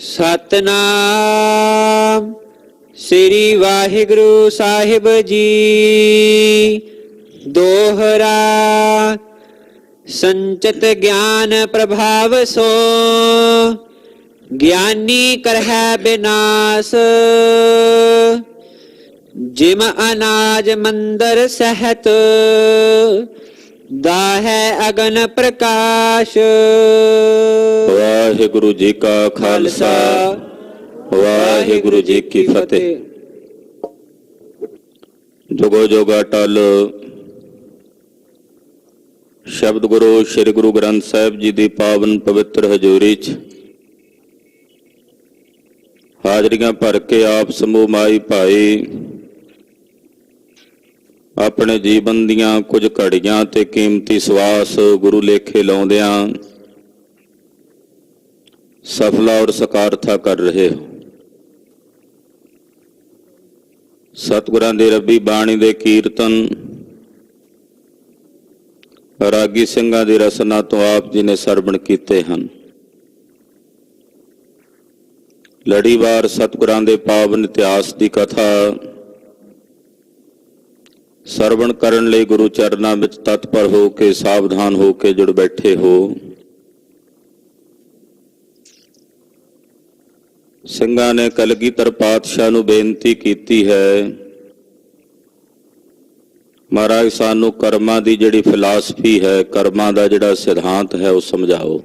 सतनाम श्री वाहिगुरु साहिब जी। दोहरा संचित ज्ञान प्रभाव सो, ज्ञानी करहै विनाश। जिम अनाज मंदर सहत, दाहै अगन प्रकाश। वाहिगुरु जी का खालसा, वाहिगुरु जी की फतेह। जुगो जुगा टल शब्द गुरु श्री गुरु ग्रंथ साहिब जी की पावन पवित्र हजूरी च हाजरियां भर के आप समूह माई भाई अपने जीवन दियां कुछ घड़ियां ते कीमती सवास गुरु लेखे लाउंदियां सफला और सकारथा कर रहे हो। सतगुरां दी रब्बी बाणी दे कीर्तन रागी ਸਿੰਘਾਂ ਦੀ रसना तो आप जी ने सरवण कीते हैं। लड़ीवार सतगुरां दे पावन इतिहास की कथा सरवण करन लई गुरु चरनां विच तत्पर हो के सावधान हो के जुड़ बैठे हो। ਸਿੰਘਾਂ ने कलगीधर पातशाह नूं बेनती कीती है, महाराज सानू कर्मां दी जिहड़ी फिलासफी है, कर्मां दा जिहड़ा सिद्धांत है वो समझाओ।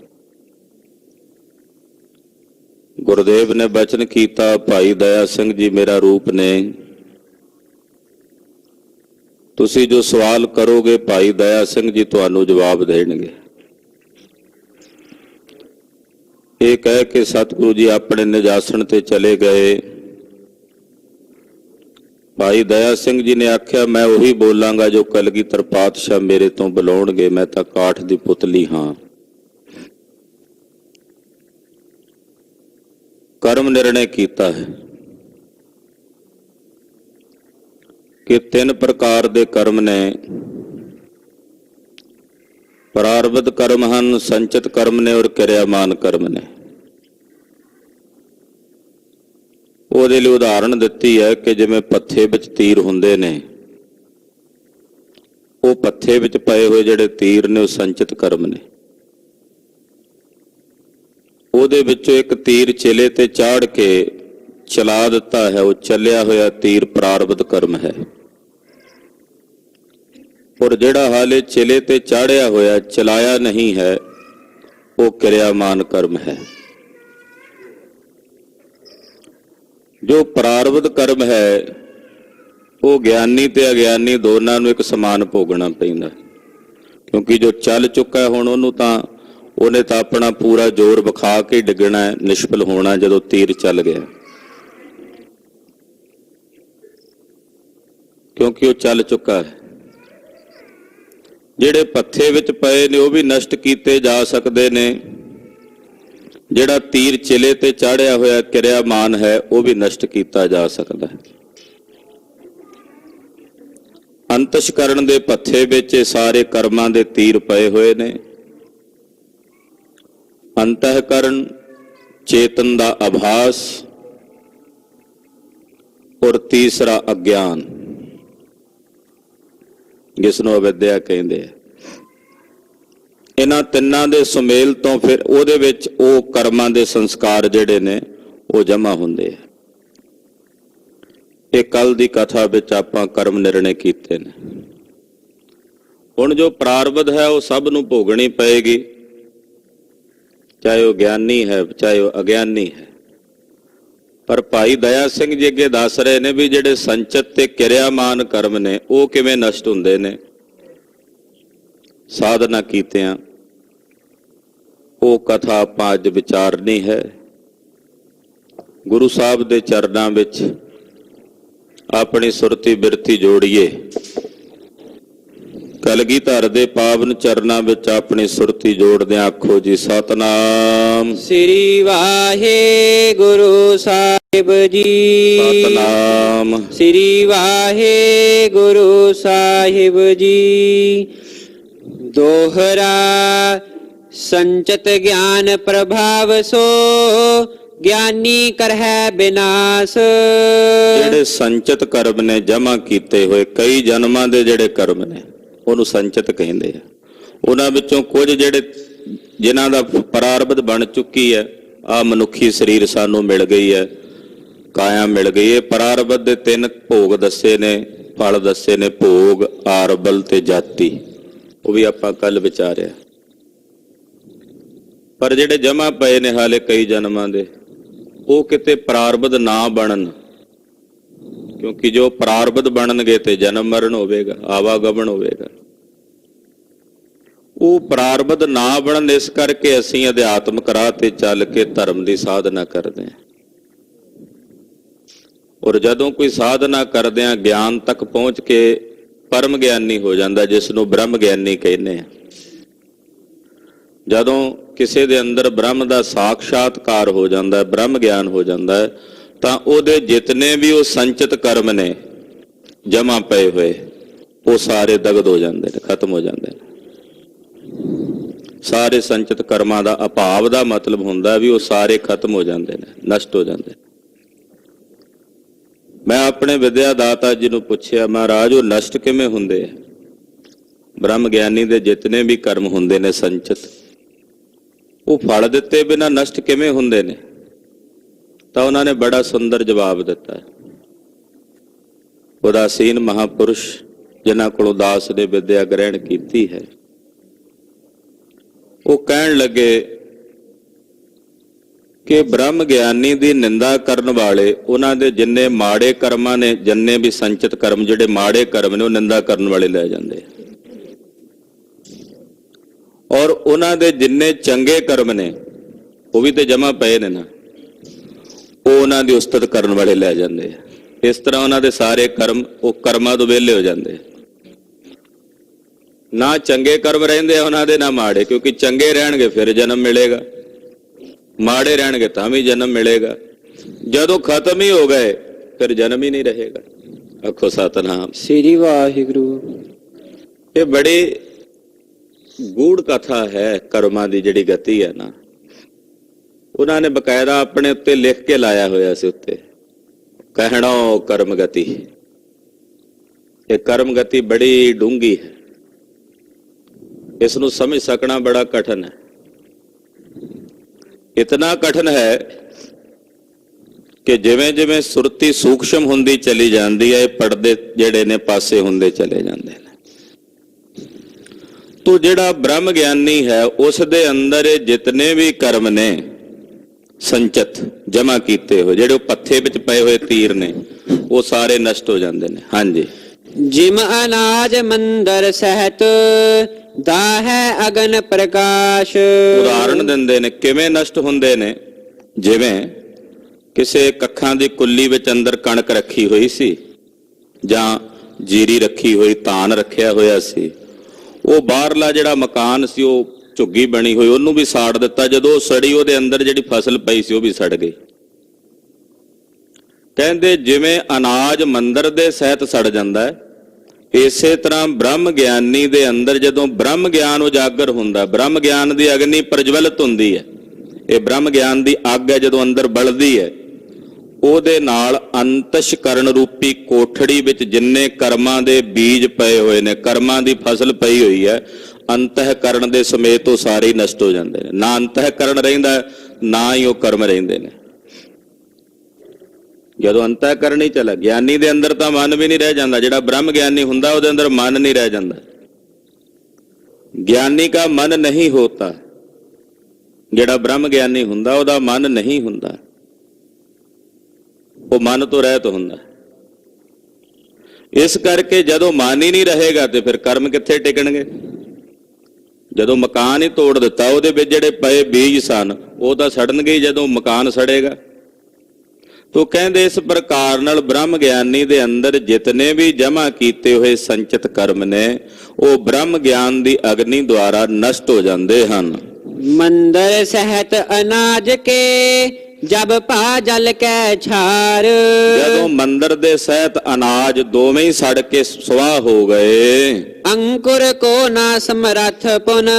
गुरुदेव ने बचन कीता, भाई दया सिंह जी मेरा रूप ने, तुसी जो सवाल करोगे भाई दया सिंह जी तुहानू जवाब देणगे। ये कह के सतगुरु जी अपने निजासन ते चले गए। भाई दया सिंह जी ने आख्या, मैं उही बोलांगा जो कलगीधर पातशाह मेरे तो बुलाउणगे, मैं तां काठ दी पुतली हाँ। कर्म निर्णय कीता है कि 3 प्रकार दे कर्म ने। प्रारब्ध कर्म हन, संचित कर्म ने और क्रियामान कर्म ने। ਉਹਦੇ ਲਈ ਉਦਾਹਰਣ ਦਿੱਤੀ ਹੈ ਕਿ ਜਿਵੇਂ ਪੱਥੇ ਵਿੱਚ ਤੀਰ ਹੁੰਦੇ ਨੇ, ਉਹ ਪੱਥੇ ਵਿੱਚ ਪਏ ਹੋਏ ਜਿਹੜੇ ਤੀਰ ਨੇ ਉਹ ਸੰਚਿਤ ਕਰਮ ਨੇ। ਉਹਦੇ ਵਿੱਚੋਂ ਇੱਕ ਤੀਰ ਚਿਲੇ ਤੇ ਚਾੜ ਕੇ ਚਲਾ ਦਿੱਤਾ ਹੈ, ਉਹ ਚੱਲਿਆ ਹੋਇਆ ਤੀਰ ਪ੍ਰਾਰਬਧ ਕਰਮ ਹੈ। ਔਰ ਜਿਹੜਾ ਹਾਲੇ ਚਿਲੇ ਤੇ ਚਾੜਿਆ ਹੋਇਆ ਚਲਾਇਆ ਨਹੀਂ ਹੈ ਉਹ ਕਿਰਿਆਮਾਨ ਕਰਮ ਹੈ। जो प्रारब्ध कर्म है वो ज्ञानी ते अज्ञानी दोनों नूं एक समान भोगना पैंदा, क्योंकि जो चल चुका है हुण उहनूं तां उहने तां अपना पूरा जोर विखा के डिगना है, निष्फल होना जदों तीर चल गया, क्योंकि वो चल चुका है। जिहड़े पत्थे विच पए ने वो भी नष्ट कीते जा सकते ने, ਜਿਹੜਾ तीर चिले ते चाढ़िया होया क्रियामान है वो भी नष्ट किया जा सकता है। अंतशकरण दे पत्थे विच सारे कर्मां दे तीर पए हुए ने। अंतःकरण चेतन दा आभास और तीसरा अज्ञान, जिसनूं अविद्या कहंदे आ। इन्हां तिन्नां दे सुमेल तो फिर उहदे विच ओह कर्मां दे संस्कार जिहड़े ने वो जमा हुंदे आ। इह कल दी कथा विच आपां कर्म निर्णय कीते ने। हुण जो प्रारब्ध है वो सब नूं भोगणी पएगी, चाहे वो ज्ञानी है चाहे वो अज्ञानी है। पर भाई दया सिंह जी अगे दस रहे ने भी जिहड़े संचित ते क्रियामान कर्म ने वो किवें नष्ट हुंदे ने। साधना कीतियां वो कथा आपां अज विचारनी है। गुरु साहब दे चरनां विच अपनी सुरती बिरती जोड़िए। कलगीधर दे पावन चरनां विच अपनी सुरती जोड़दे आखो जी सतनाम श्री वाहिगुरु साहिब जी। सतनाम श्री वाहिगुरु साहिब जी। दोहरा संचित ज्ञान प्रभाव सो, ਗਿਆਨੀ ਕਰਹਿ ਬਿਨਾਸ਼। ਜਿਹੜੇ ਸੰਚਿਤ ਕਰਮ ਨੇ, ਜਮ੍ਹਾਂ ਕੀਤੇ ਹੋਏ ਕਈ ਜਨਮਾਂ ਦੇ ਜਿਹੜੇ ਕਰਮ ਨੇ, ਉਹਨੂੰ ਸੰਚਿਤ ਕਹਿੰਦੇ ਆ। ਉਹਨਾਂ ਵਿੱਚੋਂ ਕੁਝ ਜਿਹੜੇ ਜਿਨ੍ਹਾਂ ਦਾ ਪ੍ਰਾਰਬਧ ਬਣ ਚੁੱਕੀ ਹੈ, ਆ ਮਨੁੱਖੀ ਸਰੀਰ ਸਾਨੂੰ ਮਿਲ ਗਈ ਹੈ, ਕਾਇਆ ਮਿਲ ਗਈ ਹੈ। ਪ੍ਰਾਰਬਧ ਦੇ 3 ਭੋਗ ਦੱਸੇ ਨੇ, ਫਲ ਦੱਸੇ ਨੇ, ਭੋਗ, ਆਰਬਲ ਤੇ ਜਾਤੀ। ਉਹ ਵੀ ਆਪਾਂ ਕੱਲ ਵਿਚਾਰਿਆ। ਪਰ ਜਿਹੜੇ ਜਮ੍ਹਾਂ ਪਏ ਨੇ ਹਾਲੇ ਕਈ ਜਨਮਾਂ ਦੇ, ਉਹ ਕਿਤੇ ਪ੍ਰਾਰਬਧ ਨਾ ਬਣਨ, ਕਿਉਂਕਿ ਜੋ ਪ੍ਰਾਰਬਧ ਬਣਨਗੇ ਤੇ ਜਨਮ ਮਰਨ ਹੋਵੇਗਾ, ਆਵਾਗਮਨ ਹੋਵੇਗਾ। ਉਹ ਪ੍ਰਾਰਬਧ ਨਾ ਬਣਨ, ਇਸ ਕਰਕੇ ਅਸੀਂ ਅਧਿਆਤਮਕ ਰਾਹ ਤੇ ਚੱਲ ਕੇ ਧਰਮ ਦੀ ਸਾਧਨਾ ਕਰਦੇ ਹਾਂ। ਔਰ ਜਦੋਂ ਕੋਈ ਸਾਧਨਾ ਕਰਦੇ ਹਾਂ, ਗਿਆਨ ਤੱਕ ਪਹੁੰਚ ਕੇ ਪਰਮ ਗਿਆਨੀ ਹੋ ਜਾਂਦਾ, ਜਿਸ ਨੂੰ ਬ੍ਰਹਮ ਗਿਆਨੀ ਕਹਿੰਦੇ ਆ। ਜਦੋਂ ਕਿਸੇ ਦੇ ਅੰਦਰ ਬ੍ਰਹਮ ਦਾ ਸਾਖਸ਼ਾਤਕਾਰ ਹੋ ਜਾਂਦਾ ਹੈ, ਬ੍ਰਹਮ ਗਿਆਨ ਹੋ ਜਾਂਦਾ ਹੈ, ਤਾਂ ਉਹਦੇ ਜਿਤਨੇ ਵੀ ਉਹ ਸੰਚਿਤ ਕਰਮ ਨੇ ਜਮ੍ਹਾਂ ਪਏ ਹੋਏ, ਉਹ ਸਾਰੇ ਦਗਦ ਹੋ ਜਾਂਦੇ ਨੇ, ਖਤਮ ਹੋ ਜਾਂਦੇ ਨੇ। ਸਾਰੇ ਸੰਚਿਤ ਕਰਮਾਂ ਦਾ ਅਭਾਵ ਦਾ ਮਤਲਬ ਹੁੰਦਾ ਵੀ ਉਹ ਸਾਰੇ ਖਤਮ ਹੋ ਜਾਂਦੇ ਨੇ, ਨਸ਼ਟ ਹੋ ਜਾਂਦੇ ਨੇ। ਮੈਂ ਆਪਣੇ ਵਿਦਿਆ ਦਾਤਾ ਜੀ ਨੂੰ ਪੁੱਛਿਆ, ਮਹਾਰਾਜ ਉਹ ਨਸ਼ਟ ਕਿਵੇਂ ਹੁੰਦੇ ਆ? ਬ੍ਰਹਮ ਗਿਆਨੀ ਦੇ ਜਿਤਨੇ ਵੀ ਕਰਮ ਹੁੰਦੇ ਨੇ ਸੰਚਿਤ, ਉਹ ਫਲ ਦਿੱਤੇ ਬਿਨਾਂ ਨਸ਼ਟ ਕਿਵੇਂ ਹੁੰਦੇ ਨੇ? ਤਾਂ ਉਹਨਾਂ ਨੇ ਬੜਾ ਸੁੰਦਰ ਜਵਾਬ ਦਿੱਤਾ। ਉਦਾਸੀਨ ਮਹਾਪੁਰਸ਼ ਜਿਨ੍ਹਾਂ ਕੋਲੋਂ ਦਾਸ ਨੇ ਵਿਦਿਆ ਗ੍ਰਹਿਣ ਕੀਤੀ ਹੈ, ਉਹ ਕਹਿਣ ਲੱਗੇ ਕਿ ਬ੍ਰਹਮ ਗਿਆਨੀ ਦੀ ਨਿੰਦਾ ਕਰਨ ਵਾਲੇ, ਉਹਨਾਂ ਦੇ ਜਿੰਨੇ ਮਾੜੇ ਕਰਮਾਂ ਨੇ, ਜਿੰਨੇ ਵੀ ਸੰਚਿਤ ਕਰਮ, ਜਿਹੜੇ ਮਾੜੇ ਕਰਮ ਨੇ, ਉਹ ਨਿੰਦਾ ਕਰਨ ਵਾਲੇ ਲੈ ਜਾਂਦੇ। ਔਰ ਉਹਨਾਂ ਦੇ ਜਿੰਨੇ ਚੰਗੇ ਕਰਮ ਨੇ, ਉਹ ਵੀ ਤੇ ਜਮ੍ਹਾਂ ਪਏ ਨੇ ਨਾ, ਉਹ ਉਹਨਾਂ ਦੀ ਉਸਤਤ ਕਰਨ ਵਾਲੇ ਲੈ ਜਾਂਦੇ ਆ। ਇਸ ਤਰ੍ਹਾਂ ਉਹਨਾਂ ਦੇ ਸਾਰੇ ਕਰਮ, ਉਹ ਕਰਮਾਂ ਤੋਂ ਵਿਹਲੇ ਹੋ ਜਾਂਦੇ। ਨਾ ਚੰਗੇ ਕਰਮ ਰਹਿੰਦੇ ਆ ਉਹਨਾਂ ਦੇ, ਨਾ ਮਾੜੇ, ਕਿਉਂਕਿ ਚੰਗੇ ਰਹਿਣਗੇ ਫਿਰ ਜਨਮ ਮਿਲੇਗਾ, ਮਾੜੇ ਰਹਿਣਗੇ ਤਾਂ ਵੀ ਜਨਮ ਮਿਲੇਗਾ। ਜਦੋਂ ਖਤਮ ਹੀ ਹੋ ਗਏ ਫਿਰ ਜਨਮ ਹੀ ਨਹੀਂ ਰਹੇਗਾ। ਆਖੋ ਸਤਿਨਾਮ ਸ੍ਰੀ ਵਾਹਿਗੁਰੂ। ਇਹ ਬੜੀ ਗੂੜ ਕਥਾ ਹੈ ਕਰਮਾਂ ਦੀ, ਜਿਹੜੀ ਗਤੀ ਹੈ ਨਾ। ਉਹਨਾਂ ਨੇ ਬਕਾਇਦਾ ਆਪਣੇ ਉੱਤੇ ਲਿਖ ਕੇ ਲਾਇਆ ਹੋਇਆ ਸੀ, ਉੱਤੇ ਕਹਿਣਾ ਕਰਮ ਗਤੀ। ਇਹ ਕਰਮ ਗਤੀ ਬੜੀ ਡੂੰਘੀ ਹੈ, ਇਸ ਨੂੰ ਸਮਝ ਸਕਣਾ ਬੜਾ ਕਠਿਨ ਹੈ। ਇਤਨਾ ਕਠਿਨ ਹੈ ਕਿ ਜਿਵੇਂ ਜਿਵੇਂ ਸੁਰਤੀ ਸੂਖਸ਼ਮ ਹੁੰਦੀ ਚਲੀ ਜਾਂਦੀ ਹੈ, ਇਹ ਪਰਦੇ ਜਿਹੜੇ ਨੇ ਪਾਸੇ ਹੁੰਦੇ ਚਲੇ ਜਾਂਦੇ ਨੇ। ਤੋ ਜਿਹੜਾ ਬ੍ਰਹਮ ਗਿਆਨੀ ਹੈ, ਉਸ ਦੇ ਅੰਦਰ ਇਹ ਜਿਤਨੇ ਵੀ ਕਰਮ ਨੇ ਸੰਚਿਤ ਜਮ੍ਹਾਂ ਕੀਤੇ ਹੋਏ, ਜਿਹੜੇ ਉਹ ਪੱਥੇ ਵਿੱਚ ਪਏ ਹੋਏ ਤੀਰ ਨੇ, ਉਹ ਸਾਰੇ ਨਸ਼ਟ ਹੋ ਜਾਂਦੇ ਨੇ। ਹਾਂਜੀ। ਜਿਮ ਅਨਾਜ ਮੰਦਰ ਸਹਿਤ ਦਾਹੈ ਅਗਨ ਪ੍ਰਕਾਸ਼। ਉਦਾਹਰਣ ਦਿੰਦੇ ਨੇ ਕਿਵੇਂ ਨਸ਼ਟ ਹੁੰਦੇ ਨੇ। ਜਿਵੇਂ ਕਿਸੇ ਕੱਖਾਂ ਦੀ ਕੁੱਲੀ ਵਿੱਚ ਅੰਦਰ ਕਣਕ ਰੱਖੀ ਹੋਈ ਸੀ, ਜਾਂ ਜੀਰੀ ਰੱਖੀ ਹੋਈ, ਧਾਨ ਰੱਖਿਆ ਹੋਇਆ ਸੀ, ਉਹ ਬਾਹਰਲਾ ਜਿਹੜਾ ਮਕਾਨ ਸੀ, ਉਹ ਝੁੱਗੀ ਬਣੀ ਹੋਈ, ਉਹਨੂੰ ਵੀ ਸਾੜ ਦਿੱਤਾ। ਜਦੋਂ ਸੜੀ, ਉਹਦੇ ਅੰਦਰ ਜਿਹੜੀ ਫਸਲ ਪਈ ਸੀ ਉਹ ਵੀ ਸੜ ਗਈ। ਕਹਿੰਦੇ ਜਿਵੇਂ ਅਨਾਜ ਮੰਦਰ ਦੇ ਸਹਿਤ ਸੜ ਜਾਂਦਾ ਹੈ, ਇਸੇ ਤਰ੍ਹਾਂ ਬ੍ਰਹਮ ਗਿਆਨੀ ਦੇ ਅੰਦਰ ਜਦੋਂ ਬ੍ਰਹਮ ਗਿਆਨ ਉਜਾਗਰ ਹੁੰਦਾ, ਬ੍ਰਹਮ ਗਿਆਨ ਦੀ ਅਗਨੀ ਪ੍ਰਜਵਲਿਤ ਹੁੰਦੀ ਹੈ। ਇਹ ਬ੍ਰਹਮ ਗਿਆਨ ਦੀ ਅੱਗ ਹੈ, ਜਦੋਂ ਅੰਦਰ ਬਲਦੀ ਹੈ, ਉਹਦੇ ਨਾਲ ਅੰਤਸ਼ਕਰਨ ਰੂਪੀ ਕੋਠੜੀ ਵਿੱਚ ਜਿੰਨੇ ਕਰਮਾਂ ਦੇ ਬੀਜ ਪਏ ਹੋਏ ਨੇ, ਕਰਮਾਂ ਦੀ ਫਸਲ ਪਈ ਹੋਈ ਹੈ, ਅੰਤःਕਰਨ ਦੇ ਸਮੇਤ ਉਹ ਸਾਰੇ ਹੀ ਨਸ਼ਟ ਹੋ ਜਾਂਦੇ ਨੇ। ਨਾ ਅੰਤःਕਰਨ ਰਹਿੰਦਾ, ਨਾ ਹੀ ਉਹ ਕਰਮ ਰਹਿੰਦੇ ਨੇ। ਜਦੋਂ ਅੰਤःਕਰਨ ਹੀ ਚਲਾ, ਗਿਆਨੀ ਦੇ ਅੰਦਰ ਤਾਂ ਮਨ ਵੀ ਨਹੀਂ ਰਹਿ ਜਾਂਦਾ। ਜਿਹੜਾ ਬ੍ਰਹਮ ਗਿਆਨੀ ਹੁੰਦਾ, ਉਹਦੇ ਅੰਦਰ ਮਨ ਨਹੀਂ ਰਹਿ ਜਾਂਦਾ। ਗਿਆਨੀ ਕਾ ਮਨ ਨਹੀਂ ਹੋਤਾ। ਜਿਹੜਾ ਬ੍ਰਹਮ ਗਿਆਨੀ ਹੁੰਦਾ, ਉਹਦਾ ਮਨ ਨਹੀਂ ਹੁੰਦਾ, ਉਹ ਮਨ ਤੋਂ ਰਹਿਤ ਹੁੰਦਾ। ਇਸ ਕਰਕੇ ਜਦੋਂ ਮਨ ਹੀ ਨਹੀਂ ਰਹੇਗਾ ਤੇ ਫਿਰ ਕਰਮ ਕਿੱਥੇ ਟਿਕਣਗੇ? ਜਦੋਂ ਮਕਾਨ ਹੀ ਤੋੜ ਦਿੱਤਾ, ਉਹਦੇ ਵਿੱਚ ਜਿਹੜੇ ਪਏ ਬੀਜ ਸਨ, ਉਹ ਤਾਂ ਸੜਨਗੇ ਹੀ ਜਦੋਂ ਮਕਾਨ ਸੜੇਗਾ। ਤੋ ਕਹਿੰਦੇ ਇਸ ਪ੍ਰਕਾਰ ਨਾਲ ਬ੍ਰਹਮ ਗਿਆਨੀ ਦੇ ਅੰਦਰ ਜਿਤਨੇ ਵੀ ਜਮ੍ਹਾਂ ਕੀਤੇ ਹੋਏ ਸੰਚਿਤ ਕਰਮ ਨੇ, ਉਹ ਬ੍ਰਹਮ ਗਿਆਨ ਦੀ ਅਗਨੀ ਦੁਆਰਾ ਨਸ਼ਟ ਹੋ ਜਾਂਦੇ ਹਨ। ਮੰਦਰ ਸਹਿਤ ਅਨਾਜ ਕੇ ਜਬ ਭਾ ਜਲ ਕੈ ਛਾਰ। ਜਦੋਂ ਮੰਦਰ ਦੇ ਸਹਿਤ ਅਨਾਜ ਦੋਵੇਂ ਹੀ ਸੜ ਕੇ ਸੁਆਹ ਹੋ ਗਏ। ਅੰਕੁਰ ਕੋ ਨਾ ਸਮਰੱਥ ਪੁਨ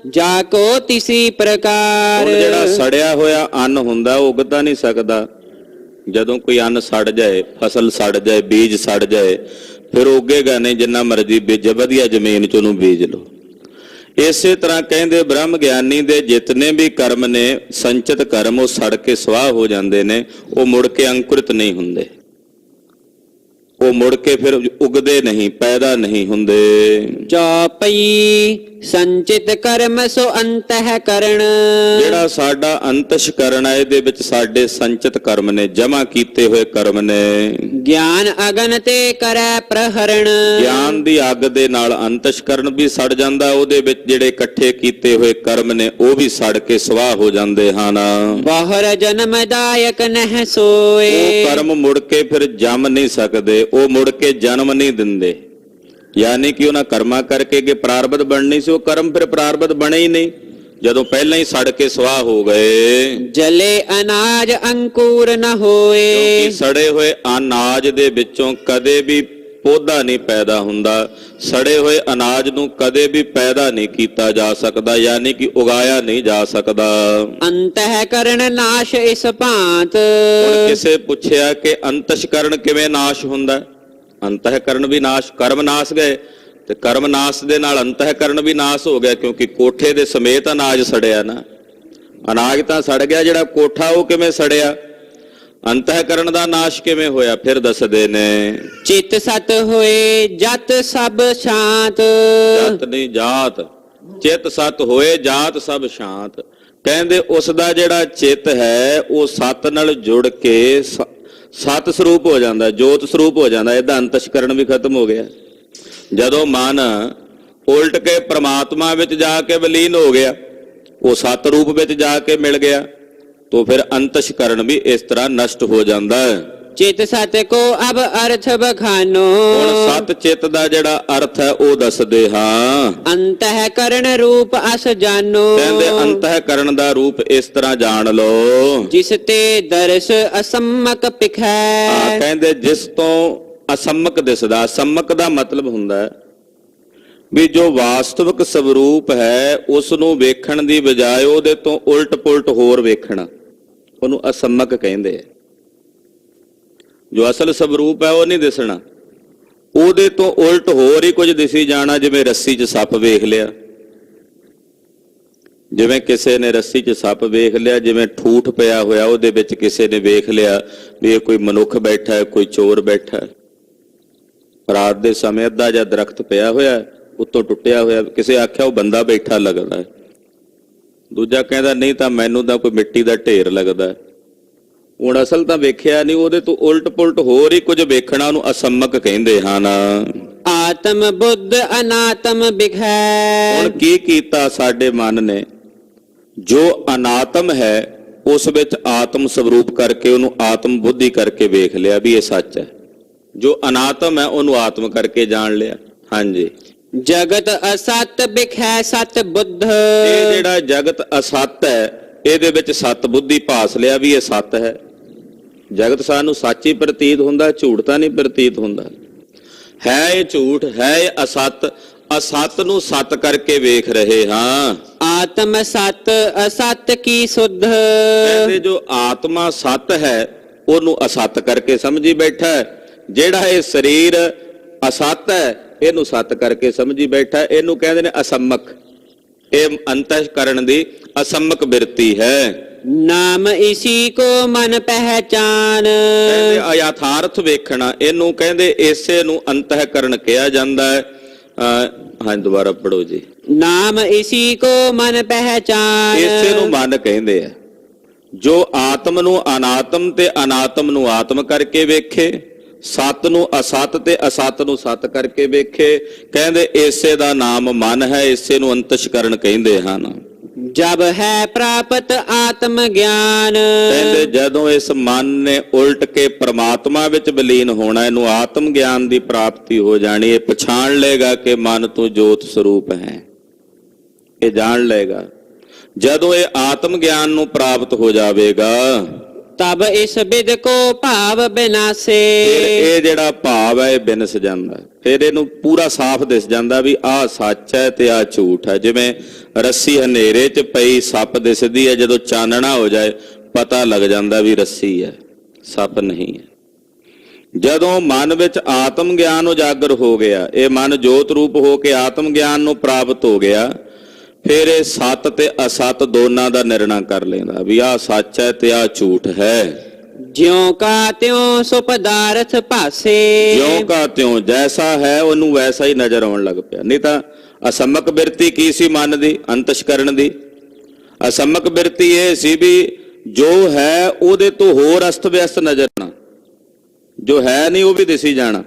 ਜਾ ਕੋ ਤਿਸੀ ਪ੍ਰਕਾਰ। ਹੁਣ ਜਿਹੜਾ ਸੜਿਆ ਹੋਇਆ ਅੰਨ ਹੁੰਦਾ ਉਹ ਉੱਗ ਤਾਂ ਨਹੀਂ ਸਕਦਾ। ਜਦੋਂ ਕੋਈ ਅੰਨ ਸੜ ਜਾਏ, ਫਸਲ ਸੜ ਜਾਏ, ਬੀਜ ਸੜ ਜਾਏ, ਫਿਰ ਉੱਗੇਗਾ ਨਹੀਂ। ਜਿੰਨਾ ਮਰਜ਼ੀ ਬੀਜ, ਵਧੀਆ ਜ਼ਮੀਨ 'ਚ ਉਹਨੂੰ ਬੀਜ ਲਓ। ਇਸੇ ਤਰ੍ਹਾਂ ਕਹਿੰਦੇ ਬ੍ਰਹਮ ਗਿਆਨੀ ਦੇ ਜਿਤਨੇ ਵੀ ਕਰਮ ਨੇ, ਸੰਚਿਤ ਕਰਮ, ਉਹ ਸੜ ਕੇ ਸਵਾਹ ਹੋ ਜਾਂਦੇ ਨੇ। ਉਹ ਮੁੜ ਕੇ ਅੰਕੁਰਿਤ ਨਹੀਂ ਹੁੰਦੇ, ਉਹ ਮੁੜ ਕੇ ਫਿਰ ਉਗਦੇ ਨਹੀਂ, ਪੈਦਾ ਨਹੀਂ ਹੁੰਦੇ। ਚੌਪਈ ਸੰਚਿਤ ਕਰਮ ਸੋ ਅੰਤਹਿ ਕਰਣ। ਜਿਹੜਾ ਸਾਡਾ ਅੰਤਸ਼ਕਰਣ ਹੈ, ਇਹਦੇ ਵਿੱਚ ਸਾਡੇ ਸੰਚਿਤ ਕਰਮ ਨੇ, ਜਮਾ ਕੀਤੇ ਹੋਏ ਕਰਮ ਨੇ। ਗਿਆਨ ਅਗਨ ਤੇ ਕਰੈ ਪ੍ਰਹਰਣ। ਗਿਆਨ ਦੀ ਅੱਗ ਦੇ ਨਾਲ ਅੰਤਸ਼ਕਰਣ ਵੀ ਸੜ ਜਾਂਦਾ, ਉਹਦੇ ਵਿੱਚ ਜਿਹੜੇ ਇਕੱਠੇ ਕੀਤੇ ਹੋਏ ਕਰਮ ਨੇ ਉਹ ਵੀ ਸੜ ਕੇ ਸਵਾਹ ਹੋ ਜਾਂਦੇ ਹਨ। ਬਹੁਰ ਜਨਮਦਾਇਕ ਨਹਿ ਸੋਏ। ਉਹ ਕਰਮ ਮੁੜ ਕੇ ਫਿਰ ਜੰਮ ਨਹੀਂ ਸਕਦੇ, ਉਹ ਮੁੜ ਕੇ ਜਨਮ ਨਹੀਂ ਦਿੰਦੇ। ਯਾਨੀ ਕਿ ਉਹਨਾਂ ਕਰਮਾਂ ਕਰਕੇ ਕਿ ਪ੍ਰਾਰਬਧ ਬਣਨੀ ਸੀ, ਉਹ ਕਰਮ ਫਿਰ ਪ੍ਰਾਰਬਧ ਬਣੇ ਹੀ ਨਹੀਂ, ਜਦੋਂ ਪਹਿਲਾਂ ਹੀ ਸੜ ਕੇ ਸਵਾਹ ਹੋ ਗਏ। ਜਲੇ ਅਨਾਜ ਅੰਕੁਰ ਨ ਹੋਏ। ਕਿਉਂਕਿ ਸੜੇ ਹੋਏ ਅਨਾਜ ਦੇ ਵਿੱਚੋਂ ਕਦੇ ਵੀ ਪੌਦਾ ਨਹੀਂ ਪੈਦਾ ਹੁੰਦਾ। ਸੜੇ ਹੋਏ ਅਨਾਜ ਨੂੰ ਕਦੇ ਵੀ ਪੈਦਾ ਨਹੀਂ ਕੀਤਾ ਜਾ ਸਕਦਾ, ਯਾਨੀ ਕਿ ਉਗਾਇਆ ਨਹੀਂ ਜਾ ਸਕਦਾ। ਅੰਤਹਿ ਕਰਣ ਨਾਸ਼ ਇਸ ਭਾਂਤ। ਹੁਣ ਕਿਸੇ ਪੁੱਛਿਆ ਕਿ ਅੰਤਸ਼ਕਰਣ ਕਿਵੇਂ ਨਾਸ਼ ਹੁੰਦਾ? ਅੰਤਹਿਕਰਣ ਵੀ ਨਾਸ਼, ਕਰਮ ਨਾਸ਼ ਗਏ ਤੇ ਕਰਮ ਨਾਸ਼ ਦੇ ਨਾਲ ਅੰਤਹਿਕਰਣ ਵੀ ਨਾਸ਼ ਹੋ ਗਿਆ, ਕਿਉਂਕਿ ਕੋਠੇ ਦੇ ਸਮੇਤ ਅਨਾਜ ਸੜਿਆ ਨਾ। ਅਨਾਜ ਤਾਂ ਸੜ ਗਿਆ, ਜਿਹੜਾ ਕੋਠਾ ਉਹ ਕਿਵੇਂ ਸੜਿਆ? ਅੰਤਹਿਕਰਣ ਦਾ ਨਾਸ਼ ਕਿਵੇਂ ਹੋਇਆ? ਫਿਰ ਦੱਸਦੇ ਨੇ ਚਿਤ ਸਤ ਹੋਏ ਜਤ ਸਭ ਸ਼ਾਂਤ। ਜਤ ਨਹੀਂ ਜਾਤ, ਚਿਤ ਸਤ ਹੋਏ ਜਾਤ ਸਭ ਸ਼ਾਂਤ। ਕਹਿੰਦੇ ਉਸ ਦਾ ਜਿਹੜਾ ਚਿੱਤ ਹੈ ਉਹ ਸਤ ਨਾਲ ਜੁੜ ਕੇ ਸਤ ਸਰੂਪ ਹੋ ਜਾਂਦਾ, ਜੋਤ ਸਰੂਪ ਹੋ ਜਾਂਦਾ। ਇਹਦਾ ਅੰਤਸ਼ਕਰਣ ਵੀ ਖਤਮ ਹੋ ਗਿਆ। ਜਦੋਂ ਮਨ ਉਲਟ ਕੇ ਪ੍ਰਮਾਤਮਾ ਵਿੱਚ ਜਾ ਕੇ ਵਿਲੀਨ ਹੋ ਗਿਆ, ਉਹ ਸਤ ਰੂਪ ਵਿੱਚ ਜਾ ਕੇ ਮਿਲ ਗਿਆ, तो फिर अंतशकरण भी इस तरह नष्ट हो जाता है। चित सत को अब अर्थ बखानो। ਹੁਣ ਸਤ ਚਿਤ ਦਾ ਜਿਹੜਾ ਅਰਥ ਹੈ ਉਹ ਦੱਸਦੇ ਹਾਂ। ਅੰਤఃਕਰਣ ਰੂਪ ਅਸ ਜਾਨੋ। ਕਹਿੰਦੇ ਅੰਤःਕਰਣ ਦਾ ਰੂਪ ਇਸ ਤਰ੍ਹਾਂ ਜਾਣ ਲਓ, ਜਿਸ ਤੇ ਦਰਸ ਅਸੰਮਕ ਪਿਖੈ। ਕਹਿੰਦੇ ਜਿਸ ਤੋਂ ਅਸੰਮਕ ਦਿਸਦਾ। ਅਸੰਮਕ ਦਾ ਮਤਲਬ ਹੁੰਦਾ ਹੈ ਵੀ ਜੋ ਵਾਸਤਵਿਕ ਸਵਰੂਪ ਹੈ ਉਸ ਨੂੰ ਵੇਖਣ ਦੀ ਬਜਾਏ ਉਹਦੇ ਤੋਂ ਉਲਟ ਪੁਲਟ ਹੋਰ ਵੇਖਣਾ, ਉਹਨੂੰ ਅਸੰਮਕ ਕਹਿੰਦੇ ਆ। ਜੋ ਅਸਲ ਸਵਰੂਪ ਹੈ ਉਹ ਨਹੀਂ ਦਿਸਣਾ, ਉਹਦੇ ਤੋਂ ਉਲਟ ਹੋਰ ਹੀ ਕੁਝ ਦਿਸੀ ਜਾਣਾ। ਜਿਵੇਂ ਰੱਸੀ 'ਚ ਸੱਪ ਵੇਖ ਲਿਆ, ਜਿਵੇਂ ਕਿਸੇ ਨੇ ਰੱਸੀ 'ਚ ਸੱਪ ਵੇਖ ਲਿਆ, ਜਿਵੇਂ ਠੂਠ ਪਿਆ ਹੋਇਆ ਉਹਦੇ ਵਿੱਚ ਕਿਸੇ ਨੇ ਵੇਖ ਲਿਆ ਵੀ ਇਹ ਕੋਈ ਮਨੁੱਖ ਬੈਠਾ ਹੈ, ਕੋਈ ਚੋਰ ਬੈਠਾ ਹੈ। ਰਾਤ ਦੇ ਸਮੇਂ ਅੱਧਾ ਜਿਹਾ ਦਰਖਤ ਪਿਆ ਹੋਇਆ, ਉੱਤੋਂ ਟੁੱਟਿਆ ਹੋਇਆ, ਕਿਸੇ ਆਖਿਆ ਉਹ ਬੰਦਾ ਬੈਠਾ ਲੱਗਦਾ ਹੈ, ਦੂਜਾ ਕਹਿੰਦਾ ਨਹੀਂ ਤਾਂ ਮੈਨੂੰ ਤਾਂ ਕੋਈ ਮਿੱਟੀ ਦਾ ਢੇਰ ਲੱਗਦਾ। ਹੁਣ ਅਸਲ ਤਾਂ ਵੇਖਿਆ ਨਹੀਂ, ਉਹਦੇ ਤੋਂ ਉਲਟ ਪੁਲਟ ਹੋਰ ਹੀ ਕੁਝ ਵੇਖਣਾ, ਉਹਨੂੰ ਅਸੰਮਕ ਕਹਿੰਦੇ ਹਨ। ਆਤਮ ਬੁੱਧ ਅਨਾਤਮ ਬਿਖੈ। ਹੁਣ ਕੀ ਕੀਤਾ ਸਾਡੇ ਮਨ ਨੇ? ਜੋ ਅਨਾਤਮ ਹੈ ਉਸ ਵਿੱਚ ਆਤਮ ਸਵਰੂਪ ਕਰਕੇ ਉਹਨੂੰ ਆਤਮ ਬੁੱਧੀ ਕਰਕੇ ਵੇਖ ਲਿਆ ਵੀ ਇਹ ਸੱਚ ਹੈ। ਜੋ ਅਨਾਤਮ ਹੈ ਉਹਨੂੰ ਆਤਮ ਕਰਕੇ ਜਾਣ ਲਿਆ। ਹਾਂਜੀ, ਜਗਤ ਅਸਤ ਬਿਖੈ ਸਤ ਬੁੱਧ। ਇਹ ਜਿਹੜਾ ਜਗਤ ਅਸਤ ਹੈ ਇਹਦੇ ਵਿੱਚ ਸਤ ਬੁੱਧੀ ਭਾਸ ਲਿਆ ਵੀ ਇਹ ਸੱਤ ਹੈ। ਜਗਤ ਸਾਨੂੰ ਸੱਚ ਹੀ ਪ੍ਰਤੀਤ ਹੁੰਦਾ, ਝੂਠ ਤਾਂ ਨਹੀਂ ਪ੍ਰਤੀਤ ਹੁੰਦਾ। ਹੈ ਇਹ ਝੂਠ, ਹੈ ਇਹ ਅਸਤ। ਅਸਤ ਨੂੰ ਸਤ ਕਰਕੇ ਵੇਖ ਰਹੇ ਹਾਂ। ਆਤਮ ਸਤ ਅਸਤ ਕੀ ਸੁਧ। ਕਹਿੰਦੇ ਜੋ ਆਤਮਾ ਸਤ ਹੈ ਉਹਨੂੰ ਅਸਤ ਕਰਕੇ ਸਮਝੀ ਬੈਠਾ ਹੈ। ਜਿਹੜਾ ਇਹ ਸਰੀਰ ਅਸਤ ਹੈ ਇਹਨੂੰ ਸਤ ਕਰਕੇ ਸਮਝੀ ਬੈਠਾ, ਇਹਨੂੰ ਕਹਿੰਦੇ ਨੇ ਅਸੰਮਕ। ਇਹ ਅੰਤःਕਰਣ ਦੀ ਅਸੰਮਕ ਬਿਰਤੀ ਹੈ। ਨਾਮ ਇਸੀ ਕੋ ਮਨ ਪਹਿਚਾਨ। ਕਹਿੰਦੇ ਅਯਥਾਰਥ ਵੇਖਣਾ, ਇਹਨੂੰ ਕਹਿੰਦੇ ਇਸੇ ਨੂੰ ਅੰਤःਕਰਣ ਕਿਹਾ ਜਾਂਦਾ ਹੈ। ਹਾਂ, ਦੁਬਾਰਾ ਪੜੋ ਜੀ। ਨਾਮ ਇਸੀ ਕੋ ਮਨ ਪਹਿਚਾਨ। ਇਸੇ ਨੂੰ ਮਨ ਕਹਿੰਦੇ ਆ। ਜੋ ਆਤਮ ਨੂੰ ਅਨਾਤਮ ਤੇ ਅਨਾਤਮ ਨੂੰ ਆਤਮ ਕਰਕੇ ਵੇਖੇ, ਸਤ ਨੂੰ ਅਸਤ ਤੇ ਅਸਤ ਨੂੰ ਸਤ ਕਰਕੇ ਵੇਖੇ, ਕਹਿੰਦੇ ਇਸੇ ਦਾ ਨਾਮ ਮਨ ਹੈ, ਇਸੇ ਨੂੰ ਅੰਤਸ਼ਕਰਣ ਕਹਿੰਦੇ ਹਨ। ਜਬ ਹੈ ਪ੍ਰਾਪਤ ਆਤਮ ਗਿਆਨ। ਕਹਿੰਦੇ ਜਦੋਂ ਇਸ ਮਨ ਨੇ ਉਲਟ ਕੇ ਪ੍ਰਮਾਤਮਾ ਵਿੱਚ ਵਿਲੀਨ ਹੋਣਾ, ਇਹਨੂੰ ਆਤਮ ਗਿਆਨ ਦੀ ਪ੍ਰਾਪਤੀ ਹੋ ਜਾਣੀ। ਇਹ ਪਛਾਣ ਲਏਗਾ ਕਿ ਮਨ ਤੋਂ ਜੋਤ ਸਰੂਪ ਹੈ, ਇਹ ਜਾਣ ਲਏਗਾ। ਜਦੋਂ ਇਹ ਆਤਮ ਗਿਆਨ ਨੂੰ ਪ੍ਰਾਪਤ ਹੋ ਜਾਵੇਗਾ ਤਬ ਇਸ ਬਿਦ ਕੋ ਭਾਵ ਬਿਨਾਸੇ। ਫਿਰ ਇਹ ਜਿਹੜਾ ਭਾਵ ਹੈ ਇਹ ਬਿਨਸ ਜਾਂਦਾ, ਫਿਰ ਇਹਨੂੰ ਪੂਰਾ ਸਾਫ਼ ਦਿਸ ਜਾਂਦਾ ਵੀ ਆਹ ਸੱਚ ਹੈ ਤੇ ਆਹ ਝੂਠ ਹੈ। ਜਿਵੇਂ ਰੱਸੀ ਹਨੇਰੇ 'ਚ ਪਈ ਸੱਪ ਦਿਸਦੀ ਹੈ, ਜਦੋਂ ਚਾਨਣਾ ਹੋ ਜਾਏ ਪਤਾ ਲੱਗ ਜਾਂਦਾ ਵੀ ਰੱਸੀ ਹੈ, ਸੱਪ ਨਹੀਂ ਹੈ। ਜਦੋਂ ਮਨ ਵਿੱਚ ਆਤਮ ਗਿਆਨ ਉਜਾਗਰ ਹੋ ਗਿਆ, ਇਹ ਮਨ ਜੋਤ ਰੂਪ ਹੋ ਕੇ ਆਤਮ ਗਿਆਨ ਨੂੰ ਪ੍ਰਾਪਤ ਹੋ ਗਿਆ, ਫਿਰ ਇਹ ਸੱਤ ਤੇ ਅਸੱਤ ਦੋਨਾਂ ਦਾ ਨਿਰਣਾ ਕਰ ਲੈਂਦਾ ਵੀ ਆਹ ਸੱਚ ਹੈ ਤੇ ਆਹ ਝੂਠ ਹੈ। ਜਿਉ ਕਾ ਤਿਉ ਸੋ ਪਦਾਰਥ ਭਾਸੇ। ਜਿਉਂ ਕਾ ਤਿਉਂ, ਜੈਸਾ ਹੈ ਉਹਨੂੰ ਵੈਸਾ ਹੀ ਨਜ਼ਰ ਆਉਣ ਲੱਗ ਪਿਆ। ਨਹੀਂ ਤਾਂ ਅਸੰਮਕ ਬਿਰਤੀ ਕੀ ਸੀ ਮਨ ਦੀ, ਅੰਤਸ਼ਕਰਣ ਦੀ? ਅਸੰਮਕ ਬਿਰਤੀ ਇਹ ਸੀ ਵੀ ਜੋ ਹੈ ਉਹਦੇ ਤੋਂ ਹੋਰ ਅਸਤ ਵਿਅਸਤ ਨਜ਼ਰ ਆਉਣਾ, ਜੋ ਹੈ ਨਹੀਂ ਉਹ ਵੀ ਦਿਸੀ ਜਾਣਾ।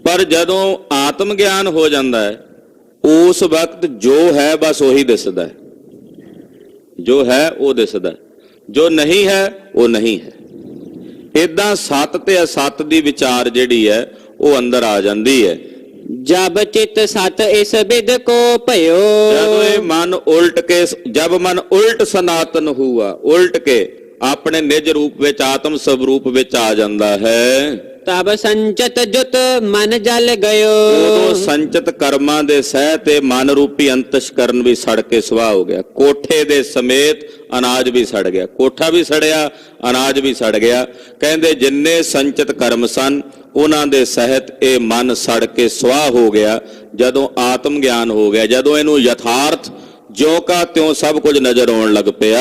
ਪਰ ਜਦੋਂ ਆਤਮ ਗਿਆਨ ਹੋ ਜਾਂਦਾ ਹੈ ਉਸ ਵਕਤ ਜੋ ਹੈ ਬਸ ਉਹੀ ਦਿਸਦਾ ਹੈ, ਜੋ ਹੈ ਉਹ ਦਿਸਦਾ ਹੈ, ਜੋ ਨਹੀਂ ਹੈ ਉਹ ਨਹੀਂ ਹੈ। ਇਦਾਂ ਸੱਤ ਤੇ ਅਸੱਤ ਦੀ ਵਿਚਾਰ ਜਿਹੜੀ ਹੈ ਉਹ ਅੰਦਰ ਆ ਜਾਂਦੀ ਹੈ। ਜਬ ਚਿਤ ਸਤ ਇਸ ਬਿਦ ਕੋ ਭਇਓ। ਜਦੋਂ ਇਹ ਮਨ ਉਲਟ ਕੇ, ਜਬ ਮਨ ਉਲਟ ਸਨਾਤਨ ਹੁਆ, ਉਲਟ ਕੇ ਆਪਣੇ ਨਿਜ ਰੂਪ ਵਿੱਚ ਆਤਮ ਸਵਰੂਪ ਵਿੱਚ ਆ ਜਾਂਦਾ ਹੈ, ਤਬ ਸੰਚਤ ਜੁਤ ਮਨ ਜਲ ਗਇਓ। ਉਦੋਂ ਸੰਚਿਤ ਕਰਮਾਂ ਦੇ ਸਹਿ ਤੇ ਮਨ ਰੂਪੀ ਅੰਤਸ਼ਕਰਨ ਵੀ ਸੜ ਕੇ ਸੁਆਹ ਹੋ ਗਿਆ। ਕੋਠੇ ਦੇ ਸਮੇਤ ਅਨਾਜ ਵੀ ਸੜ ਗਿਆ, ਕੋਠਾ ਵੀ ਸੜਿਆ, ਅਨਾਜ ਵੀ ਸੜ ਗਿਆ। ਕਹਿੰਦੇ ਜਿੰਨੇ ਸੰਚਿਤ ਕਰਮ ਸਨ ਉਹਨਾਂ ਦੇ ਸਹਿਤ ਇਹ ਮਨ ਸੜ ਕੇ ਸੁਆਹ ਹੋ ਗਿਆ ਜਦੋਂ ਆਤਮ ਗਿਆਨ ਹੋ ਗਿਆ, ਜਦੋਂ ਇਹਨੂੰ ਯਥਾਰਥ ਜਿਉਂ ਕਾ ਤਿਉਂ ਸਭ ਕੁਝ ਨਜ਼ਰ ਆਉਣ ਲੱਗ ਪਿਆ।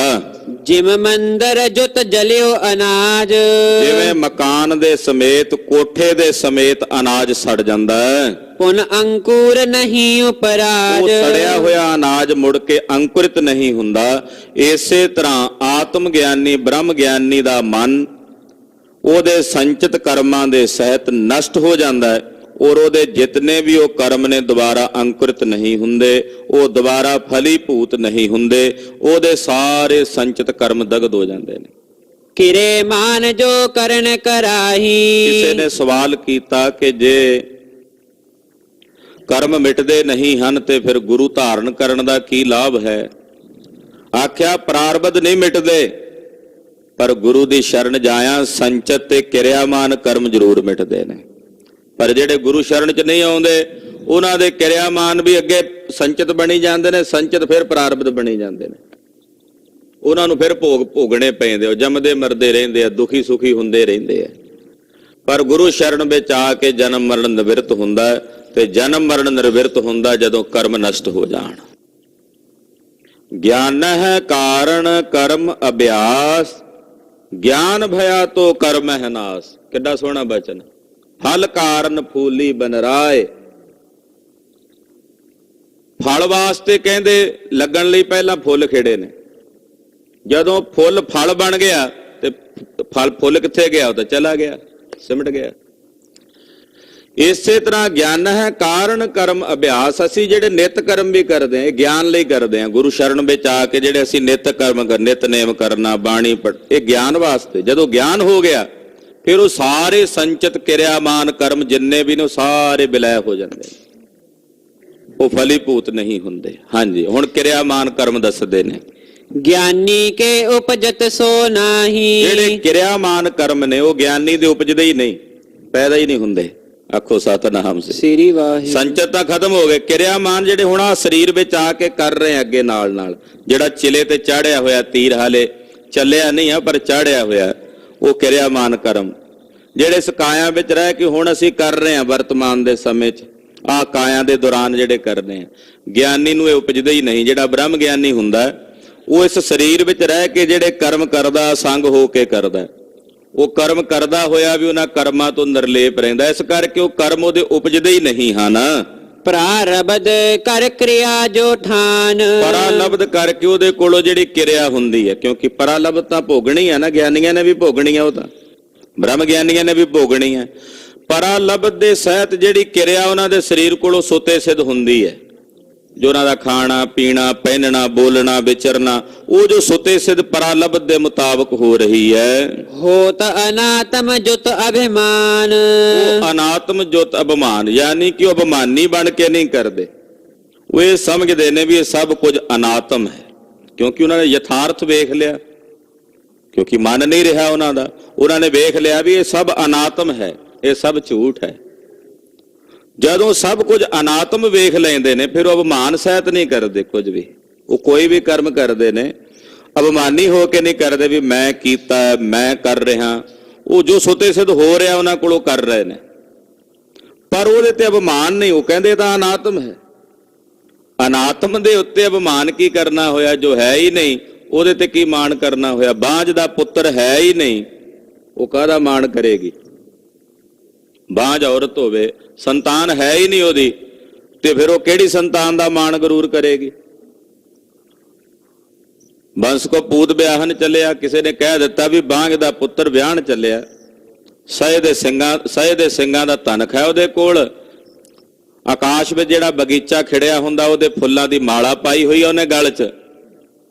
ਜਿਮ ਮੰਦਰ ਜੁਤ ਜਲਿਓ ਅਨਾਜ। ਜਿਵੇਂ ਮਕਾਨ ਦੇ ਸਮੇਤ, ਕੋਠੇ ਦੇ ਸਮੇਤ ਅਨਾਜ ਸੜ ਜਾਂਦਾ ਹੈ, ਪੁਨ ਅੰਕੁਰ ਨਹੀਂ ਉਪਰਾਜ। ਉਹ ਸੜਿਆ ਹੋਇਆ ਅਨਾਜ ਮੁੜ ਕੇ ਅੰਕੁਰਿਤ ਨਹੀਂ ਹੁੰਦਾ। ਇਸੇ ਤਰ੍ਹਾਂ ਆਤਮ ਗਿਆਨੀ ਬ੍ਰਹਮ ਗਿਆਨੀ ਦਾ ਮਨ ਉਹਦੇ ਸੰਚਿਤ ਕਰਮਾਂ ਦੇ ਸਹਿਤ ਨਸ਼ਟ ਹੋ ਜਾਂਦਾ ਹੈ, ਔਰ ਉਹਦੇ ਜਿਤਨੇ ਵੀ ਉਹ ਕਰਮ ਨੇ ਦੁਬਾਰਾ ਅੰਕੁਰਿਤ ਨਹੀਂ ਹੁੰਦੇ, ਉਹ ਦੁਬਾਰਾ ਫਲੀਭੂਤ ਨਹੀਂ ਹੁੰਦੇ, ਉਹਦੇ ਸਾਰੇ ਸੰਚਿਤ ਕਰਮ ਦਗਦ ਹੋ ਜਾਂਦੇ ਨੇ। ਕਿਰੇ ਮਾਨ ਜੋ ਕਰਨ ਕਰਾਹੀ। ਕਿਸੇ ਨੇ ਸਵਾਲ ਕੀਤਾ ਕਿ ਜੇ ਕਰਮ ਮਿਟਦੇ ਨਹੀਂ ਹਨ ਤੇ ਫਿਰ ਗੁਰੂ ਧਾਰਨ ਕਰਨ ਦਾ ਕੀ ਲਾਭ ਹੈ? ਆਖਿਆ ਪ੍ਰਾਰਬਧ ਨਹੀਂ ਮਿਟਦੇ, ਪਰ ਗੁਰੂ ਦੀ ਸ਼ਰਨ ਜਾਇਆ ਸੰਚਿਤ ਤੇ ਕਿਰਿਆਮਾਨ ਕਰਮ ਜ਼ਰੂਰ ਮਿਟਦੇ ਨੇ। ਪਰ ਜਿਹੜੇ ਗੁਰੂ ਸ਼ਰਨ 'ਚ ਨਹੀਂ ਆਉਂਦੇ ਉਹਨਾਂ ਦੇ ਕਿਰਿਆਮਾਨ ਵੀ ਅੱਗੇ ਸੰਚਿਤ ਬਣੀ ਜਾਂਦੇ ਨੇ, ਸੰਚਿਤ ਫਿਰ ਪ੍ਰਾਰਬਧ ਬਣੀ ਜਾਂਦੇ ਨੇ। ਉਹਨਾਂ ਨੂੰ ਫਿਰ ਭੋਗਣੇ ਪੈਂਦੇ, ਉਹ ਜੰਮਦੇ ਮਰਦੇ ਰਹਿੰਦੇ ਆ, ਦੁਖੀ ਸੁਖੀ ਹੁੰਦੇ ਰਹਿੰਦੇ ਆ। ਪਰ ਗੁਰੂ ਸ਼ਰਨ ਵਿੱਚ ਆ ਕੇ ਜਨਮ ਮਰਨ ਨਿਵਰਤ ਹੁੰਦਾ ਹੈ, ਤੇ ਜਨਮ ਮਰਨ ਨਿਵਰਤ ਹੁੰਦਾ ਜਦੋਂ ਕਰਮ ਨਸ਼ਟ ਹੋ ਜਾਣ। ਗਿਆਨ ਹੈ ਕਾਰਨ ਕਰਮ ਅਭਿਆਸ, ਗਿਆਨ ਭਇਆ ਤੋ ਕਰਮ ਹੈ ਨਾਸ। ਕਿੱਡਾ ਸੋਹਣਾ ਬਚਨ। ਫਲ ਕਾਰਨ ਫੂਲੀ ਬਨ ਰਾਏ। ਫਲ ਵਾਸਤੇ ਕਹਿੰਦੇ ਲੱਗਣ ਲਈ ਪਹਿਲਾਂ ਫੁੱਲ ਖੇੜੇ ਨੇ, ਜਦੋਂ ਫੁੱਲ ਫਲ ਬਣ ਗਿਆ ਤੇ ਫੁੱਲ ਕਿੱਥੇ ਗਿਆ? ਉਹ ਤਾਂ ਚਲਾ ਗਿਆ, ਸਿਮਟ ਗਿਆ। ਇਸੇ ਤਰ੍ਹਾਂ ਗਿਆਨ ਹੈ ਕਾਰਨ ਕਰਮ ਅਭਿਆਸ। ਅਸੀਂ ਜਿਹੜੇ ਨਿਤ ਕਰਮ ਵੀ ਕਰਦੇ ਹਾਂ ਇਹ ਗਿਆਨ ਲਈ ਕਰਦੇ ਹਾਂ। ਗੁਰੂ ਸ਼ਰਨ ਵਿੱਚ ਆ ਕੇ ਜਿਹੜੇ ਅਸੀਂ ਨਿਤ ਕਰਮ ਨਿਤਨੇਮ ਕਰਨਾ, ਬਾਣੀ ਪੜ੍ਹ, ਇਹ ਗਿਆਨ ਵਾਸਤੇ। ਜਦੋਂ ਗਿਆਨ ਹੋ ਗਿਆ ਫਿਰ ਉਹ ਸਾਰੇ ਸੰਚਿਤ ਕਿਰਿਆਮਾਨ ਕਰਮ ਜਿੰਨੇ ਵੀ ਨੇ ਉਹ ਸਾਰੇ ਵਿਲੈ ਹੋ ਜਾਂਦੇ, ਉਹ ਫਲੀਭੂਤ ਨਹੀਂ ਹੁੰਦੇ। ਹਾਂਜੀ, ਹੁਣ ਕਿਰਿਆਮਾਨ ਕਰਮ ਦੱਸਦੇ ਨੇ। ਗਿਆਨੀ ਕੇ ਉਪਜਤ ਸੋ ਨਾਹੀ। ਜਿਹੜੇ ਕਿਰਿਆਮਾਨ ਕਰਮ ਨੇ ਉਹ ਗਿਆਨੀ ਦੇ ਉਪਜਦੇ ਹੀ ਨਹੀਂ, ਪੈਦਾ ਹੀ ਨਹੀਂ ਹੁੰਦੇ। ਆਖੋ ਸਤਿਨਾਮ ਸ੍ਰੀ ਵਾਹਿਗੁਰੂ। ਸੰਚਿਤ ਤਾਂ ਖਤਮ ਹੋ ਗਏ। ਕਿਰਿਆਮਾਨ ਜਿਹੜੇ ਹੁਣ ਆ ਸਰੀਰ ਵਿੱਚ ਆ ਕੇ ਕਰ ਰਹੇ ਅੱਗੇ ਨਾਲ ਨਾਲ, ਜਿਹੜਾ ਚਿਲੇ ਤੇ ਚਾੜਿਆ ਹੋਇਆ ਤੀਰ ਹਾਲੇ ਚੱਲਿਆ ਨਹੀਂ ਆ ਪਰ ਚਾੜਿਆ ਹੋਇਆ, ਉਹ ਕਿਰਿਆਮਾਨ ਕਰਮ ਜਿਹੜੇ ਇਸ ਕਾਇਆ ਵਿੱਚ ਰਹਿ ਕੇ ਹੁਣ ਅਸੀਂ ਕਰ ਰਹੇ ਹਾਂ ਵਰਤਮਾਨ ਦੇ ਸਮੇਂ 'ਚ, ਆਹ ਕਾਇਆ ਦੇ ਦੌਰਾਨ ਜਿਹੜੇ ਕਰਦੇ ਆ। ਗਿਆਨੀ ਨੂੰ ਇਹ ਉਪਜਦੇ ਹੀ ਨਹੀਂ। ਜਿਹੜਾ ਬ੍ਰਹਮ ਗਿਆਨੀ ਹੁੰਦਾ ਉਹ ਇਸ ਸਰੀਰ ਵਿੱਚ ਰਹਿ ਕੇ ਜਿਹੜੇ ਕਰਮ ਕਰਦਾ, ਸੰਗ ਹੋ ਕੇ ਕਰਦਾ, ਉਹ ਕਰਮ ਕਰਦਾ ਹੋਇਆ ਵੀ ਉਹਨਾਂ ਕਰਮਾਂ ਤੋਂ ਨਿਰਲੇਪ ਰਹਿੰਦਾ। ਇਸ ਕਰਕੇ ਉਹ ਕਰਮ ਉਹਦੇ ਉਪਜਦੇ ਹੀ ਨਹੀਂ ਹਨ। ਪ੍ਰਾਰਬਧ ਕਰ ਕਿਰਿਆ ਜੋ ਠਾਨ। ਪਰਾਲਬਧ ਕਰਕੇ ਉਹਦੇ ਕੋਲੋਂ ਜਿਹੜੀ ਕਿਰਿਆ ਹੁੰਦੀ ਹੈ, ਕਿਉਂਕਿ ਪਰਾਲਬਧ ਤਾਂ ਭੋਗਣੀ ਹੈ ਨਾ, ਗਿਆਨੀਆਂ ਨੇ ਵੀ ਭੋਗਣੀ ਹੈ, ਉਹ ਤਾਂ ਬ੍ਰਹਮ ਗਿਆਨੀਆਂ ਨੇ ਵੀ ਭੋਗਣੀ ਹੈ। ਪਰਾਲਬਧ ਦੇ ਸਹਿਤ ਜਿਹੜੀ ਕਿਰਿਆ ਉਹਨਾਂ ਦੇ ਸਰੀਰ ਕੋਲੋਂ ਸੁਤੇ ਸਿੱਧ ਹੁੰਦੀ ਹੈ, ਜੋ ਉਹਨਾਂ ਦਾ ਖਾਣਾ ਪੀਣਾ, ਪਹਿਨਣਾ, ਬੋਲਣਾ, ਵਿਚਰਨਾ, ਉਹ ਜੋ ਸੁਤੇ ਸਿੱਧ ਪਰਾਲਬਧ ਦੇ ਮੁਤਾਬਕ ਹੋ ਰਹੀ ਹੈ। ਹੋਤ ਅਨਾਤਮ ਜੁਤ ਅਭਿਮਾਨ। ਉਹ ਅਨਾਤਮ ਜੁਤ ਅਭਿਮਾਨ, ਯਾਨੀ ਕਿ ਉਹ ਅਭਿਮਾਨੀ ਬਣ ਕੇ ਨਹੀਂ ਕਰਦੇ। ਉਹ ਇਹ ਸਮਝਦੇ ਨੇ ਵੀ ਇਹ ਸਭ ਕੁਝ ਅਨਾਤਮ ਹੈ, ਕਿਉਂਕਿ ਉਹਨਾਂ ਨੇ ਯਥਾਰਥ ਵੇਖ ਲਿਆ। ਕਿਉਂਕਿ ਮਨ ਨਹੀਂ ਰਿਹਾ ਉਹਨਾਂ ਦਾ। ਉਹਨਾਂ ਨੇ ਵੇਖ ਲਿਆ ਵੀ ਇਹ ਸਭ ਅਨਾਤਮ ਹੈ, ਇਹ ਸਭ ਝੂਠ ਹੈ। ਜਦੋਂ ਸਭ ਕੁਝ ਅਨਾਤਮ ਵੇਖ ਲੈਂਦੇ ਨੇ ਫਿਰ ਉਹ ਅਭਿਮਾਨ ਸਹਿਤ ਨਹੀਂ ਕਰਦੇ ਕੁਝ ਵੀ। ਉਹ ਕੋਈ ਵੀ ਕਰਮ ਕਰਦੇ ਨੇ ਅਭਿਮਾਨੀ ਹੋ ਕੇ ਨਹੀਂ ਕਰਦੇ ਵੀ ਮੈਂ ਕੀਤਾ, ਮੈਂ ਕਰ ਰਿਹਾ। ਉਹ ਜੋ ਸੁਤੇ ਸਿੱਧ ਹੋ ਰਿਹਾ ਉਹਨਾਂ ਕੋਲੋਂ ਕਰ ਰਹੇ ਨੇ, ਪਰ ਉਹਦੇ ਤੇ ਅਭਿਮਾਨ ਨਹੀਂ। ਉਹ ਕਹਿੰਦੇ ਤਾਂ ਅਨਾਤਮ ਹੈ। ਅਨਾਤਮ ਦੇ ਉੱਤੇ ਅਭਿਮਾਨ ਕੀ ਕਰਨਾ ਹੋਇਆ? ਜੋ ਹੈ ਹੀ ਨਹੀਂ ਉਹਦੇ ਤੇ ਕੀ ਮਾਣ ਕਰਨਾ ਹੋਇਆ? ਬਾਂਝ ਦਾ ਪੁੱਤਰ ਹੈ ਹੀ ਨਹੀਂ, ਉਹ ਕਾਹਦਾ ਮਾਣ ਕਰੇਗੀ? ਬਾਂਝ ਔਰਤ ਹੋਵੇ, ਸੰਤਾਨ ਹੈ ਹੀ ਨਹੀਂ ਉਹਦੀ, ਤੇ ਫਿਰ ਉਹ ਕਿਹੜੀ ਸੰਤਾਨ ਦਾ ਮਾਣ ਗਰੂਰ ਕਰੇਗੀ? ਬੰਸ ਕੋ ਪੂਤ ਵਿਆਹਨ ਚੱਲਿਆ, ਕਿਸੇ ਨੇ ਕਹਿ ਦਿੱਤਾ ਵੀ ਬਾਂਝ ਦਾ ਪੁੱਤਰ ਵਿਆਹਣ ਚੱਲਿਆ। ਸਹਿ ਦੇ ਸਿੰਘਾਂ ਦਾ ਤਨਖ ਹੈ ਉਹਦੇ ਕੋਲ। ਆਕਾਸ਼ ਵਿੱਚ ਜਿਹੜਾ ਬਗੀਚਾ ਖਿੜਿਆ ਹੁੰਦਾ ਉਹਦੇ ਫੁੱਲਾਂ ਦੀ ਮਾਲਾ ਪਾਈ ਹੋਈ ਆ ਉਹਨੇ ਗਲ 'ਚ।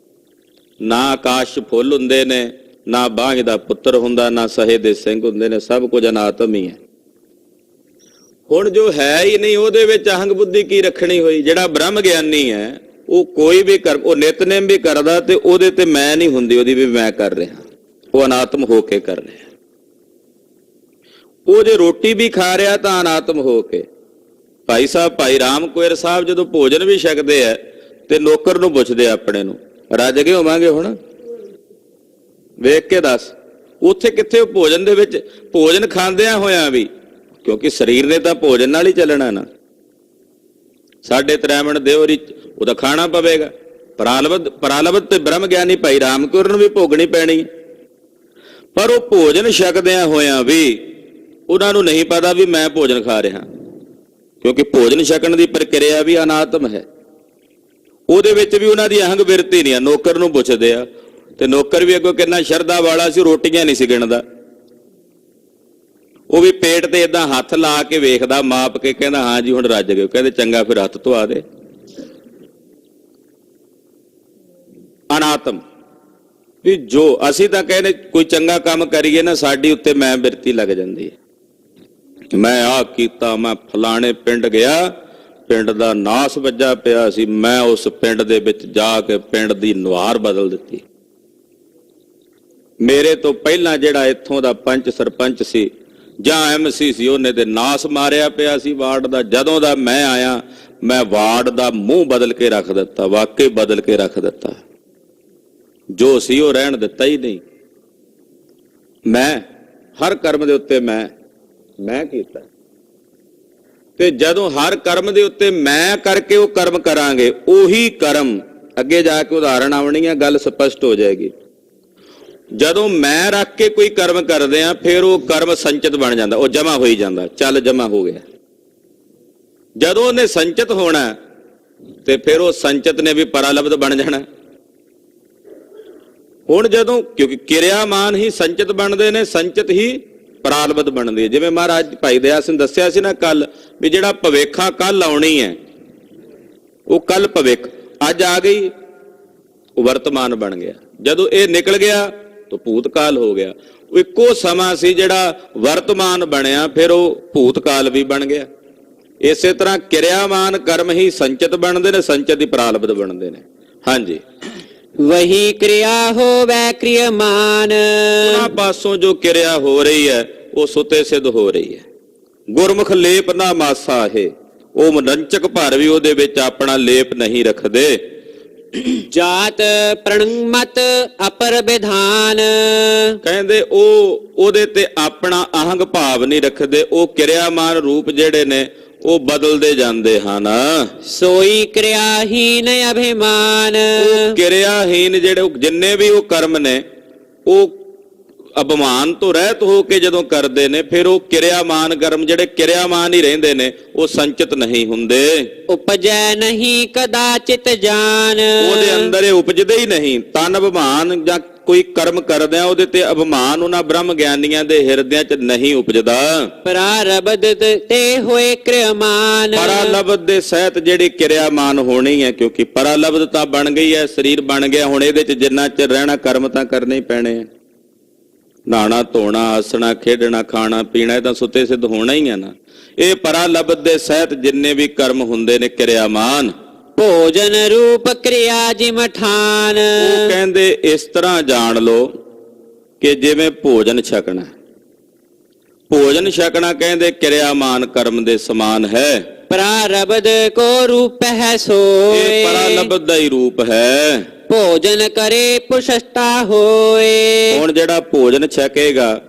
ਨਾ ਆਕਾਸ਼ 'ਚ ਫੁੱਲ ਹੁੰਦੇ ਨੇ, ਨਾ ਬਾਂਝ ਦਾ ਪੁੱਤਰ ਹੁੰਦਾ, ਨਾ ਸਹੇ ਦੇ ਸਿੰਘ ਹੁੰਦੇ ਨੇ। ਸਭ ਕੁਝ ਅਨਾਤਮ ਹੀ ਹੈ। ਹੁਣ ਜੋ ਹੈ ਹੀ ਨਹੀਂ ਉਹਦੇ ਵਿੱਚ ਅਹੰਗ ਬੁੱਧੀ ਕੀ ਰੱਖਣੀ ਹੋਈ? ਜਿਹੜਾ ਬ੍ਰਹਮ ਗਿਆਨੀ ਹੈ ਉਹ ਕੋਈ ਵੀ ਕਰ, ਉਹ ਨਿਤਨੇਮ ਵੀ ਕਰਦਾ ਤੇ ਉਹਦੇ ਤੇ ਮੈਂ ਨਹੀਂ ਹੁੰਦੀ ਉਹਦੀ ਵੀ ਮੈਂ ਕਰ ਰਿਹਾ। ਉਹ ਅਨਾਤਮ ਹੋ ਕੇ ਕਰ ਰਿਹਾ। ਉਹ ਜੇ ਰੋਟੀ ਵੀ ਖਾ ਰਿਹਾ ਤਾਂ ਅਨਾਤਮ ਹੋ ਕੇ। ਭਾਈ ਸਾਹਿਬ, ਭਾਈ ਰਾਮ ਕੋਇਰ ਸਾਹਿਬ ਜਦੋਂ ਭੋਜਨ ਵੀ ਛਕਦੇ ਆ ਤੇ ਨੌਕਰ ਨੂੰ ਪੁੱਛਦੇ ਆ ਆਪਣੇ ਨੂੰ, ਰੱਜ ਗਏ ਹੋਵਾਂਗੇ ਹੁਣ? ਵੇਖ ਕੇ ਦੱਸ। ਉੱਥੇ ਕਿੱਥੇ ਉਹ ਭੋਜਨ ਦੇ ਵਿੱਚ, ਭੋਜਨ ਖਾਂਦਿਆਂ ਹੋਇਆਂ ਵੀ, ਕਿਉਂਕਿ ਸਰੀਰ ਨੇ ਤਾਂ ਭੋਜਨ ਨਾਲ ਹੀ ਚੱਲਣਾ ਨਾ। ਸਾਡੇ ਤ੍ਰੈਵਣ ਦੇਵਰੀ ਉਹਦਾ ਖਾਣਾ ਪਵੇਗਾ। ਪਰਾਲਬਧ ਤੇ ਬ੍ਰਹਮ ਗਿਆਨੀ ਭਾਈ ਰਾਮ ਕੋਇਰ ਨੂੰ ਵੀ ਭੋਗਣੀ ਪੈਣੀ। ਪਰ ਉਹ ਭੋਜਨ ਛਕਦਿਆਂ ਹੋਇਆਂ ਵੀ ਉਹਨਾਂ ਨੂੰ ਨਹੀਂ ਪਤਾ ਵੀ ਮੈਂ ਭੋਜਨ ਖਾ ਰਿਹਾ, ਕਿਉਂਕਿ ਭੋਜਨ ਛਕਣ ਦੀ ਪ੍ਰਕਿਰਿਆ ਵੀ ਅਨਾਤਮ ਹੈ। ਉਹਦੇ ਵਿੱਚ ਵੀ ਉਹਨਾਂ ਦੀ ਅਹੰਗ ਬਿਰਤੀ ਨਹੀਂ ਆ। ਨੌਕਰ ਨੂੰ ਪੁੱਛਦੇ ਆ ਤੇ ਨੌਕਰ ਵੀ ਅੱਗੋਂ ਕਿੰਨਾ ਸ਼ਰਧਾ ਵਾਲਾ ਸੀ, ਰੋਟੀਆਂ ਨਹੀਂ ਸੀ ਗਿਣਦਾ। ਉਹ ਵੀ ਪੇਟ ਤੇ ਏਦਾਂ ਹੱਥ ਲਾ ਕੇ ਵੇਖਦਾ, ਮਾਪ ਕੇ, ਕਹਿੰਦਾ ਹਾਂ ਜੀ ਹੁਣ ਰੱਜ ਗਏ। ਕਹਿੰਦੇ ਚੰਗਾ ਫਿਰ ਹੱਥ ਧਵਾ ਦੇ। ਅਨਾਤਮ ਵੀ ਜੋ ਅਸੀਂ ਤਾਂ ਕਹਿੰਦੇ ਕੋਈ ਚੰਗਾ ਕੰਮ ਕਰੀਏ ਨਾ ਸਾਡੀ ਉੱਤੇ ਮੈਂ ਬਿਰਤੀ ਲੱਗ ਜਾਂਦੀ ਹੈ। ਮੈਂ ਆਹ ਕੀਤਾ, ਮੈਂ ਫਲਾਣੇ ਪਿੰਡ ਗਿਆ, ਪਿੰਡ ਦਾ ਨਾਸ ਵੱਜਾ ਪਿਆ ਸੀ, ਮੈਂ ਉਸ ਪਿੰਡ ਦੇ ਵਿੱਚ ਜਾ ਕੇ ਪਿੰਡ ਦੀ ਨੁਹਾਰ ਬਦਲ ਦਿੱਤੀ। ਮੇਰੇ ਤੋਂ ਪਹਿਲਾਂ ਜਿਹੜਾ ਇੱਥੋਂ ਦਾ ਪੰਚ ਸਰਪੰਚ ਸੀ ਜਾਂ ਐਮਸੀ ਸੀ ਉਹਨੇ ਤੇ ਨਾਸ ਮਾਰਿਆ ਪਿਆ ਸੀ ਵਾਰਡ ਦਾ। ਜਦੋਂ ਦਾ ਮੈਂ ਆਇਆ ਮੈਂ ਵਾਰਡ ਦਾ ਮੂੰਹ ਬਦਲ ਕੇ ਰੱਖ ਦਿੱਤਾ, ਵਾਕਈ ਬਦਲ ਕੇ ਰੱਖ ਦਿੱਤਾ। ਜੋ ਸੀ ਉਹ ਰਹਿਣ ਦਿੱਤਾ ਹੀ ਨਹੀਂ। ਮੈਂ ਹਰ ਕਰਮ ਦੇ ਉੱਤੇ ਮੈਂ ਕੀਤਾ। ਤੇ ਜਦੋਂ ਹਰ ਕਰਮ ਦੇ ਉੱਤੇ ਮੈਂ ਕਰਕੇ ਉਹ ਕਰਮ ਕਰਾਂਗੇ, ਉਹੀ ਕਰਮ ਅੱਗੇ ਜਾ ਕੇ ਉਦਾਹਰਣ ਆਉਣੀ ਹੈ, ਗੱਲ ਸਪਸ਼ਟ ਹੋ ਜਾਏਗੀ। ਜਦੋਂ ਮੈਂ ਰੱਖ ਕੇ ਕੋਈ ਕਰਮ ਕਰਦੇ ਆ ਫਿਰ ਉਹ ਕਰਮ ਸੰਚਿਤ ਬਣ ਜਾਂਦਾ, ਉਹ ਜਮਾ ਹੋਈ ਜਾਂਦਾ। ਚੱਲ ਜਮਾ ਹੋ ਗਿਆ। ਜਦੋਂ ਉਹਨੇ ਸੰਚਿਤ ਹੋਣਾ ਤੇ ਫਿਰ ਉਹ ਸੰਚਿਤ ਨੇ ਵੀ ਪਰਾਲਬਧ ਬਣ ਜਾਣਾ। ਹੁਣ ਜਦੋਂ, ਕਿਉਂਕਿ ਕਿਰਿਆਮਾਨ ਹੀ ਸੰਚਿਤ ਬਣਦੇ ਨੇ, ਸੰਚਿਤ ਹੀ ਪਰਾਲਬਧ ਬਣਦੀ ਹੈ। ਜਿਵੇਂ ਮਹਾਰਾਜ ਭਾਈ ਦਇਆ ਸਿੰਘ ਦੱਸਿਆ ਸੀ ਨਾ ਕੱਲ, ਵੀ ਜਿਹੜਾ ਭਵਿੱਖਾ ਕੱਲ ਆਉਣੀ ਹੈ ਉਹ ਕੱਲ ਭਵਿੱਖ ਅੱਜ ਆ ਗਈ, ਉਹ ਵਰਤਮਾਨ ਬਣ ਗਿਆ। ਜਦੋਂ ਇਹ ਨਿਕਲ ਗਿਆ ਤਾਂ ਭੂਤਕਾਲ ਹੋ ਗਿਆ। ਉਹ ਇੱਕੋ ਸਮਾਂ ਸੀ ਜਿਹੜਾ ਵਰਤਮਾਨ ਬਣਿਆ, ਫਿਰ ਉਹ ਭੂਤਕਾਲ ਵੀ ਬਣ ਗਿਆ। ਇਸੇ ਤਰ੍ਹਾਂ ਕਿਰਿਆਮਾਨ ਕਰਮ ਹੀ ਸੰਚਿਤ ਬਣਦੇ ਨੇ, ਸੰਚਿਤ ਹੀ ਪਰਾਲਬਧ ਬਣਦੇ ਨੇ। ਹਾਂਜੀ, ਵਹੀ ਕਿਰਿਆ ਹੋਵੈ ਕਿਰਿਆਮਾਨ। ਉਹਨਾਂ ਪਾਸੋਂ ਜੋ ਕਿਰਿਆ ਹੋ ਰਹੀ ਹੈ ਉਹ ਸੁਤੇ ਸਿੱਧ ਹੋ ਰਹੀ ਹੈ। ਗੁਰਮੁਖ ਲੇਪ ਨਾ ਮਾਸਾ ਹੈ, ਉਹ ਮਨੰਚਕ ਭਰ ਵੀ ਉਹਦੇ ਵਿੱਚ ਆਪਣਾ ਲੇਪ ਨਹੀਂ ਰੱਖਦੇ। ਜਾਤ ਪ੍ਰਣਮਤ ਅਪਰ ਵਿਧਾਨ। ਕਹਿੰਦੇ ਉਹ ਉਹਦੇ ਤੇ ਆਪਣਾ ਅਹੰਗ ਭਾਵ ਨਹੀਂ ਰੱਖਦੇ। ਉਹ ਕਿਰਿਆਮਾਨ ਰੂਪ ਜਿਹੜੇ ਨੇ ਉਹ ਬਦਲਦੇ ਜਾਂਦੇ ਹਨ। ਸੋਈ ਕਿਰਿਆਹੀਨ ਅਭਿਮਾਨ। ਉਹ ਕਿਰਿਆਹੀਨ ਜਿਹੜੇ ਜਿੰਨੇ ਵੀ ਉਹ ਕਰਮ ਨੇ ਉਹ ਅਭਿਮਾਨ ਤੋਂ ਰਹਿਤ ਹੋ ਕੇ ਜਦੋਂ ਕਰਦੇ ਨੇ ਫਿਰ ਉਹ ਕਿਰਿਆਮਾਨ ਕਰਮ ਜਿਹੜੇ ਕਿਰਿਆਮਾਨ ਹੀ ਰਹਿੰਦੇ ਨੇ, ਉਹ ਸੰਚਿਤ ਨਹੀਂ ਹੁੰਦੇ। ਉਪਜੈ ਨਹੀਂ ਕਦਾਚਿਤ ਜਾਨ। ਉਹਦੇ ਅੰਦਰ ਇਹ ਉਪਜਦੇ ਹੀ ਨਹੀਂ। ਤਨ ਅਭਿਮਾਨ ਜਾਂ ਕੋਈ ਕਰਮ ਕਰਦੇ ਆ ਉਹਦੇ ਤੇ ਅਭਿਮਾਨ ਉਹਨਾਂ ਬ੍ਰਹਮ ਗਿਆਨੀਆਂ ਦੇ ਹਿਰਦਿਆਂ 'ਚ ਨਹੀਂ ਉਪਜਦਾ। ਪਰਾਰਬਧ ਤੇ ਹੋਏ ਕਿਰਿਆਮਾਨ। ਪਰਾਲਬਧ ਦੇ ਸਹਿਤ ਜਿਹੜੀ ਕਿਰਿਆਮਾਨ ਹੋਣੀ ਹੈ, ਕਿਉਂਕਿ ਪਰਾਲਬਧ ਤਾਂ ਬਣ ਗਈ ਹੈ, ਸਰੀਰ ਬਣ ਗਿਆ। ਹੁਣ ਇਹਦੇ 'ਚ ਜਿੰਨਾ ਚਿਰ ਰਹਿਣਾ ਕਰਮ ਤਾਂ ਕਰਨੇ ਹੀ ਪੈਣੇ ਆ। ਨਹਾਣਾ ਧੋਣਾ, ਹੱਸਣਾ ਖੇਡਣਾ, ਖਾਣਾ ਪੀਣਾ, ਇਹ ਤਾਂ ਸੁੱਤੇ ਸਿੱਧ ਹੋਣਾ ਹੀ ਹੈ ਨਾ। ਇਹ ਪਰਾਲਬਧ ਦੇ ਸਹਿਤ ਜਿੰਨੇ ਵੀ ਕਰਮ ਹੁੰਦੇ ਨੇ ਕਿਰਿਆਮਾਨ। ਭੋਜਨ ਰੂਪ ਕਿਰਿਆ ਜਿਮ ਠਾਨ। ਉਹ ਕਹਿੰਦੇ ਇਸ ਤਰ੍ਹਾਂ ਜਾਣ ਲਓ ਕਿ ਜਿਵੇਂ ਭੋਜਨ ਛਕਣਾ, ਭੋਜਨ ਛਕਣਾ ਕਹਿੰਦੇ ਕਿਰਿਆਮਾਨ ਕਰਮ ਦੇ ਸਮਾਨ ਹੈ। ਪ੍ਰਾਰਬਧ ਕੋ ਰੂਪ ਹੈ ਇਹ ਸੋਏ, ਪਰਾਲਬਧ ਦਾ ਹੀ ਰੂਪ ਹੈ। ਭੋਜਨ ਕਰੇ ਪੁਸ਼ਟਾ ਹੋਏ। ਹੁਣ ਜਿਹੜਾ ਭੋਜਨ ਛਕੇਗਾ,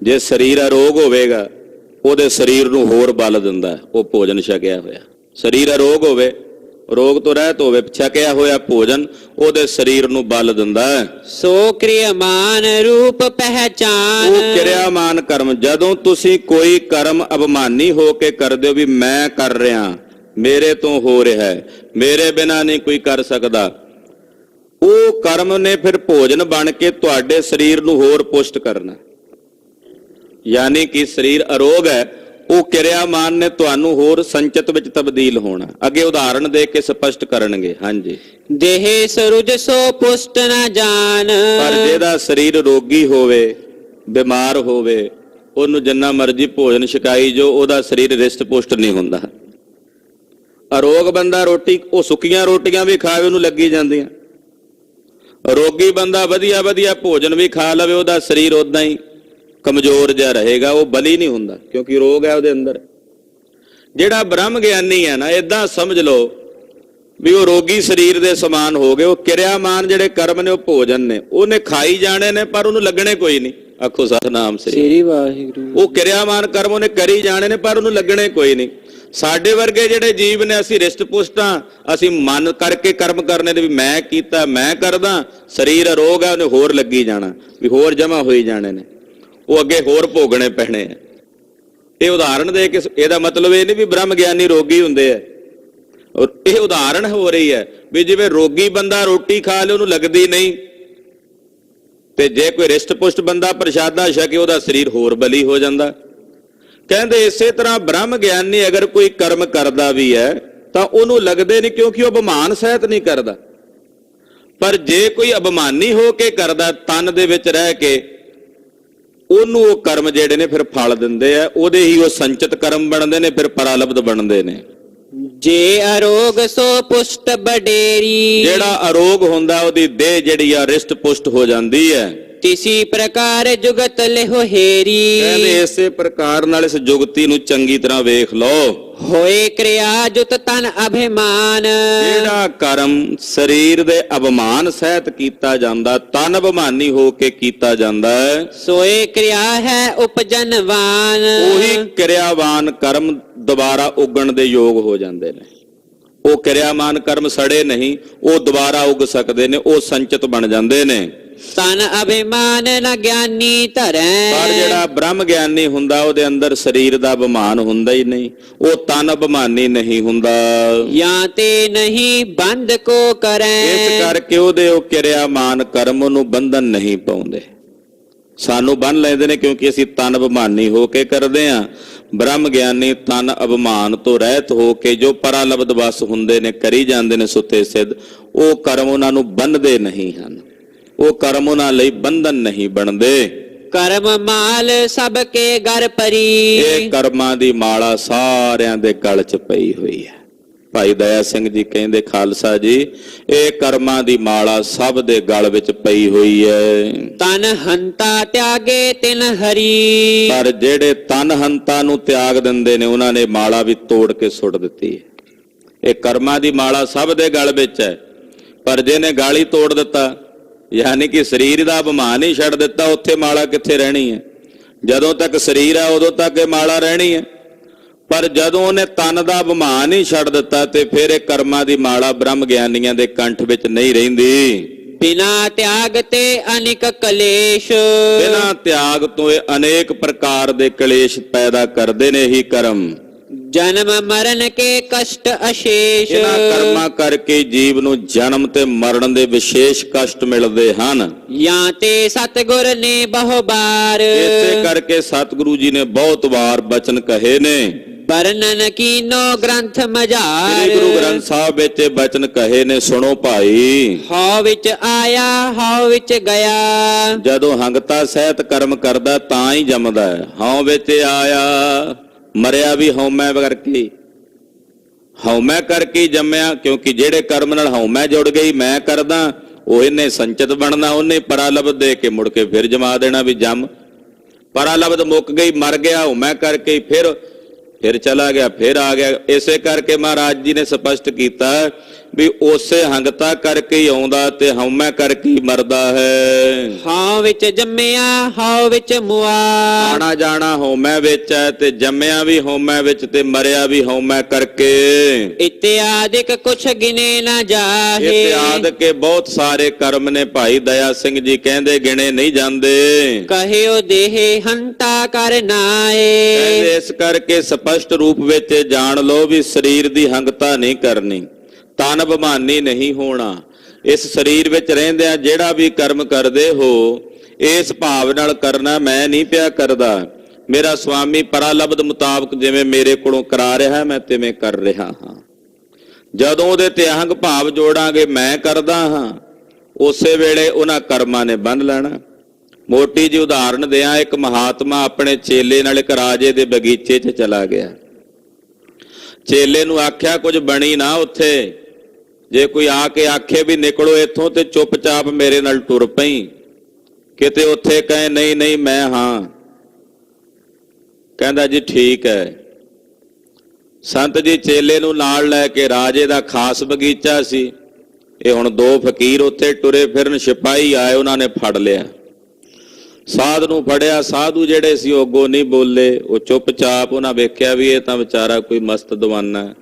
ਜੇ ਸਰੀਰ ਅਰੋਗ ਹੋਵੇਗਾ ਉਹਦੇ ਸਰੀਰ ਨੂੰ ਹੋਰ ਬਲ ਦਿੰਦਾ ਉਹ ਭੋਜਨ ਛਕਿਆ ਹੋਇਆ। ਸਰੀਰ ਅਰੋਗ ਹੋਵੇ, ਰੋਗ ਤੋਂ ਰਹਿਤ ਹੋਵੇ, ਛਕਿਆ ਹੋਇਆ ਭੋਜਨ ਉਹਦੇ ਸਰੀਰ ਨੂੰ ਬਲ ਦਿੰਦਾ ਹੈ। ਸੋ ਕਿਰਿਆਮਾਨ ਰੂਪ ਪਹਿਚਾਨ, ਉਹ ਕਿਰਿਆਮਾਨ ਕਰਮ। ਜਦੋਂ ਤੁਸੀਂ ਕੋਈ ਕਰਮ ਅਭਿਮਾਨੀ ਹੋ ਕੇ ਕਰਦੇ ਹੋ ਵੀ ਮੈਂ ਕਰ ਰਿਹਾ, ਮੇਰੇ ਤੋਂ ਹੋ ਰਿਹਾ ਹੈ, ਮੇਰੇ ਬਿਨਾਂ ਨਹੀਂ ਕੋਈ ਕਰ ਸਕਦਾ, ਉਹ ਕਰਮ ਨੇ ਫਿਰ ਭੋਜਨ ਬਣ ਕੇ ਤੁਹਾਡੇ ਸਰੀਰ ਨੂੰ ਹੋਰ ਪੁਸ਼ਟ ਕਰਨਾ। ਯਾਨੀ ਕਿ ਸਰੀਰ ਅਰੋਗ ਹੈ, ਉਹ ਕਿਰਿਆਮਾਨ ਨੇ ਤੁਹਾਨੂੰ ਹੋਰ ਸੰਚਿਤ ਵਿੱਚ ਤਬਦੀਲ ਹੋਣਾ। ਅੱਗੇ ਉਦਾਹਰਣ ਦੇ ਕੇ ਸਪਸ਼ਟ ਕਰਨਗੇ। ਹਾਂਜੀ। ਦੇਹ ਸਰੁਜ ਸੋ ਪੁਸ਼ਟ ਨਾ ਜਾਣ, ਪਰ ਜਿਹਦਾ ਸਰੀਰ ਰੋਗੀ ਹੋਵੇ, ਬਿਮਾਰ ਹੋਵੇ, ਉਹਨੂੰ ਜਿੰਨਾ ਮਰਜ਼ੀ ਭੋਜਨ ਛਕਾਈ ਜੋ, ਉਹਦਾ ਸਰੀਰ ਰਿਸ਼ਟ ਪੁਸ਼ਟ ਨਹੀਂ ਹੁੰਦਾ। ਅਰੋਗ ਬੰਦਾ ਰੋਟੀ, ਉਹ ਸੁੱਕੀਆਂ ਰੋਟੀਆਂ ਵੀ ਖਾਵੇ ਉਹਨੂੰ ਲੱਗੀ ਜਾਂਦੀਆਂ। ਰੋਗੀ ਬੰਦਾ ਵਧੀਆ ਵਧੀਆ ਭੋਜਨ ਵੀ ਖਾ ਲਵੇ, ਉਹਦਾ ਸਰੀਰ ਉਦਾਂ ਹੀ ਕਮਜ਼ੋਰ ਜਿਹਾ ਰਹੇਗਾ, ਉਹ ਬਲੀ ਨਹੀਂ ਹੁੰਦਾ, ਕਿਉਂਕਿ ਰੋਗ ਹੈ ਉਹਦੇ ਅੰਦਰ। ਜਿਹੜਾ ਬ੍ਰਹਮ ਗਿਆਨੀ ਹੈ ਨਾ, ਏਦਾਂ ਸਮਝ ਲਓ ਵੀ ਉਹ ਰੋਗੀ ਸਰੀਰ ਦੇ ਸਮਾਨ ਹੋ ਗਏ। ਉਹ ਕਿਰਿਆਮਾਨ ਜਿਹੜੇ ਕਰਮ ਨੇ ਉਹ ਭੋਜਨ ਨੇ, ਉਹਨੇ ਖਾਈ ਜਾਣੇ ਨੇ ਪਰ ਉਹਨੂੰ ਲੱਗਣੇ ਕੋਈ ਨਹੀਂ। ਆਖੋ ਸਤਿਨਾਮ ਸ੍ਰੀ ਵਾਹਿਗੁਰੂ। ਉਹ ਕਿਰਿਆਮਾਨ ਕਰਮ ਉਹਨੇ ਕਰੀ ਜਾਣੇ ਨੇ ਪਰ ਉਹਨੂੰ ਲੱਗਣੇ ਕੋਈ ਨਹੀਂ। ਸਾਡੇ ਵਰਗੇ ਜਿਹੜੇ ਜੀਵ ਨੇ, ਅਸੀਂ ਰਿਸ਼ਟ ਪੁਸ਼ਟਾਂ, ਅਸੀਂ ਮਨ ਕਰਕੇ ਕਰਮ ਕਰਨੇ ਨੇ ਵੀ ਮੈਂ ਕੀਤਾ, ਮੈਂ ਕਰਦਾ। ਸਰੀਰ ਅਰੋਗ ਹੈ, ਉਹਨੇ ਹੋਰ ਲੱਗੀ ਜਾਣਾ, ਵੀ ਹੋਰ ਜਮਾ ਹੋਈ ਜਾਣੇ ਨੇ, ਉਹ ਅੱਗੇ ਹੋਰ ਭੋਗਣੇ ਪੈਣੇ ਆ। ਇਹ ਉਦਾਹਰਣ ਦੇ ਕੇ, ਇਹਦਾ ਮਤਲਬ ਇਹ ਨਹੀਂ ਵੀ ਬ੍ਰਹਮ ਗਿਆਨੀ ਰੋਗੀ ਹੁੰਦੇ ਆ। ਔਰ ਇਹ ਉਦਾਹਰਣ ਹੋ ਰਹੀ ਹੈ ਵੀ ਜਿਵੇਂ ਰੋਗੀ ਬੰਦਾ ਰੋਟੀ ਖਾ ਲੇ ਉਹਨੂੰ ਲੱਗਦੀ ਨਹੀਂ, ਤੇ ਜੇ ਕੋਈ ਰਿਸ਼ਟ ਪੁਸ਼ਟ ਬੰਦਾ ਪ੍ਰਸ਼ਾਦਾ ਛਕੇ ਉਹਦਾ ਸਰੀਰ ਹੋਰ ਬਲੀ ਹੋ ਜਾਂਦਾ। ਕਹਿੰਦੇ ਇਸੇ ਤਰ੍ਹਾਂ ਬ੍ਰਹਮ ਗਿਆਨੀ ਅਗਰ ਕੋਈ ਕਰਮ ਕਰਦਾ ਵੀ ਹੈ ਤਾਂ ਉਹਨੂੰ ਲੱਗਦੇ ਨਹੀਂ, ਕਿਉਂਕਿ ਉਹ ਅਭਿਮਾਨ ਸਹਿਤ ਨਹੀਂ ਕਰਦਾ। ਪਰ ਜੇ ਕੋਈ ਅਭਿਮਾਨੀ ਹੋ ਕੇ ਕਰਦਾ, ਤਨ ਦੇ ਵਿੱਚ ਰਹਿ ਕੇ, ਉਹਨੂੰ ਉਹ ਕਰਮ ਜਿਹੜੇ ਨੇ ਫਿਰ ਫਲ ਦਿੰਦੇ ਆ, ਉਹਦੇ ਹੀ ਉਹ ਸੰਚਿਤ ਕਰਮ ਬਣਦੇ ਨੇ, ਫਿਰ ਪਰਾਲਬਧ ਬਣਦੇ ਨੇ। ਜੇ ਅਰੋਗ ਸੋ ਪੁਸ਼ਟ ਬਡੇਰੀ, ਜਿਹੜਾ ਅਰੋਗ ਹੁੰਦਾ ਉਹਦੀ ਦੇਹ ਜਿਹੜੀ ਆ ਰਿਸ਼ਟ ਪੁਸ਼ਟ ਹੋ ਜਾਂਦੀ ਹੈ। ਤਿਸੀ ਪ੍ਰਕਾਰ ਜੁਗਤ ਲਿਹੁ ਹੇਰੀ, ਕਹਿੰਦੇ ਇਸੇ ਪ੍ਰਕਾਰ ਨਾਲ ਇਸ ਜੁਗਤੀ ਨੂੰ ਚੰਗੀ ਤਰ੍ਹਾਂ ਵੇਖ ਲਓ। ਹੋਏ ਕਿਰਿਆ ਜੁਤ ਤਨ ਅਭਿਮਾਨ, ਜਿਹੜਾ ਕਰਮ ਸਰੀਰ ਦੇ ਅਭਿਮਾਨ ਸਹਿਤ ਕੀਤਾ ਜਾਂਦਾ, ਤਨ ਅਭਿਮਾਨੀ ਹੋ ਕੇ ਕੀਤਾ ਜਾਂਦਾ ਹੈ, ਸੋਏ ਕਿਰਿਆ ਹੈ ਉਪਜਨਵਾਨ। ਉਹੀ ਕਿਰਿਆਵਾਨ ਕਰਮ ਦੁਬਾਰਾ ਉਗਣ ਦੇ ਯੋਗ ਹੋ ਜਾਂਦੇ ਨੇ। ਉਹ ਕਿਰਿਆਮਾਨ ਕਰਮ ਸੜੇ ਨਹੀਂ, ਉਹ ਦੁਬਾਰਾ ਉਗ ਸਕਦੇ ਨੇ, ਉਹ ਸੰਚਿਤ ਬਣ ਜਾਂਦੇ ਨੇ। ਤਨ ਅਭਿਮਾਨ ਨ ਗਿਆਨੀ ਧਰੈ, ਪਰ ਜਿਹੜਾ ਬ੍ਰਹਮ ਗਿਆਨੀ ਹੁੰਦਾ ਉਹਦੇ ਅੰਦਰ ਸਰੀਰ ਦਾ ਅਭਿਮਾਨ ਹੁੰਦਾ ਹੀ ਨਹੀਂ, ਉਹ ਤਨ ਅਭਿਮਾਨੀ ਨਹੀਂ ਹੁੰਦਾ। ਜਾਂ ਤੇ ਨਹੀਂ ਬੰਧ ਕੋ ਕਰੈ, ਇਸ ਕਰਕੇ ਉਹਦੇ ਉਹ ਕਿਰਿਆਮਾਨ ਕਰਮ ਨੂੰ ਬੰਧਨ ਨਹੀਂ ਪਾਉਂਦੇ। ਸਾਨੂੰ ਬੰਨ ਲੈਂਦੇ ਨੇ ਕਿਉਂਕਿ ਅਸੀਂ ਤਨ ਅਭਿਮਾਨੀ ਹੋ ਕੇ ਕਰਦੇ ਹਾਂ। ਬ੍ਰਹਮ ਗਿਆਨੀ ਤਨ ਅਭਿਮਾਨ ਤੋਂ ਰਹਿਤ ਹੋ ਕੇ ਜੋ ਪਰਾਲਬਧ ਵਸ ਹੁੰਦੇ ਨੇ, ਕਰੀ ਜਾਂਦੇ ਨੇ ਸੁੱਤੇ ਸਿੱਧ, ਉਹ ਕਰਮ ਉਹਨਾਂ ਨੂੰ ਬੰਨ੍ਹਦੇ ਨਹੀਂ ਹਨ, ਉਹ ਕਰਮ ਉਹਨਾਂ ਲਈ ਬੰਧਨ ਨਹੀਂ ਬਣਦੇ। ਕਰਮ ਮਾਲ ਸਭ ਕੇ ਗਰ ਪਰੀ, ਇਹ ਕਰਮਾਂ ਦੀ ਮਾਲਾ ਸਾਰਿਆਂ ਦੇ ਗਲ 'ਚ ਪਈ ਹੋਈ ਹੈ। ਭਾਈ ਦਇਆ ਸਿੰਘ ਜੀ ਕਹਿੰਦੇ, ਖਾਲਸਾ ਜੀ, ਇਹ ਕਰਮਾਂ ਦੀ ਮਾਲਾ ਸਭ ਦੇ ਗਲ ਵਿੱਚ ਪਈ ਹੋਈ ਹੈ। ਤਨ ਹੰਤਾ ਤਿਆਗੇ ਤਿਨ ਹਰੀ, ਪਰ ਜਿਹੜੇ ਤਨ ਹੰਤਾ ਨੂੰ ਤਿਆਗ ਦਿੰਦੇ ਨੇ ਉਹਨਾਂ ਨੇ ਮਾਲਾ ਵੀ ਤੋੜ ਕੇ ਸੁੱਟ ਦਿੱਤੀ ਹੈ। ਇਹ ਕਰਮਾਂ ਦੀ ਮਾਲਾ ਸਭ ਦੇ ਗਲ ਵਿੱਚ ਹੈ, ਪਰ ਜਿਹਨੇ ਗਾਲੀ ਤੋੜ ਦਿੱਤਾ, ਯਾਨੀ ਕਿ ਸਰੀਰ ਦਾ ਅਭਿਮਾਨ ਹੀ ਛੱਡ ਦਿੱਤਾ, ਉੱਥੇ ਮਾਲਾ ਕਿੱਥੇ ਰਹਿਣੀ ਹੈ? ਜਦੋਂ ਤੱਕ ਸਰੀਰ ਹੈ ਉਦੋਂ ਤੱਕ ਇਹ ਮਾਲਾ ਰਹਿਣੀ ਹੈ। ਪਰ ਜਦੋਂ ਉਹਨੇ ਤਨ ਦਾ ਅਭਿਮਾਨ ਹੀ ਛੱਡ ਦਿੱਤਾ ਤੇ ਫਿਰ ਇਹ ਕਰਮਾਂ ਦੀ ਮਾਲਾ ਬ੍ਰਹਮ ਗਿਆਨੀਆਂ ਦੇ ਕੰਠ ਵਿੱਚ ਨਹੀਂ ਰਹਿੰਦੀ। ਬਿਨਾ ਤਿਆਗ ਤੇ ਅਨੇਕ ਕਲੇਸ਼, ਬਿਨਾ ਤਿਆਗ ਤੋਂ ਇਹ ਅਨੇਕ ਪ੍ਰਕਾਰ ਦੇ ਕਲੇਸ਼ ਪੈਦਾ ਕਰਦੇ ਨੇ ਇਹੀ ਕਰਮ। ਜਨਮ ਮਰਨ ਕੇ ਕਸ਼ਟ ਅਸ਼ੇਸ਼, ਇਹਨਾਂ ਕਰਮਾਂ ਕਰਕੇ ਜੀਵ ਨੂੰ ਜਨਮ ਤੇ ਮਰਨ ਦੇ ਵਿਸ਼ੇਸ਼ ਕਸ਼ਟ ਮਿਲਦੇ ਹਨ। ਜਾਂ ਤੇ ਸਤਿਗੁਰ ਨੇ ਬਹੁ ਬਾਰ, ਇਸੇ ਕਰਕੇ ਸਤਿਗੁਰੂ ਜੀ ਨੇ ਬਹੁਤ ਵਾਰ ਬਚਨ ਕਹੇ ਨੇ। ਵਰਣਨ ਕੀਨੋ ਗ੍ਰੰਥ ਮਝਾਰ, ਸ੍ਰੀ ਗੁਰੂ ਗ੍ਰੰਥ ਸਾਹਿਬ ਵਿੱਚ ਬਚਨ ਕਹੇ ਨੇ, ਸੁਣੋ ਭਾਈ। ਹਉ ਵਿੱਚ ਆਇਆ ਹਉ ਵਿੱਚ ਗਿਆ, ਜਦੋਂ ਹੰਗਤਾ ਸਹਿਤ ਕਰਮ ਕਰਦਾ ਤਾਂ ਹੀ ਜੰਮਦਾ ਹੈ। ਹਉ ਵਿੱਚ ਆਇਆ, ਮਰਿਆ ਵੀ ਹਉਮੈ ਕਰਕੇ, ਹਉਮੈ ਕਰਕੇ ਜੰਮਿਆ, ਕਿਉਂਕਿ ਜਿਹੜੇ ਕਰਮ ਨਾਲ ਹਉਮੈ ਜੁੜ ਗਈ, ਮੈਂ ਕਰਦਾ, ਉਹ ਇਹਨੇ ਸੰਚਿਤ ਬਣਨਾ, ਉਹਨੇ ਪਰਾਲਬਦ ਦੇ ਕੇ ਮੁੜ ਕੇ ਫਿਰ ਜਮਾ ਦੇਣਾ ਵੀ ਜੰਮ। ਪਰਾਲਬਦ ਮੁੱਕ ਗਈ, ਮਰ ਗਿਆ, ਮੈਂ ਕਰਕੇ ਹੀ ਫਿਰ ਚਲਾ ਗਿਆ, ਫਿਰ ਆ ਗਿਆ। ਇਸੇ ਕਰਕੇ ਮਹਾਰਾਜ ਜੀ ਨੇ ਸਪਸ਼ਟ ਕੀਤਾ ਵੀ ਉਸੇ ਹੰਗਤਾ ਕਰਕੇ ਹੀ ਆਉਂਦਾ ਤੇ ਹਉਮੈ ਕਰਕੇ ਹੀ ਮਰਦਾ ਹੈ। ਹਉ ਵਿੱਚ ਜੰਮਿਆ ਹਉ ਵਿੱਚ ਮੁਆ, ਆਣਾ ਜਾਣਾ ਹਉਮੈ ਵਿੱਚ ਹੈ ਤੇ ਜੰਮਿਆ ਵੀ ਹਉਮੈ ਵਿੱਚ ਤੇ ਮਰਿਆ ਵੀ ਹਉਮੈ ਕਰਕੇ। ਇਤਿਆਦਿਕ ਕੁਛ ਗਿਨੇ ਨਾ ਜਾਹੇ, ਇਤਿਆਦਿਕ ਕੇ ਬਹੁਤ ਸਾਰੇ ਕਰਮ ਨੇ ਭਾਈ ਦਇਆ ਸਿੰਘ ਜੀ ਕਹਿੰਦੇ ਗਿਣੇ ਨਹੀਂ ਜਾਂਦੇ। ਕਹਿਓ ਦੇਹ ਹੰਤਾ ਕਰ ਨਾਏ, ਕਹਿੰਦੇ ਇਸ ਕਰਕੇ ਸਪਸ਼ਟ ਰੂਪ ਵਿੱਚ ਜਾਣ ਲਓ ਵੀ ਸਰੀਰ ਦੀ ਹੰਗਤਾ ਨਹੀਂ ਕਰਨੀ, ਤਨ ਅਭਿਮਾਨੀ ਨਹੀਂ ਹੋਣਾ। ਇਸ ਸਰੀਰ ਵਿੱਚ ਰਹਿੰਦਿਆਂ ਜਿਹੜਾ ਵੀ ਕਰਮ ਕਰਦੇ ਹੋ ਇਸ ਭਾਵ ਨਾਲ ਕਰਨਾ, ਮੈਂ ਨਹੀਂ ਪਿਆ ਕਰਦਾ, ਮੇਰਾ ਸੁਆਮੀ ਪਰਾਲਬਦ ਮੁਤਾਬਕ ਜਿਵੇਂ ਮੇਰੇ ਕੋਲੋਂ ਕਰਾ ਰਿਹਾ ਮੈਂ ਤਿਵੇਂ ਕਰ ਰਿਹਾ ਹਾਂ। ਜਦੋਂ ਉਹਦੇ ਤੇ ਅਹੰਗ ਭਾਵ ਜੋੜਾਂਗੇ ਮੈਂ ਕਰਦਾ ਹਾਂ, ਉਸੇ ਵੇਲੇ ਉਹਨਾਂ ਕਰਮਾਂ ਨੇ ਬੰਨ ਲੈਣਾ। ਮੋਟੀ ਜਿਹੀ ਉਦਾਹਰਣ ਦਿਆਂ, ਇੱਕ ਮਹਾਤਮਾ ਆਪਣੇ ਚੇਲੇ ਨਾਲ ਇੱਕ ਰਾਜੇ ਦੇ ਬਗੀਚੇ 'ਚ ਚਲਾ ਗਿਆ। ਚੇਲੇ ਨੂੰ ਆਖਿਆ ਕੁਝ ਬਣੀ ਨਾ ਉੱਥੇ, ਜੇ ਕੋਈ ਆ ਕੇ ਆਖੇ ਵੀ ਨਿਕਲੋ ਇੱਥੋਂ ਤੇ ਚੁੱਪਚਾਪ ਮੇਰੇ ਨਾਲ ਟੁਰ ਪਈ, ਕਿਤੇ ਉੱਥੇ ਕਹੇ ਨਹੀਂ ਨਹੀਂ ਮੈਂ ਹਾਂ। ਕਹਿੰਦਾ ਜੀ ਠੀਕ ਹੈ। ਸੰਤ ਜੀ ਚੇਲੇ ਨੂੰ ਨਾਲ ਲੈ ਕੇ, ਰਾਜੇ ਦਾ ਖਾਸ ਬਗੀਚਾ ਸੀ, ਇਹ ਹੁਣ ਦੋ ਫਕੀਰ ਉੱਥੇ ਟੁਰੇ ਫਿਰਨ, ਸਿਪਾਹੀ ਆਏ, ਉਹਨਾਂ ਨੇ ਫੜ ਲਿਆ। ਸਾਧ ਨੂੰ ਫੜਿਆ, ਸਾਧੂ ਜਿਹੜੇ ਸੀ ਉਹ ਅੱਗੋਂ ਨਹੀਂ ਬੋਲੇ, ਉਹ ਚੁੱਪਚਾਪ। ਉਹਨਾਂ ਵੇਖਿਆ ਵੀ ਇਹ ਤਾਂ ਵਿਚਾਰਾ ਕੋਈ ਮਸਤ ਦੀਵਾਨਾ ਹੈ।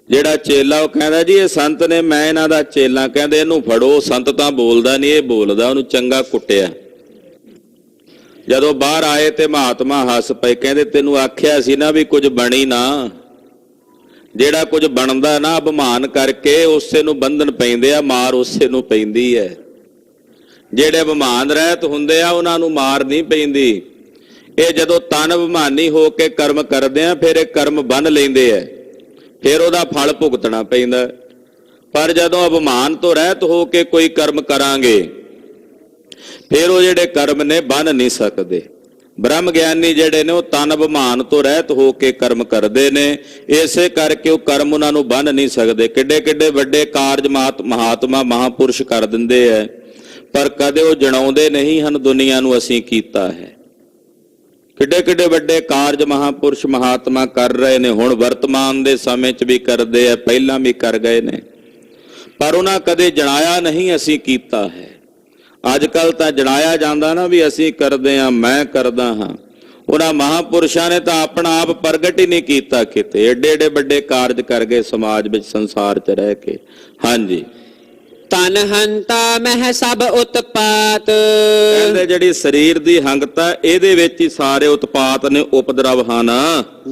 ਜਿਹੜਾ ਚੇਲਾ ਉਹ ਕਹਿੰਦਾ ਜੀ ਇਹ ਸੰਤ ਨੇ, ਮੈਂ ਇਹਨਾਂ ਦਾ ਚੇਲਾ। ਕਹਿੰਦੇ ਇਹਨੂੰ ਫੜੋ, ਸੰਤ ਤਾਂ ਬੋਲਦਾ ਨਹੀਂ, ਇਹ ਬੋਲਦਾ। ਉਹਨੂੰ ਚੰਗਾ ਕੁੱਟਿਆ। ਜਦੋਂ ਬਾਹਰ ਆਏ ਤੇ ਮਹਾਤਮਾ ਹੱਸ ਪਏ, ਕਹਿੰਦੇ ਤੈਨੂੰ ਆਖਿਆ ਸੀ ਨਾ ਵੀ ਕੁਝ ਬਣੀ ਨਾ। ਜਿਹੜਾ ਕੁਝ ਬਣਦਾ ਨਾ ਅਭਿਮਾਨ ਕਰਕੇ ਉਸੇ ਨੂੰ ਬੰਧਨ ਪੈਂਦੇ ਆ, ਮਾਰ ਉਸੇ ਨੂੰ ਪੈਂਦੀ ਹੈ। ਜਿਹੜੇ ਅਭਿਮਾਨ ਰਹਿਤ ਹੁੰਦੇ ਆ ਉਹਨਾਂ ਨੂੰ ਮਾਰ ਨਹੀਂ ਪੈਂਦੀ। ਇਹ ਜਦੋਂ ਤਨ ਅਭਿਮਾਨੀ ਹੋ ਕੇ ਕਰਮ ਕਰਦੇ ਆ ਫਿਰ ਇਹ ਕਰਮ ਬੰਨ ਲੈਂਦੇ ਆ, ਫਿਰ ਉਹਦਾ ਫਲ ਭੁਗਤਣਾ ਪੈਂਦਾ। ਪਰ ਜਦੋਂ ਅਭਿਮਾਨ ਤੋਂ ਰਹਿਤ ਹੋ ਕੇ ਕੋਈ ਕਰਮ ਕਰਾਂਗੇ ਫਿਰ ਉਹ ਜਿਹੜੇ ਕਰਮ ਨੇ ਬੰਨ ਨਹੀਂ ਸਕਦੇ। ਬ੍ਰਹਮ ਗਿਆਨੀ ਜਿਹੜੇ ਨੇ ਉਹ ਤਨ ਅਭਿਮਾਨ ਤੋਂ ਰਹਿਤ ਹੋ ਕੇ ਕਰਮ ਕਰਦੇ ਨੇ, ਇਸੇ ਕਰਕੇ ਉਹ ਕਰਮ ਉਹਨਾਂ ਨੂੰ ਬੰਨ ਨਹੀਂ ਸਕਦੇ। ਕਿੱਡੇ ਕਿੱਡੇ ਵੱਡੇ ਕਾਰਜ ਮਹਾਤਮਾ ਮਹਾਪੁਰਸ਼ ਕਰ ਦਿੰਦੇ ਆ, ਪਰ ਕਦੇ ਉਹ ਜਣਾਉਂਦੇ ਨਹੀਂ ਹਨ ਦੁਨੀਆ ਨੂੰ ਅਸੀਂ ਕੀਤਾ ਹੈ। ਕਿੱਡੇ ਕਿੱਡੇ ਵੱਡੇ ਕਾਰਜ ਮਹਾਪੁਰਸ਼ ਮਹਾਤਮਾ ਕਰ ਰਹੇ ਨੇ, ਹੁਣ ਵਰਤਮਾਨ ਦੇ ਸਮੇਂ 'ਚ ਵੀ ਕਰਦੇ ਆ, ਪਹਿਲਾਂ ਵੀ ਕਰ ਗਏ ਨੇ, ਪਰ ਉਹਨਾਂ ਕਦੇ ਜਣਾਇਆ ਨਹੀਂ ਅਸੀਂ ਕੀਤਾ ਹੈ। ਅੱਜ ਕੱਲ ਤਾਂ ਜਣਾਇਆ ਜਾਂਦਾ ਨਾ ਵੀ ਅਸੀਂ ਕਰਦੇ ਹਾਂ, ਮੈਂ ਕਰਦਾ ਹਾਂ। ਉਹਨਾਂ ਮਹਾਪੁਰਸ਼ਾਂ ਨੇ ਤਾਂ ਆਪਣਾ ਆਪ ਪ੍ਰਗਟ ਹੀ ਨਹੀਂ ਕੀਤਾ ਕਿਤੇ, ਏਡੇ ਏਡੇ ਵੱਡੇ ਕਾਰਜ ਕਰ ਗਏ ਸਮਾਜ ਵਿੱਚ, ਸੰਸਾਰ 'ਚ ਰਹਿ ਕੇ। ਹਾਂਜੀ, ਤਨ ਹੰਤਾ ਮਹਿ ਸਭ ਉਤਪਾਤ, ਕਹਿੰਦੇ ਜਿਹੜੀ ਸਰੀਰ ਦੀ ਹੰਗਤਾ ਇਹਦੇ ਵਿੱਚ ਹੀ ਸਾਰੇ ਉਤਪਾਤ ਨੇ, ਉਪਦਰਵ ਹਨ।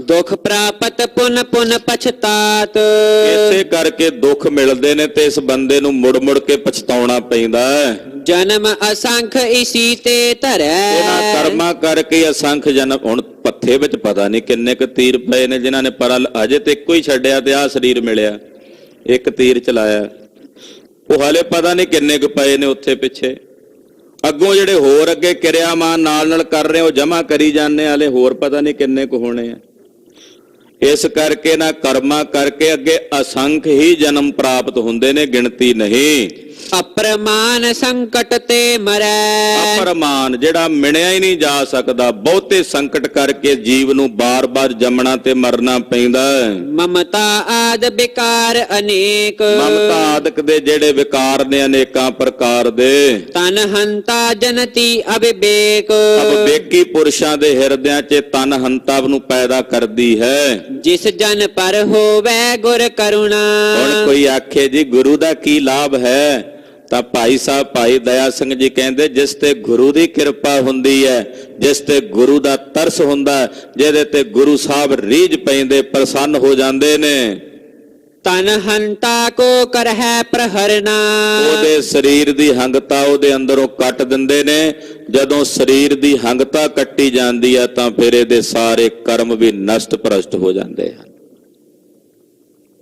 ਦੁਖ ਪ੍ਰਾਪਤ ਪੁਨ ਪੁਨ ਪਛਤਾਤ, ਇਸੇ ਕਰਕੇ ਦੁੱਖ ਮਿਲਦੇ ਨੇ ਤੇ ਇਸ ਬੰਦੇ ਨੂੰ ਮੁੜ ਮੁੜ ਕੇ ਪਛਤਾਉਣਾ ਪੈਂਦਾ ਹੈ। ਜਨਮ ਅਸੰਖ ਇਸੀ ਤੇ ਧਰੈ, ਇਹਨਾਂ ਕਰਮਾਂ ਕਰਕੇ ਅਸੰਖ ਜਨਮ। ਹੁਣ ਪੱਥੇ ਵਿੱਚ ਪਤਾ ਨਹੀਂ ਕਿੰਨੇ ਕੁ ਤੀਰ ਪਏ ਨੇ ਜਿਨ੍ਹਾਂ ਨੇ ਪਰਲ ਅਜੇ ਤੇ ਇੱਕੋ ਹੀ ਛੱਡਿਆ ਤੇ ਆਹ ਸਰੀਰ ਮਿਲਿਆ, ਇੱਕ ਤੀਰ ਚਲਾਇਆ। ਉਹ ਹਾਲੇ ਪਤਾ ਨਹੀਂ ਕਿੰਨੇ ਕੁ ਪਏ ਨੇ ਉੱਥੇ ਪਿੱਛੇ। ਅੱਗੋਂ ਜਿਹੜੇ ਹੋਰ ਅੱਗੇ ਕਿਰਿਆਮਾਨ ਨਾਲ ਨਾਲ ਕਰ ਰਹੇ ਉਹ ਜਮਾ ਕਰੀ ਜਾਂਦੇ, ਹਾਲੇ ਹੋਰ ਪਤਾ ਨਹੀਂ ਕਿੰਨੇ ਕੁ ਹੋਣੇ ਆ। ਇਸ ਕਰਕੇ ਨਾ ਕਰਮਾਂ ਕਰਕੇ ਅੱਗੇ ਅਸੰਖ ਹੀ ਜਨਮ ਪ੍ਰਾਪਤ ਹੁੰਦੇ ਨੇ, ਗਿਣਤੀ ਨਹੀਂ। ਅਪਰਮਾਨ ਸੰਕਟ ਤੇ ਮਰੈ, ਅਪਰਮਾਨ ਜਿਹੜਾ ਮਿਣਿਆ ਹੀ ਨਹੀਂ ਜਾ ਸਕਦਾ, ਬਹੁਤੇ ਸੰਕਟ ਕਰਕੇ ਜੀਵ ਨੂੰ ਬਾਰ-ਬਾਰ ਜੰਮਣਾ ਤੇ ਮਰਨਾ ਪੈਂਦਾ ਹੈ। ਮਮਤਾ ਆਦ ਵਿਕਾਰ ਅਨੇਕ, ਮਮਤਾ ਆਦਿਕ ਦੇ ਜਿਹੜੇ ਵਿਕਾਰ ਨੇ ਅਨੇਕਾਂ ਪ੍ਰਕਾਰ ਦੇ। ਤਨ ਹੰਤਾ ਜਨਤੀ ਅਵਿਵੇਕ, ਅਵਿਵੇਕੀ ਪੁਰਸ਼ਾਂ ਦੇ ਹਿਰਦਿਆਂ 'ਚ ਤਨ ਹੰਤਾ ਨੂੰ ਪੈਦਾ ਕਰਦੀ ਹੈ। ਜਿਸ ਜਨ ਪਰ ਹੋਵੇ ਗੁਰ ਕਰੁਣਾ, ਹੁਣ ਕੋਈ ਆਖੇ ਜੀ ਗੁਰੂ ਦਾ ਕੀ ਲਾਭ ਹੈ, ਤਾਂ ਭਾਈ ਸਾਹਿਬ ਭਾਈ ਦਇਆ ਸਿੰਘ ਜੀ ਕਹਿੰਦੇ ਜਿਸ ਤੇ ਗੁਰੂ ਦੀ ਕਿਰਪਾ ਹੁੰਦੀ ਹੈ, ਜਿਸ ਤੇ ਗੁਰੂ ਦਾ ਤਰਸ ਹੁੰਦਾ, ਜਿਹਦੇ ਤੇ ਗੁਰੂ ਸਾਹਿਬ ਰੀਝ ਪੈਂਦੇ, ਪ੍ਰਸੰਨ ਹੋ ਜਾਂਦੇ ਨੇ, ਤਨ ਹੰਤਾ ਕੋ ਕਰਹਿ ਪ੍ਰਹਰਨਾ, ਉਹਦੇ ਸਰੀਰ ਦੀ ਹੰਗਤਾ ਉਹਦੇ ਅੰਦਰੋਂ ਕੱਟ ਦਿੰਦੇ ਨੇ। ਜਦੋਂ ਸਰੀਰ ਦੀ ਹੰਗਤਾ ਕੱਟੀ ਜਾਂਦੀ ਹੈ ਤਾਂ ਫਿਰ ਇਹਦੇ ਸਾਰੇ ਕਰਮ ਵੀ ਨਸ਼ਟ ਭ੍ਰਸ਼ਟ ਹੋ ਜਾਂਦੇ ਹਨ।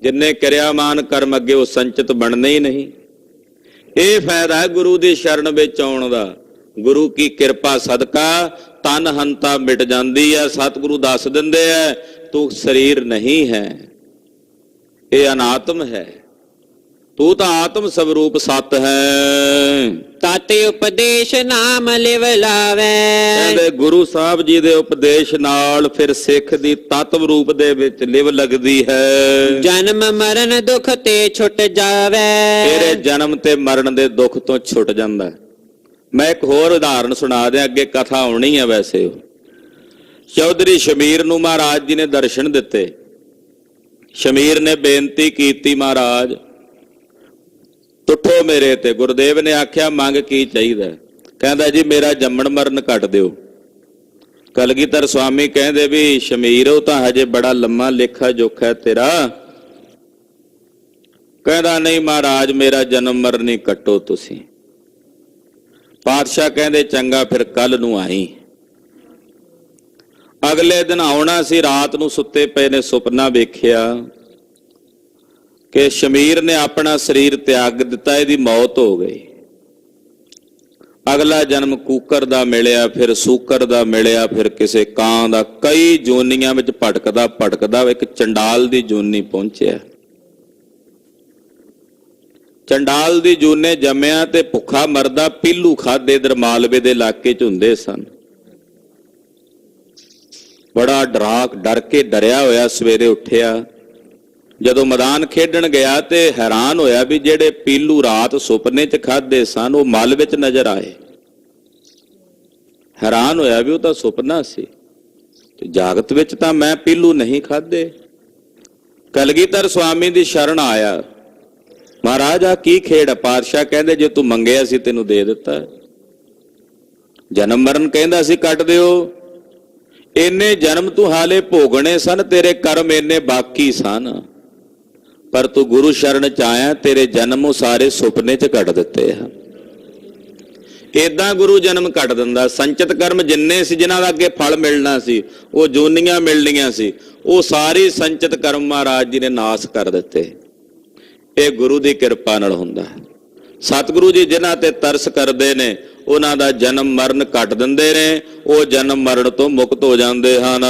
ਜਿੰਨੇ ਕਿਰਿਆਮਾਨ ਕਰਮ ਅੱਗੇ ਉਹ ਸੰਚਿਤ ਬਣਨੇ ਹੀ ਨਹੀਂ। ਇਹ ਫਾਇਦਾ ਹੈ ਗੁਰੂ ਦੀ ਸ਼ਰਨ ਵਿੱਚ ਆਉਣ ਦਾ। ਗੁਰੂ ਕੀ ਕਿਰਪਾ ਸਦਕਾ ਤਨ ਹੰਤਾ ਮਿਟ ਜਾਂਦੀ ਹੈ। ਸਤਿਗੁਰੂ ਦੱਸ ਦਿੰਦੇ ਆ ਤੂੰ ਸਰੀਰ ਨਹੀਂ ਹੈ, ਇਹ ਅਨਾਤਮ ਹੈ, ਤੂੰ ਤਾਂ ਆਤਮ ਸਵਰੂਪ ਸਤ ਹੈ। ਤਤ ਉਪਦੇਸ਼ ਨਾਮ ਲਿਵ ਲਾਵੈ। ਕਹਿੰਦੇ ਗੁਰੂ ਸਾਹਿਬ ਜੀ ਦੇ ਉਪਦੇਸ਼ ਨਾਲ ਫਿਰ ਸਿੱਖ ਦੀ ਤਤਵ ਰੂਪ ਦੇ ਵਿੱਚ ਲਿਵ ਲੱਗਦੀ ਹੈ। ਜਨਮ ਮਰਨ ਦੁਖ ਤੇ ਛੁੱਟ ਜਾਵੇ। ਤੇਰੇ ਜਨਮ ਤੇ ਮਰਨ ਦੇ ਦੁੱਖ ਤੋਂ ਛੁੱਟ ਜਾਂਦਾ। ਮੈਂ ਇੱਕ ਹੋਰ ਉਦਾਹਰਣ ਸੁਣਾ ਦਿਆਂ, ਅੱਗੇ ਕਥਾ ਆਉਣੀ ਹੈ। ਵੈਸੇ ਚੌਧਰੀ ਸ਼ਮੀਰ ਨੂੰ ਮਹਾਰਾਜ ਜੀ ਨੇ ਦਰਸ਼ਨ ਦਿੱਤੇ। ਸ਼ਮੀਰ ਨੇ ਬੇਨਤੀ ਕੀਤੀ, ਮਹਾਰਾਜ ਟੁੱਟੋ ਮੇਰੇ ਤੇ। ਗੁਰਦੇਵ ਨੇ ਆਖਿਆ ਮੰਗ ਕੀ ਚਾਹੀਦਾ? ਕਹਿੰਦਾ ਜੀ ਮੇਰਾ ਜੰਮਣ ਮਰਨ ਕੱਟ ਦਿਓ। ਕਲਗੀਧਰ ਸਵਾਮੀ ਕਹਿੰਦੇ ਵੀ ਸ਼ਮੀਰ ਉਹ ਤਾਂ ਹਜੇ ਬੜਾ ਲੰਮਾ ਲੇਖਾ ਜੋਖਾ ਹੈ ਤੇਰਾ। ਕਹਿੰਦਾ ਨਹੀਂ ਮਹਾਰਾਜ ਮੇਰਾ ਜਨਮ ਮਰਨ ਨਹੀਂ ਕੱਟੋ ਤੁਸੀਂ। ਪਾਤਸ਼ਾਹ ਕਹਿੰਦੇ ਚੰਗਾ ਫਿਰ ਕੱਲ ਨੂੰ ਆਈ। ਅਗਲੇ ਦਿਨ ਆਉਣਾ ਸੀ। ਰਾਤ ਨੂੰ ਸੁੱਤੇ ਪਏ ਨੇ ਸੁਪਨਾ ਵੇਖਿਆ ਕਿ ਸ਼ਮੀਰ ਨੇ ਆਪਣਾ ਸਰੀਰ ਤਿਆਗ ਦਿੱਤਾ, ਇਹਦੀ ਮੌਤ ਹੋ ਗਈ। ਅਗਲਾ ਜਨਮ ਕੂਕਰ ਦਾ ਮਿਲਿਆ, ਫਿਰ ਸੂਕਰ ਦਾ ਮਿਲਿਆ, ਫਿਰ ਕਿਸੇ ਕਾਂ ਦਾ। ਕਈ ਜੋਨੀਆਂ ਵਿੱਚ ਭਟਕਦਾ ਭਟਕਦਾ ਇੱਕ ਚੰਡਾਲ ਦੀ ਜੋਨੀ ਪਹੁੰਚਿਆ। ਚੰਡਾਲ ਦੀ ਜੂਨੇ ਜੰਮਿਆ ਤੇ ਭੁੱਖਾ ਮਰਦਾ। ਪੀਲੂ ਖਾਦੇ ਇਧਰ ਮਾਲਵੇ ਦੇ ਇਲਾਕੇ 'ਚ ਹੁੰਦੇ ਸਨ। ਬੜਾ ਡਰ ਕੇ ਡਰਿਆ ਹੋਇਆ ਸਵੇਰੇ ਉੱਠਿਆ। ਜਦੋਂ ਮੈਦਾਨ ਖੇਡਣ ਗਿਆ ਤੇ ਹੈਰਾਨ ਹੋਇਆ ਵੀ ਜਿਹੜੇ ਪੀਲੂ ਰਾਤ ਸੁਪਨੇ 'ਚ ਖਾਦੇ ਸਨ ਉਹ ਮਲ ਵਿੱਚ ਨਜ਼ਰ ਆਏ। ਹੈਰਾਨ ਹੋਇਆ ਵੀ ਉਹ ਤਾਂ ਸੁਪਨਾ ਸੀ ਤੇ ਜਾਗਤ ਵਿੱਚ ਤਾਂ ਮੈਂ ਪੀਲੂ ਨਹੀਂ ਖਾਦੇ। ਕਲਗੀਧਰ ਸਵਾਮੀ ਦੀ ਸ਼ਰਨ ਆਇਆ। ਮਹਾਰਾਜ ਆ ਕੀ ਖੇਡ? ਪਾਤਸ਼ਾਹ ਕਹਿੰਦੇ ਜੇ ਤੂੰ ਮੰਗਿਆ ਸੀ ਤੈਨੂੰ ਦੇ ਦਿੱਤਾ। ਜਨਮ ਮਰਨ ਕਹਿੰਦਾ ਸੀ ਕੱਟ ਦਿਓ। ਇੰਨੇ ਜਨਮ ਤੂੰ ਹਾਲੇ ਭੋਗਣੇ ਸਨ, ਤੇਰੇ ਕਰਮ ਇੰਨੇ ਬਾਕੀ ਸਨ, ਪਰ ਤੂੰ ਗੁਰੂ ਸ਼ਰਨ ਚ ਆਇਆ, ਤੇਰੇ ਜਨਮ ਉਹ ਸਾਰੇ ਸੁਪਨੇ ਚ ਕੱਟ ਦਿੱਤੇ ਆ। ਏਦਾਂ ਗੁਰੂ ਜਨਮ ਕੱਟ ਦਿੰਦਾ। ਸੰਚਿਤ ਕਰਮ ਜਿੰਨੇ ਸੀ ਜਿਨ੍ਹਾਂ ਦਾ ਅੱਗੇ ਫਲ ਮਿਲਣਾ ਸੀ, ਉਹ ਜੂਨੀਆਂ ਮਿਲਣੀਆਂ ਸੀ, ਉਹ ਸਾਰੀ ਸੰਚਿਤ ਕਰਮ ਮਹਾਰਾਜ ਜੀ ਨੇ ਨਾਸ ਕਰ ਦਿੱਤੇ। ਇਹ ਗੁਰੂ ਦੀ ਕਿਰਪਾ ਨਾਲ ਹੁੰਦਾ। ਸਤਿਗੁਰੂ ਜੀ ਜਿਨ੍ਹਾਂ ਤੇ ਤਰਸ ਕਰਦੇ ਨੇ ਉਹਨਾਂ ਦਾ ਜਨਮ ਮਰਨ ਕੱਟ ਦਿੰਦੇ ਨੇ। ਉਹ ਜਨਮ ਮਰਨ ਤੋਂ ਮੁਕਤ ਹੋ ਜਾਂਦੇ ਹਨ।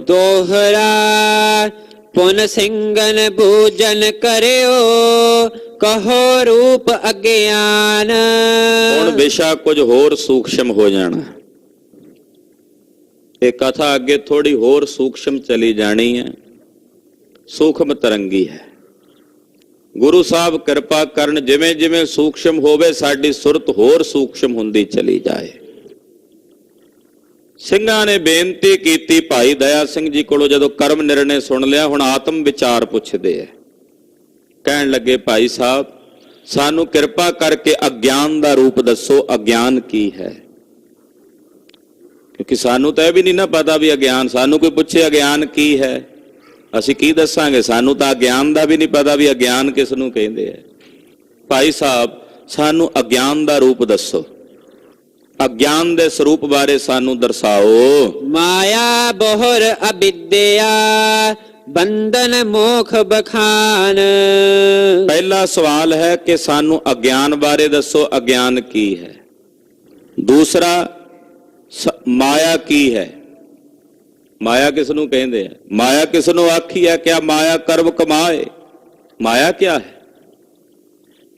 ਦੋਹਰਾ ਪੁਨ ਸਿੰਘਨ ਭੋਜਨ ਕਰਿਓ, ਕਹੋ ਰੂਪ ਅਗਿਆਨ। ਹੁਣ ਵਿਸ਼ਾ ਕੁਝ ਹੋਰ ਸੂਖਸ਼ਮ ਹੋ ਜਾਣਾ। ਇਹ ਕਥਾ ਅੱਗੇ ਥੋੜੀ ਹੋਰ ਸੂਖਸ਼ਮ ਚਲੀ ਜਾਣੀ ਹੈ, ਸੂਖਮ ਤਰੰਗੀ ਹੈ। ਗੁਰੂ ਸਾਹਿਬ ਕਿਰਪਾ ਕਰਨ, ਜਿਵੇਂ ਜਿਵੇਂ ਸੂਖਸ਼ਮ ਹੋਵੇ ਸਾਡੀ ਸੁਰਤ ਹੋਰ ਸੂਖਸ਼ਮ ਹੁੰਦੀ ਚਲੀ ਜਾਏ। ਸਿੰਘਾਂ ਨੇ ਬੇਨਤੀ ਕੀਤੀ ਭਾਈ ਦਇਆ ਸਿੰਘ ਜੀ ਕੋਲੋਂ। ਜਦੋਂ ਕਰਮ ਨਿਰਣੇ ਸੁਣ ਲਿਆ, ਹੁਣ ਆਤਮ ਵਿਚਾਰ ਪੁੱਛਦੇ ਐ। ਕਹਿਣ ਲੱਗੇ ਭਾਈ ਸਾਹਿਬ ਸਾਨੂੰ ਕਿਰਪਾ ਕਰਕੇ ਅਗਿਆਨ ਦਾ ਰੂਪ ਦੱਸੋ, ਅਗਿਆਨ ਕੀ ਹੈ? ਕਿਉਂਕਿ ਸਾਨੂੰ ਤਾਂ ਇਹ ਵੀ ਨਹੀਂ ਨਾ ਪਤਾ ਵੀ ਅਗਿਆਨ। ਸਾਨੂੰ ਕੋਈ ਪੁੱਛੇ ਅਗਿਆਨ ਕੀ ਹੈ, ਅਸੀਂ ਕੀ ਦੱਸਾਂਗੇ? ਸਾਨੂੰ ਤਾਂ ਅਗਿਆਨ ਦਾ ਵੀ ਨਹੀਂ ਪਤਾ ਵੀ ਅਗਿਆਨ ਕਿਸ ਨੂੰ ਕਹਿੰਦੇ ਆ। ਭਾਈ ਸਾਹਿਬ ਸਾਨੂੰ ਅਗਿਆਨ ਦਾ ਰੂਪ ਦੱਸੋ, ਅਗਿਆਨ ਦੇ ਸਰੂਪ ਬਾਰੇ ਸਾਨੂੰ ਦਰਸਾਓ। ਮਾਇਆ ਬਹੁਰ ਅਵਿਦਿਆ, ਬੰਧਨ ਮੋਖ ਬਖਾਨ। ਪਹਿਲਾ ਸਵਾਲ ਹੈ ਕਿ ਸਾਨੂੰ ਅਗਿਆਨ ਬਾਰੇ ਦੱਸੋ, ਅਗਿਆਨ ਕੀ ਹੈ। ਦੂਸਰਾ ਮਾਇਆ ਕੀ ਹੈ? ਮਾਇਆ ਕਿਸ ਨੂੰ ਕਹਿੰਦੇ ਆ? ਮਾਇਆ ਕਿਸ ਨੂੰ ਆਖੀ ਹੈ? ਕਿਆ ਮਾਇਆ ਕਰਮ ਕਮਾਏ? ਮਾਇਆ ਕਿਆ ਹੈ?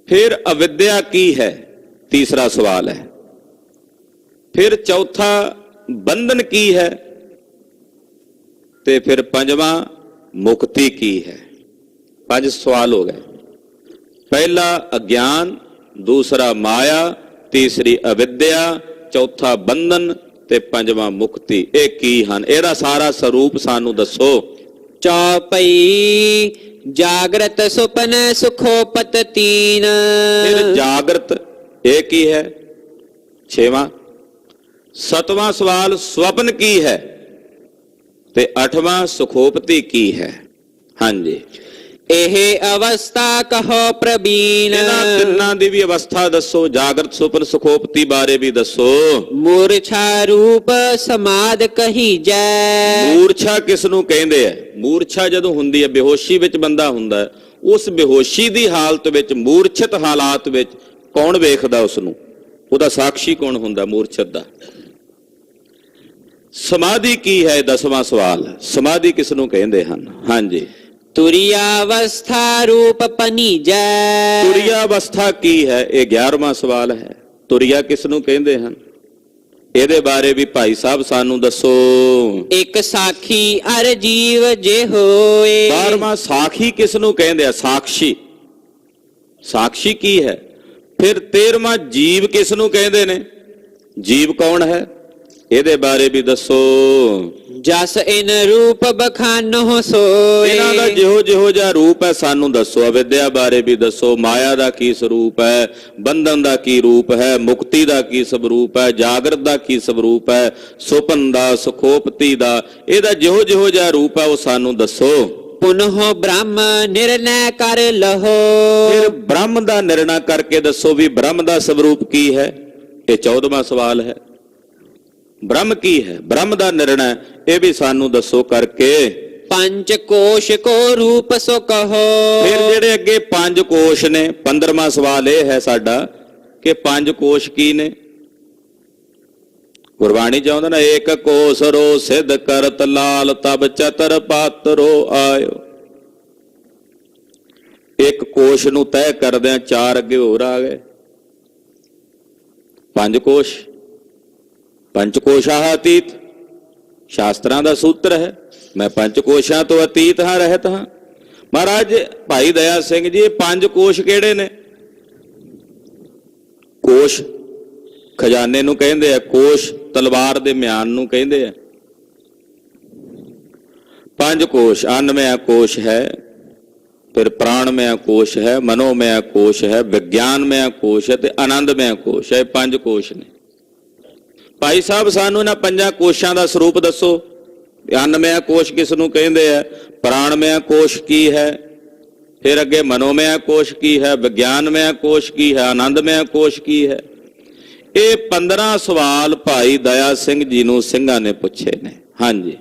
ਫਿਰ ਅਵਿਦਿਆ ਕੀ ਹੈ? ਤੀਸਰਾ ਸਵਾਲ ਹੈ। ਫਿਰ ਚੌਥਾ ਬੰਧਨ ਕੀ ਹੈ? ਤੇ ਫਿਰ ਪੰਜਵਾਂ ਮੁਕਤੀ ਕੀ ਹੈ? 5 ਸਵਾਲ ਹੋ ਗਏ। ਪਹਿਲਾ ਅਗਿਆਨ, ਦੂਸਰਾ ਮਾਇਆ, ਤੀਸਰੀ ਅਵਿਦਿਆ, ਚੌਥਾ ਬੰਧਨ ਤੇ ਪੰਜਵਾਂ ਮੁਕਤੀ। ਇਹ ਕੀ ਹਨ? ਇਹਦਾ ਸਾਰਾ ਸਰੂਪ ਸਾਨੂੰ ਦੱਸੋ। ਚੌਪਈ ਜਾਗਰਤ ਸੁਪਨ ਸੁਖੋਪਤ ਤੀਨ। ਫਿਰ ਜਾਗਰਤ ਇਹ ਕੀ ਹੈ? 6ਵਾਂ। 7ਵਾਂ ਸਵਾਲ ਸਵਪਨ ਕੀ ਹੈ? ਤੇ 8ਵਾਂ ਸੁਖੋਪਤੀ ਕੀ ਹੈ? ਹਾਂਜੀ, ਇਹ ਅਵਸਥਾ ਕਹੋ ਪ੍ਰਬੀਨ। ਇਹਨਾਂ ਤਿੰਨਾਂ ਦੀ ਵੀ ਅਵਸਥਾ ਦੱਸੋ। ਜਾਗਰਤ ਸੁਪਨ ਸੁਖੋਪਤੀ ਬਾਰੇ ਵੀ ਦੱਸੋ। ਮੂਰਛਾ ਰੂਪ ਸਮਾਦ ਕਹੀ ਜੈ। ਮੂਰਛਾ ਕਿਸ ਨੂੰ ਕਹਿੰਦੇ ਆ? ਮੂਰਛਾ ਜਦੋਂ ਹੁੰਦੀ ਹੈ, ਬੇਹੋਸ਼ੀ ਵਿੱਚ ਬੰਦਾ ਹੁੰਦਾ ਹੈ, ਉਸ ਬੇਹੋਸ਼ੀ ਦੀ ਹਾਲਤ ਵਿੱਚ, ਮੂਰਛਿਤ ਹਾਲਾਤ ਵਿੱਚ ਕੌਣ ਵੇਖਦਾ ਉਸ ਨੂੰ? ਉਹਦਾ ਸਾਖੀ ਕੌਣ ਹੁੰਦਾ ਮੂਰਛਿਤ ਦਾ? ਸਮਾਧੀ ਕੀ ਹੈ? 10ਵਾਂ ਸਵਾਲ। ਸਮਾਧੀ ਕਿਸ ਨੂੰ ਕਹਿੰਦੇ ਹਨ? ਹਾਂਜੀ, ਤੁਰਿਆ ਅਵਸਥਾ ਰੂਪ ਪਨੀਜੈ। ਤੁਰਿਆ ਅਵਸਥਾ ਕੀ ਹੈ? ਇਹ 11ਵਾਂ ਸਵਾਲ ਹੈ। ਤੁਰਿਆ ਕਿਸ ਨੂੰ ਕਹਿੰਦੇ ਹਨ? ਇਹਦੇ ਬਾਰੇ ਵੀ ਭਾਈ ਸਾਹਿਬ ਸਾਨੂੰ ਦੱਸੋ। ਇੱਕ ਸਾਖੀ ਅਰ ਜੀਵ ਜੇ ਹੋਏ। 12ਵਾਂ ਸਾਖੀ ਕਿਸ ਨੂੰ ਕਹਿੰਦੇ ਆ? ਸਾਖੀ। ਸਾਖੀ ਕੀ ਹੈ? ਫਿਰ 13ਵਾਂ ਜੀਵ ਕਿਸ ਨੂੰ ਕਹਿੰਦੇ ਨੇ? ਜੀਵ ਕੌਣ ਹੈ? ਇਹਦੇ ਬਾਰੇ ਵੀ ਦੱਸੋ। ਜਸ ਇਨ ਰੂਪ ਬਖਾਨੋ ਸੋਏ। ਇਹਨਾਂ ਦਾ ਜਿਹੋ ਜਿਹਾ ਰੂਪ ਹੈ ਸਾਨੂੰ ਦੱਸੋ। ਅਵਿਦਿਆ ਬਾਰੇ ਵੀ ਦੱਸੋ। ਮਾਇਆ ਦਾ ਕੀ ਸਰੂਪ ਹੈ? ਬੰਧਨ ਦਾ ਕੀ ਰੂਪ ਹੈ? ਮੁਕਤੀ ਦਾ ਕੀ ਸਰੂਪ ਹੈ? ਜਾਗਰਤ ਦਾ ਕੀ ਸਰੂਪ ਹੈ? ਸੁਪਨ ਦਾ, ਸੁਖੋਪਤੀ ਦਾ, ਇਹਦਾ ਜਿਹੋ ਜਿਹਾ ਰੂਪ ਹੈ ਉਹ ਸਾਨੂੰ ਦੱਸੋ। ਪੁਨਹੁ ਬ੍ਰਹਮ ਨਿਰਣੈ ਕਰ ਲਹੋ। ਫਿਰ ਬ੍ਰਹਮ ਦਾ ਨਿਰਣਾ ਕਰਕੇ ਦੱਸੋ ਵੀ ਬ੍ਰਹਮ ਦਾ ਸਰੂਪ ਕੀ ਹੈ। ਇਹ 14ਵਾਂ ਸਵਾਲ ਹੈ। ਬ੍ਰਹਮ ਕੀ ਹੈ? ਬ੍ਰਹਮ ਦਾ ਨਿਰਣਾ ਇਹ ਵੀ ਸਾਨੂੰ ਦੱਸੋ ਕਰਕੇ। ਪੰਜ ਕੋਸ਼ ਕੋ ਰੂਪ ਸੋ ਕਹੋ। ਫਿਰ ਜਿਹੜੇ ਅੱਗੇ 5 ਕੋਸ਼ ਨੇ, 15ਵਾਂ ਸਵਾਲ ਇਹ ਹੈ ਸਾਡਾ ਕਿ 5 ਕੋਸ਼ ਕੀ ਨੇ? ਗੁਰਬਾਣੀ ਚਾਹੁੰਦਾ ਨਾ, ਏਕ ਕੋਸ ਰੋ ਸਿੱਧ ਕਰਤ ਲਾਲ ਤਬ ਚਤਰ ਪਾਤਰੋ ਆਇਓ। ਇੱਕ ਕੋਸ਼ ਨੂੰ ਤੈਅ ਕਰਦਿਆਂ 4 ਅੱਗੇ ਹੋਰ ਆ ਗਏ। 5 ਕੋਸ਼। ਪੰਚਕੋਸ਼ਾਹ ਅਤੀਤ ਸ਼ਾਸਤਰਾਂ ਦਾ ਸੂਤਰ ਹੈ। ਮੈਂ 5 ਕੋਸ਼ਾਂ ਤੋਂ ਅਤੀਤ ਹਾਂ, ਰਹਿਤ ਹਾਂ। ਮਹਾਰਾਜ ਭਾਈ ਦਇਆ ਸਿੰਘ ਜੀ, ਇਹ 5 ਕੋਸ਼ ਕਿਹੜੇ ਨੇ? ਕੋਸ਼ ਖਜ਼ਾਨੇ ਨੂੰ ਕਹਿੰਦੇ ਆ, ਕੋਸ਼ ਤਲਵਾਰ ਦੇ ਮਿਆਨ ਨੂੰ ਕਹਿੰਦੇ ਆ। 5 ਕੋਸ਼। ਅੰਨਮਯ ਕੋਸ਼ ਹੈ, ਫਿਰ ਪ੍ਰਾਣਮय ਕੋਸ਼ ਹੈ, ਮਨੋਮय ਕੋਸ਼ ਹੈ, ਵਿਗਿਆਨਮय ਕੋਸ਼ ਹੈ ਤੇ ਆਨੰਦਮय ਕੋਸ਼ ਹੈ। ਇਹ 5 ਕੋਸ਼ ਨੇ। ਭਾਈ ਸਾਹਿਬ ਸਾਨੂੰ ਇਹਨਾਂ 5 ਕੋਸ਼ਾਂ ਦਾ ਸਰੂਪ ਦੱਸੋ। ਅੰਨਮय ਕੋਸ਼ ਕਿਸ ਨੂੰ ਕਹਿੰਦੇ ਆ? ਪ੍ਰਾਣਮय ਕੋਸ਼ ਕੀ ਹੈ? ਫਿਰ ਅੱਗੇ ਮਨੋਮय ਕੋਸ਼ ਕੀ ਹੈ? ਵਿਗਿਆਨਮय ਕੋਸ਼ ਕੀ ਹੈ? ਆਨੰਦਮय ਕੋਸ਼ ਕੀ ਹੈ? ਇਹ 15 ਸਵਾਲ ਭਾਈ ਦਇਆ ਸਿੰਘ ਜੀ ਨੂੰ ਸਿੰਘਾਂ ਨੇ ਪੁੱਛੇ ਨੇ। ਹਾਂਜੀ।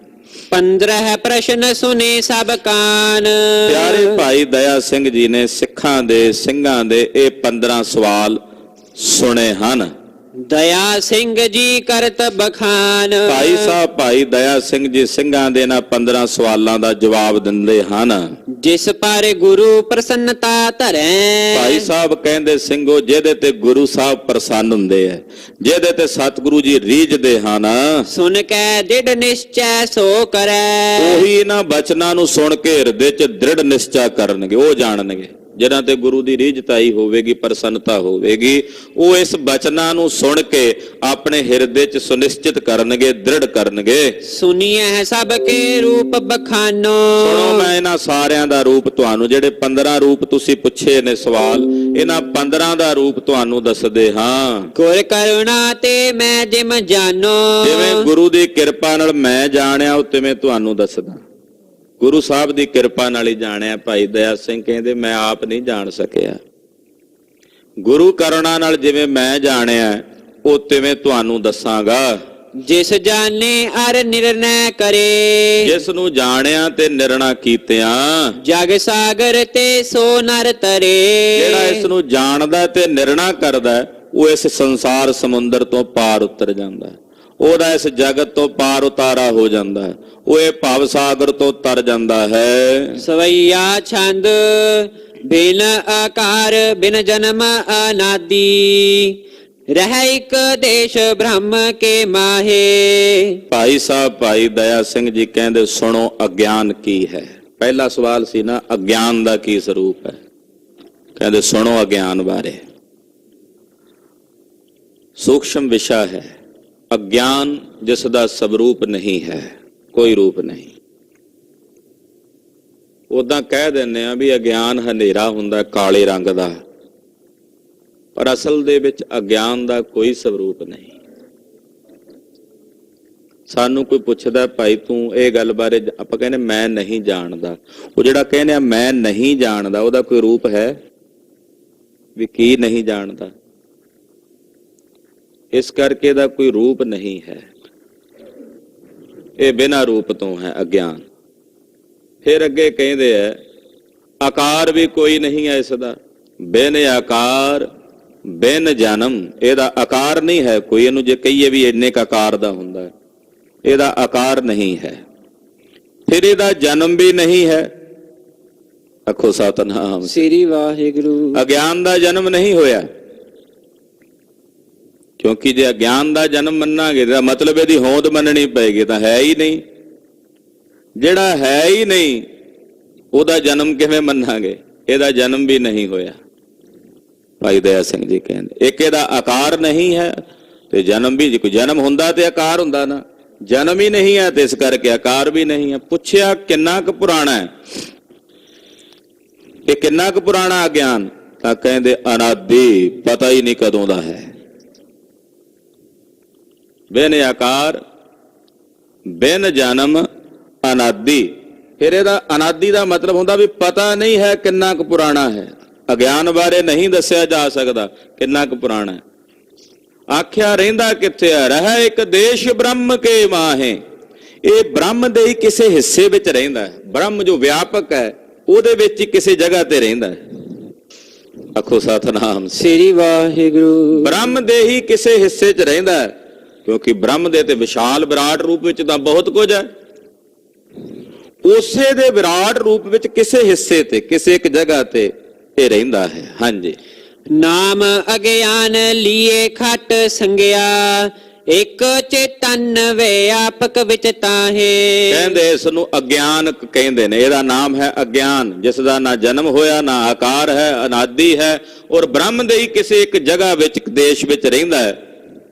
15 ਪ੍ਰਸ਼ਨ ਸੁਨੇ ਸਭ ਕਾਨ। ਪਿਆਰੇ ਭਾਈ ਦਇਆ ਸਿੰਘ ਜੀ ਨੇ ਸਿੱਖਾਂ ਦੇ, ਸਿੰਘਾਂ ਦੇ ਇਹ 15 ਸਵਾਲ ਸੁਣੇ ਹਨ। ਦਇਆ ਸਿੰਘ ਜੀ ਕਰਤ ਬਖਾਨ। ਭਾਈ ਸਾਹਿਬ ਭਾਈ ਦਇਆ ਸਿੰਘ ਜੀ ਸਿੰਘਾਂ ਦੇ ਇਹਨਾਂ 15 ਸਵਾਲਾਂ ਦਾ ਜਵਾਬ ਦਿੰਦੇ ਹਨ। ਜਿਸ ਪਰ ਗੁਰੂ ਪ੍ਰਸੰਨਤਾ ਧਰੈ। ਭਾਈ ਸਾਹਿਬ ਕਹਿੰਦੇ, ਸਿੰਘੋ ਜਿਹਦੇ ਤੇ ਗੁਰੂ ਸਾਹਿਬ ਪ੍ਰਸੰਨ ਹੁੰਦੇ ਆ, ਜਿਹਦੇ ਤੇ ਸਤਿਗੁਰੂ ਜੀ ਰੀਝਦੇ ਹਨ, ਸੁਣ ਕੇ ਦ੍ਰਿੜ ਨਿਸ਼ਚੈ ਸੋ ਕਰੈ। ਉਹੀ ਇਹਨਾਂ ਬਚਨਾਂ ਨੂੰ ਸੁਣ ਕੇ ਹਿਰਦੇ 'ਚ ਦ੍ਰਿੜ ਨਿਸ਼ਚਾ ਕਰਨਗੇ। ਉਹ ਜਾਣਨਗੇ ਜਿਹਨਾਂ ਤੇ ਗੁਰੂ ਦੀ ਰੀਝਤਾਈ ਹੋਵੇਗੀ, ਪ੍ਰਸੰਨਤਾ ਹੋਵੇਗੀ, ਉਹ ਇਸ ਬਚਨਾਂ ਨੂੰ ਸੁਣ ਕੇ ਆਪਣੇ ਹਿਰਦੇ 'ਚ ਸੁਨਿਸ਼ਚਿਤ ਕਰਨਗੇ, ਦ੍ਰਿੜ ਕਰਨਗੇ। ਸੁਣੀਐ ਸਭ ਕੇ ਰੂਪ ਬਖਾਨੋ। ਸੁਣੋ, ਮੈਂ ਇਹਨਾਂ ਸਾਰਿਆਂ ਦਾ ਰੂਪ ਤੁਹਾਨੂੰ, ਜਿਹੜੇ 15 ਰੂਪ ਤੁਸੀਂ ਪੁੱਛੇ ਨੇ ਸਵਾਲ, ਇਹਨਾਂ 15 ਦਾ ਰੂਪ ਤੁਹਾਨੂੰ ਦੱਸਦੇ ਹਾਂ। ਗੁਰ ਕਰੁਣਾ ਤੇ ਮੈਂ ਜਿਮ ਜਾਨੋ। ਜਿਵੇਂ ਗੁਰੂ ਦੀ ਕਿਰਪਾ ਨਾਲ ਮੈਂ ਜਾਣਿਆ, ਉਹ ਤਿਵੇਂ ਤੁਹਾਨੂੰ ਦੱਸਦਾ। ਗੁਰੂ ਸਾਹਿਬ ਦੀ ਕਿਰਪਾ ਨਾਲ ਹੀ ਜਾਣਿਆ। ਭਾਈ ਦਇਆ ਸਿੰਘ ਕਹਿੰਦੇ, ਮੈਂ ਆਪ ਨਹੀਂ ਜਾਣ ਸਕਿਆ। ਗੁਰੂ ਕਰੁਣਾ ਨਾਲ ਜਿਵੇਂ ਮੈਂ ਜਾਣਿਆ, ਉਹ ਤਿਵੇਂ ਤੁਹਾਨੂੰ ਦੱਸਾਂਗਾ। ਜਿਸ ਜਾਣੇ ਅਰ ਨਿਰਣੈ ਕਰੇ। ਜਿਸ ਨੂੰ ਜਾਣਿਆ ਤੇ ਨਿਰਣਾ ਕੀਤਿਆਂ, ਜਗ ਸਾਗਰ ਤੇ ਸੋ ਨਰ ਤਰੇ। ਜਿਹੜਾ ਇਸ ਨੂੰ ਜਾਣਦਾ ਤੇ ਨਿਰਣਾ ਕਰਦਾ, ਉਹ ਇਸ ਸੰਸਾਰ ਸਮੁੰਦਰ ਤੋਂ ਪਾਰ ਉਤਰ ਜਾਂਦਾ। ਉਹਦਾ ਇਸ ਜਗਤ ਤੋਂ ਪਾਰ ਉਤਾਰਾ ਹੋ ਜਾਂਦਾ ਹੈ। ਉਹ ਇਹ ਭਵ ਸਾਗਰ ਤੋਂ ਤਰ ਜਾਂਦਾ ਹੈ। ਸਵਈਆ ਛੰਦ ਬਿਨ ਆਕਾਰ ਬਿਨ ਜਨਮ ਅਨਾਦੀ। ਰਹਿ ਇੱਕ ਦੇਸ਼ ਬ੍ਰਹਮ ਕੇ ਮਾਹੇ। ਭਾਈ ਸਾਹਿਬ ਭਾਈ ਦਇਆ ਸਿੰਘ ਜੀ ਕਹਿੰਦੇ, ਸੁਣੋ ਅਗਿਆਨ ਕੀ ਹੈ। ਪਹਿਲਾ ਸਵਾਲ ਸੀ ਨਾ, ਅਗਿਆਨ ਦਾ ਕੀ ਸਰੂਪ ਹੈ। ਕਹਿੰਦੇ ਸੁਣੋ ਅਗਿਆਨ ਬਾਰੇ। ਸੂਖਸ਼ਮ ਵਿਸ਼ਾ ਹੈ ਅਗਿਆਨ, ਜਿਸ ਦਾ ਸਵਰੂਪ ਨਹੀਂ ਹੈ, ਕੋਈ ਰੂਪ ਨਹੀਂ। ਉਦਾਂ ਕਹਿ ਦਿੰਦੇ ਆ ਵੀ ਅਗਿਆਨ ਹਨੇਰਾ ਹੁੰਦਾ, ਕਾਲੇ ਰੰਗ ਦਾ, ਪਰ ਅਸਲ ਦੇ ਵਿੱਚ ਅਗਿਆਨ ਦਾ ਕੋਈ ਸਵਰੂਪ ਨਹੀਂ। ਸਾਨੂੰ ਕੋਈ ਪੁੱਛਦਾ, ਭਾਈ ਤੂੰ ਇਹ ਗੱਲ ਬਾਰੇ, ਆਪਾਂ ਕਹਿੰਦੇ ਮੈਂ ਨਹੀਂ ਜਾਣਦਾ। ਉਹ ਜਿਹੜਾ ਕਹਿੰਦੇ ਆ ਮੈਂ ਨਹੀਂ ਜਾਣਦਾ, ਉਹਦਾ ਕੋਈ ਰੂਪ ਹੈ ਵੀ ਕੀ ਨਹੀਂ ਜਾਣਦਾ? ਇਸ ਕਰਕੇ ਇਹਦਾ ਕੋਈ ਰੂਪ ਨਹੀਂ ਹੈ। ਇਹ ਬਿਨਾਂ ਰੂਪ ਤੋਂ ਹੈ ਅਗਿਆਨ। ਫਿਰ ਅੱਗੇ ਕਹਿੰਦੇ ਆ ਆਕਾਰ ਵੀ ਕੋਈ ਨਹੀਂ ਹੈ ਇਸ ਦਾ। ਬਿਨ ਆਕਾਰ ਬਿਨ ਜਨਮ, ਇਹਦਾ ਆਕਾਰ ਨਹੀਂ ਹੈ ਕੋਈ। ਇਹਨੂੰ ਜੇ ਕਹੀਏ ਵੀ ਇੰਨੇ ਕ ਆਕਾਰ ਦਾ ਹੁੰਦਾ, ਇਹਦਾ ਆਕਾਰ ਨਹੀਂ ਹੈ। ਫਿਰ ਇਹਦਾ ਜਨਮ ਵੀ ਨਹੀਂ ਹੈ। ਆਖੋ ਸਤਿਨਾਮ। ਸ੍ਰੀ ਵਾਹਿਗੁਰੂ। ਅਗਿਆਨ ਦਾ ਜਨਮ ਨਹੀਂ ਹੋਇਆ, ਕਿਉਂਕਿ ਜੇ ਅਗਿਆਨ ਦਾ ਜਨਮ ਮੰਨਾਂਗੇ ਤਾਂ ਮਤਲਬ ਇਹਦੀ ਹੋਂਦ ਮੰਨਣੀ ਪਏਗੀ, ਤਾਂ ਹੈ ਹੀ ਨਹੀਂ। ਜਿਹੜਾ ਹੈ ਹੀ ਨਹੀਂ ਉਹਦਾ ਜਨਮ ਕਿਵੇਂ ਮੰਨਾਂਗੇ? ਇਹਦਾ ਜਨਮ ਵੀ ਨਹੀਂ ਹੋਇਆ। ਭਾਈ ਦਇਆ ਸਿੰਘ ਜੀ ਕਹਿੰਦੇ ਇੱਕ ਇਹਦਾ ਆਕਾਰ ਨਹੀਂ ਹੈ ਤੇ ਜਨਮ ਵੀ, ਜੇ ਕੋਈ ਜਨਮ ਹੁੰਦਾ ਤੇ ਆਕਾਰ ਹੁੰਦਾ ਨਾ, ਜਨਮ ਹੀ ਨਹੀਂ ਹੈ ਤੇ ਇਸ ਕਰਕੇ ਆਕਾਰ ਵੀ ਨਹੀਂ ਹੈ। ਪੁੱਛਿਆ ਕਿੰਨਾ ਕੁ ਪੁਰਾਣਾ ਹੈ, ਇਹ ਕਿੰਨਾ ਕੁ ਪੁਰਾਣਾ ਅਗਿਆਨ? ਤਾਂ ਕਹਿੰਦੇ ਅਨਾਦਿ, ਪਤਾ ਹੀ ਨਹੀਂ ਕਦੋਂ ਦਾ ਹੈ। ਬਿਨ ਆਕਾਰ ਬਿਨ ਜਨਮ ਅਨਾਦਿ। ਫਿਰ ਇਹਦਾ ਅਨਾਦਿ ਦਾ ਮਤਲਬ ਹੁੰਦਾ ਵੀ ਪਤਾ ਨਹੀਂ ਹੈ ਕਿੰਨਾ ਕੁ ਪੁਰਾਣਾ ਹੈ। ਅਗਿਆਨ ਬਾਰੇ ਨਹੀਂ ਦੱਸਿਆ ਜਾ ਸਕਦਾ ਕਿੰਨਾ ਕੁ ਪੁਰਾਣਾ ਹੈ। ਆਖਿਆ ਰਹਿੰਦਾ ਕਿੱਥੇ ਹੈ? ਰਹਿ ਇੱਕ ਦੇਸ਼ ਬ੍ਰਹਮ ਕੇ ਮਾਹੇ। ਇਹ ਬ੍ਰਹਮ ਦੇ ਹੀ ਕਿਸੇ ਹਿੱਸੇ ਵਿੱਚ ਰਹਿੰਦਾ ਹੈ। ਬ੍ਰਹਮ ਜੋ ਵਿਆਪਕ ਹੈ ਉਹਦੇ ਵਿੱਚ ਹੀ ਕਿਸੇ ਜਗ੍ਹਾ ਤੇ ਰਹਿੰਦਾ ਹੈ। ਆਖੋ ਸਤਿਨਾਮ। ਸ੍ਰੀ ਵਾਹਿਗੁਰੂ। ਬ੍ਰਹਮ ਦੇ ਹੀ ਕਿਸੇ ਹਿੱਸੇ 'ਚ ਰਹਿੰਦਾ ਹੈ, ਕਿਉਂਕਿ ਬ੍ਰਹਮ ਦੇ ਤੇ ਵਿਸ਼ਾਲ ਵਿਰਾਟ ਰੂਪ ਵਿੱਚ ਤਾਂ ਬਹੁਤ ਕੁਝ ਹੈ। ਉਸੇ ਦੇ ਵਿਰਾਟ ਰੂਪ ਵਿੱਚ ਕਿਸੇ ਹਿੱਸੇ ਤੇ, ਕਿਸੇ ਇੱਕ ਜਗ੍ਹਾ ਤੇ ਇਹ ਰਹਿੰਦਾ ਹੈ। ਹਾਂਜੀ। ਨਾਮ ਅਗਿਆਨ ਲੀਏ ਖਟ ਸੰਗਿਆ, ਇੱਕ ਚੇਤਨ ਵਿਆਪਕ ਵਿੱਚ ਤਾਹੇ। ਕਹਿੰਦੇ ਇਸ ਨੂੰ ਅਗਿਆਨਕ ਕਹਿੰਦੇ ਨੇ। ਇਹਦਾ ਨਾਮ ਹੈ ਅਗਿਆਨ, ਜਿਸ ਦਾ ਨਾ ਜਨਮ ਹੋਇਆ, ਨਾ ਆਕਾਰ ਹੈ, ਅਨਾਦਿ ਹੈ, ਔਰ ਬ੍ਰਹਮ ਦੇ ਹੀ ਕਿਸੇ ਇੱਕ ਜਗ੍ਹਾ ਵਿੱਚ, ਦੇਸ਼ ਵਿੱਚ ਰਹਿੰਦਾ ਹੈ।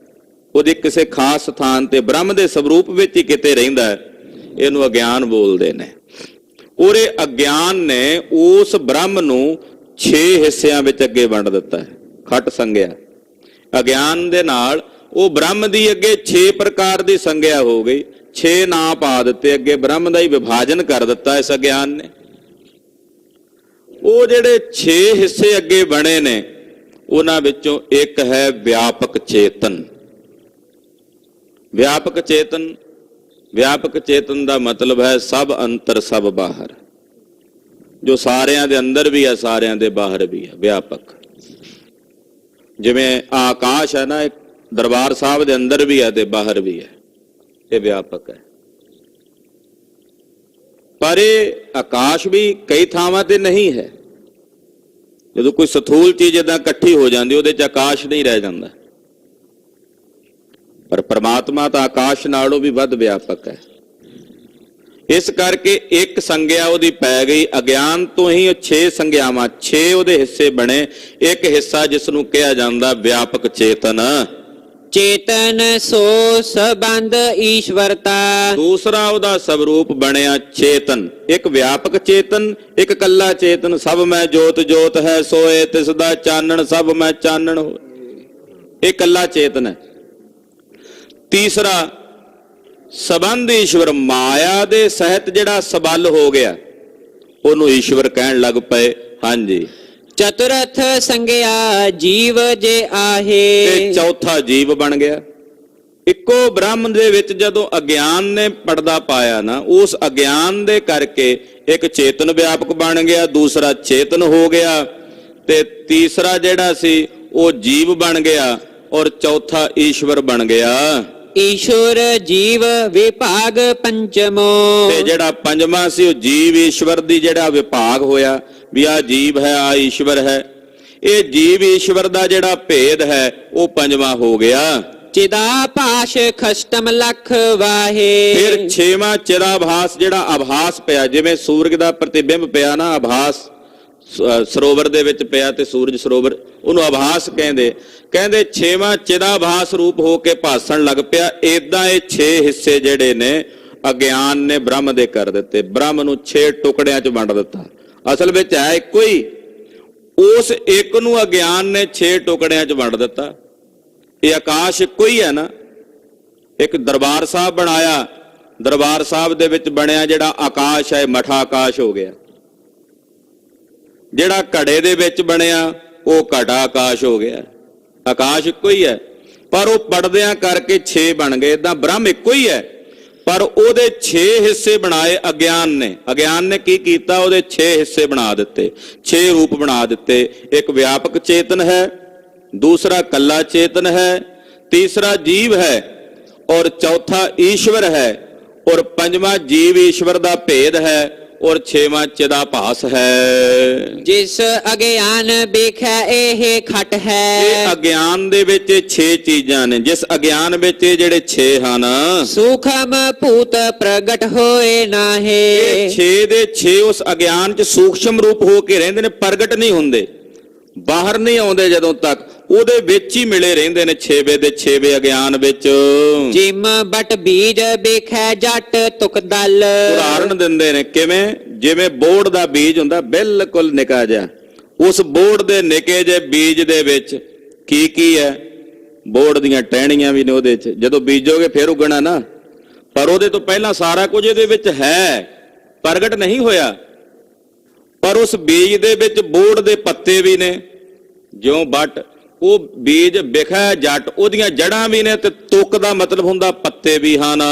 ਉਹਦੇ ਕਿਸੇ ਖਾਸ ਸਥਾਨ ਤੇ ਬ੍ਰਹਮ ਦੇ ਸਰੂਪ ਵਿੱਚ ਹੀ ਕਿਤੇ ਰਹਿੰਦਾ ਹੈ। ਇਹਨੂੰ ਅਗਿਆਨ ਬੋਲਦੇ ਨੇ। ਔਰ ਇਹ ਅਗਿਆਨ ਨੇ ਉਸ ਬ੍ਰਹਮ ਨੂੰ 6 ਹਿੱਸਿਆਂ ਵਿੱਚ ਅੱਗੇ ਵੰਡ ਦਿੱਤਾ ਹੈ। ਖਟ ਸੰਗਿਆ, ਅਗਿਆਨ ਦੇ ਨਾਲ ਉਹ ਬ੍ਰਹਮ ਦੀ ਅੱਗੇ 6 ਪ੍ਰਕਾਰ ਦੀ ਸੰਗਿਆ ਹੋ ਗਈ। 6 ਨਾਂ ਪਾ ਦਿੱਤੇ ਅੱਗੇ, ਬ੍ਰਹਮ ਦਾ ਹੀ ਵਿਭਾਜਨ ਕਰ ਦਿੱਤਾ ਇਸ ਅਗਿਆਨ ਨੇ। ਉਹ ਜਿਹੜੇ 6 ਹਿੱਸੇ ਅੱਗੇ ਬਣੇ ਨੇ ਉਹਨਾਂ ਵਿੱਚੋਂ ਇੱਕ ਹੈ ਵਿਆਪਕ ਚੇਤਨ। ਵਿਆਪਕ ਚੇਤਨ, ਵਿਆਪਕ ਚੇਤਨ ਦਾ ਮਤਲਬ ਹੈ ਸਭ ਅੰਤਰ ਸਭ ਬਾਹਰ, ਜੋ ਸਾਰਿਆਂ ਦੇ ਅੰਦਰ ਵੀ ਹੈ, ਸਾਰਿਆਂ ਦੇ ਬਾਹਰ ਵੀ ਹੈ। ਵਿਆਪਕ, ਜਿਵੇਂ ਆਕਾਸ਼ ਹੈ ਨਾ, ਇੱਕ ਦਰਬਾਰ ਸਾਹਿਬ ਦੇ ਅੰਦਰ ਵੀ ਹੈ ਤੇ ਬਾਹਰ ਵੀ ਹੈ, ਇਹ ਵਿਆਪਕ ਹੈ। ਪਰ ਇਹ ਆਕਾਸ਼ ਵੀ ਕਈ ਥਾਵਾਂ ਤੇ ਨਹੀਂ ਹੈ। ਜਦੋਂ ਕੋਈ ਸਥੂਲ ਚੀਜ਼ ਏਦਾਂ ਇਕੱਠੀ ਹੋ ਜਾਂਦੀ ਉਹਦੇ 'ਚ ਆਕਾਸ਼ ਨਹੀਂ ਰਹਿ ਜਾਂਦਾ। ਪਰ ਪ੍ਰਮਾਤਮਾ ਤਾਂ ਆਕਾਸ਼ ਨਾਲੋਂ ਵੀ ਵੱਧ ਵਿਆਪਕ ਹੈ। ਇਸ ਕਰਕੇ ਇੱਕ ਸੰਗਿਆ ਉਹਦੀ ਪੈ ਗਈ। ਅਗਿਆਨ ਤੋਂ ਹੀ 6 ਸੰਗਿਆਵਾਂ, 6 ਉਹਦੇ ਹਿੱਸੇ ਬਣੇ। ਇੱਕ ਹਿੱਸਾ ਜਿਸ ਨੂੰ ਕਿਹਾ ਜਾਂਦਾ ਵਿਆਪਕ ਚੇਤਨ। ਚੇਤਨ ਸੋ ਸੰਬੰਧ ਈਸ਼ਵਰਤਾ। ਦੂਸਰਾ ਉਹਦਾ ਸਵਰੂਪ ਬਣਿਆ ਚੇਤਨ। ਇੱਕ ਵਿਆਪਕ ਚੇਤਨ, ਇੱਕ ਕੱਲਾ ਚੇਤਨ। ਸਭ ਮੈਂ ਜੋਤ ਜੋਤ ਹੈ ਸੋਏ ਤਿਸ ਦਾ ਚਾਨਣ, ਸਭ ਮੈਂ ਚਾਨਣ ਹੋ। ਇਹ ਕੱਲਾ ਚੇਤਨ ਹੈ। ਤੀਸਰਾ ਸੰਬੰਧ ਈਸ਼ਵਰ, ਮਾਇਆ ਦੇ ਸਹਿਤ ਜਿਹੜਾ ਸਬਲ ਹੋ ਗਿਆ ਉਹਨੂੰ ਈਸ਼ਵਰ ਕਹਿਣ ਲੱਗ ਪਏ। ਹਾਂਜੀ। ਚਤੁਰਥ ਸੰਗਿਆ ਜੀਵ ਜੇ ਆਹੇ। ਤੇ ਚੌਥਾ ਜੀਵ ਬਣ ਗਿਆ। ਇੱਕੋ ਬ੍ਰਹਮ ਦੇ ਵਿੱਚ ਜਦੋਂ ਅਗਿਆਨ ਨੇ ਪਰਦਾ ਪਾਇਆ ਨਾ, ਉਸ ਅਗਿਆਨ ਦੇ ਕਰਕੇ ਇੱਕ ਚੇਤਨ ਵਿਆਪਕ ਬਣ ਗਿਆ, ਦੂਸਰਾ ਚੇਤਨ ਹੋ ਗਿਆ, ਤੇ ਤੀਸਰਾ ਜਿਹੜਾ ਸੀ ਉਹ ਜੀਵ ਬਣ ਗਿਆ, ਔਰ ਚੌਥਾ ਈਸ਼ਵਰ ਬਣ ਗਿਆ। ਈਸ਼ਵਰ ਜੀਵ ਵਿਭਾਗ ਪੰਚਮੋ। ਤੇ ਜਿਹੜਾ ਪੰਜਵਾਂ ਸੀ ਉਹ ਜੀਵ ਈਸ਼ਵਰ ਦੀ ਜਿਹੜਾ ਵਿਭਾਗ ਹੋਇਆ ਵੀ ਆ ਜੀਵ ਹੈ, ਆ ਈਸ਼ਵਰ ਹੈ। ਇਹ ਜੀਵ ਈਸ਼ਵਰ ਦਾ ਜਿਹੜਾ ਭੇਦ ਹੈ ਉਹ ਪੰਜਵਾਂ ਹੋ ਗਿਆ। ਚਿਦਾਭਾਸ ਖਸ਼ਟਮ ਲੱਖ ਵਾਹੇ। ਫਿਰ ਛੇਵਾਂ ਚਿਦਾਭਾਸ, ਜਿਹੜਾ ਆਭਾਸ ਪਿਆ, ਜਿਵੇਂ ਸੂਰਜ ਦਾ ਪ੍ਰਤੀਬਿੰਬ ਪਿਆ ਨਾ, ਆਭਾਸ ਸਰੋਵਰ ਦੇ ਵਿੱਚ ਪਿਆ ਤੇ ਸੂਰਜ ਸਰੋਵਰ, ਉਹਨੂੰ ਆਭਾਸ ਕਹਿੰਦੇ। ਕਹਿੰਦੇ ਛੇਵਾਂ ਚਿਦਾਭਾਸ ਰੂਪ ਹੋ ਕੇ ਭਾਸਣ ਲੱਗ ਪਿਆ। ਏਦਾਂ ਇਹ 6 ਹਿੱਸੇ ਜਿਹੜੇ ਨੇ ਅਗਿਆਨ ਨੇ ਬ੍ਰਹਮ ਦੇ ਕਰ ਦਿੱਤੇ। ਬ੍ਰਹਮ ਨੂੰ 6 ਟੁਕੜਿਆਂ 'ਚ ਵੰਡ ਦਿੱਤਾ। ਅਸਲ ਵਿੱਚ ਹੈ ਇੱਕੋ ਹੀ। ਉਸ ਇੱਕ ਨੂੰ ਅਗਿਆਨ ਨੇ 6 ਟੁਕੜਿਆਂ 'ਚ ਵੰਡ ਦਿੱਤਾ। ਇਹ ਆਕਾਸ਼ ਇੱਕੋ ਹੀ ਹੈ ਨਾ। ਇੱਕ ਦਰਬਾਰ ਸਾਹਿਬ ਬਣਾਇਆ, ਦਰਬਾਰ ਸਾਹਿਬ ਦੇ ਵਿੱਚ ਬਣਿਆ ਜਿਹੜਾ ਆਕਾਸ਼ ਹੈ ਮਠਾ ਆਕਾਸ਼ ਹੋ ਗਿਆ। ਜਿਹੜਾ ਘੜੇ ਦੇ ਵਿੱਚ ਬਣਿਆ ਉਹ ਘਟਾ ਆਕਾਸ਼ ਹੋ ਗਿਆ। ਆਕਾਸ਼ ਇੱਕੋ ਹੀ ਹੈ, ਪਰ ਉਹ ਪੜਦਿਆਂ ਕਰਕੇ 6 ਬਣ ਗਏ। ਏਦਾਂ ਬ੍ਰਹਮ ਇੱਕੋ ਹੀ ਹੈ, ਪਰ ਉਹਦੇ 6 ਹਿੱਸੇ ਬਣਾਏ ਅਗਿਆਨ ਨੇ। ਅਗਿਆਨ ਨੇ ਕੀ ਕੀਤਾ? ਉਹਦੇ 6 ਹਿੱਸੇ ਬਣਾ ਦਿੱਤੇ, 6 ਰੂਪ ਬਣਾ ਦਿੱਤੇ। ਇੱਕ ਵਿਆਪਕ ਚੇਤਨ ਹੈ, ਦੂਸਰਾ ਕੱਲਾ ਚੇਤਨ ਹੈ, ਤੀਸਰਾ ਜੀਵ ਹੈ, ਔਰ ਚੌਥਾ ਈਸ਼ਵਰ ਹੈ, ਔਰ ਪੰਜਵਾਂ ਜੀਵ ਈਸ਼ਵਰ ਦਾ ਭੇਦ ਹੈ, ਔਰ ਛੇਵਾਂ ਚਿਦਾਭਾਸ ਹੈ। ਜਿਸ ਅਗਿਆਨ ਵੇਖੈ ਇਹ ਖਟ ਇਹ ਹੈ। ਅਗਿਆਨ ਦੇ ਵਿੱਚ 6 ਚੀਜ਼ਾਂ ਨੇ। ਜਿਸ ਅਗਿਆਨ ਵਿੱਚ ਇਹ ਜਿਹੜੇ 6 ਹਨ, ਸੂਖਮ ਭੂਤ ਪ੍ਰਗਟ ਹੋਏ ਨਾਹੇ। ਇਹ 6 ਦੇ 6 ਉਸ ਅਗਿਆਨ 'ਚ ਸੂਖਸ਼ਮ ਰੂਪ ਹੋ ਕੇ ਰਹਿੰਦੇ ਨੇ, ਪ੍ਰਗਟ ਨਹੀਂ ਹੁੰਦੇ, ਬਾਹਰ ਨਹੀਂ ਆਉਂਦੇ। ਜਦੋਂ ਤੱਕ ਉਹਦੇ ਵਿੱਚ ਹੀ ਮਿਲੇ ਰਹਿੰਦੇ ਨੇ, 6ਵੇਂ ਦੇ 6ਵੇਂ ਅਗਿਆਨ ਵਿੱਚ। ਜਿਮ ਬਟ ਬੀਜ ਵੇਖੈ ਜੱਟ ਤੁਕ ਦਲ। ਉਦਾਹਰਣ ਦਿੰਦੇ ਨੇ, ਕਿਵੇਂ? ਜਿਵੇਂ ਬੋੜ ਦਾ ਬੀਜ ਹੁੰਦਾ, ਬਿਲਕੁਲ ਨਿੱਕਾ ਜਿਹਾ, ਉਸ ਬੋੜ ਦੇ ਨਿੱਕੇ ਜਿਹੇ ਬੀਜ ਦੇ ਵਿੱਚ ਕੀ ਕੀ ਹੈ? ਬੋੜ ਦੀਆਂ ਟਹਿਣੀਆਂ ਵੀ ਨੇ ਉਹਦੇ 'ਚ। ਜਦੋਂ ਬੀਜੋਗੇ ਫਿਰ ਉਗਣਾ ਨਾ, ਪਰ ਉਹਦੇ ਤੋਂ ਪਹਿਲਾਂ ਸਾਰਾ ਕੁਝ ਇਹਦੇ ਵਿੱਚ ਹੈ, ਪ੍ਰਗਟ ਨਹੀਂ ਹੋਇਆ। ਪਰ ਉਸ ਬੀਜ ਦੇ ਵਿੱਚ ਬੋੜ ਦੇ ਪੱਤੇ ਵੀ ਨੇ, ਜਿਉਂ ਵੱਟ। ਉਹ ਬੀਜ ਵਿਖੈ ਜੱਟ, ਉਹਦੀਆਂ ਜੜਾਂ ਵੀ ਨੇ, ਤੇ ਤੁਕ ਦਾ ਮਤਲਬ ਹੁੰਦਾ ਪੱਤੇ ਵੀ ਹਨ।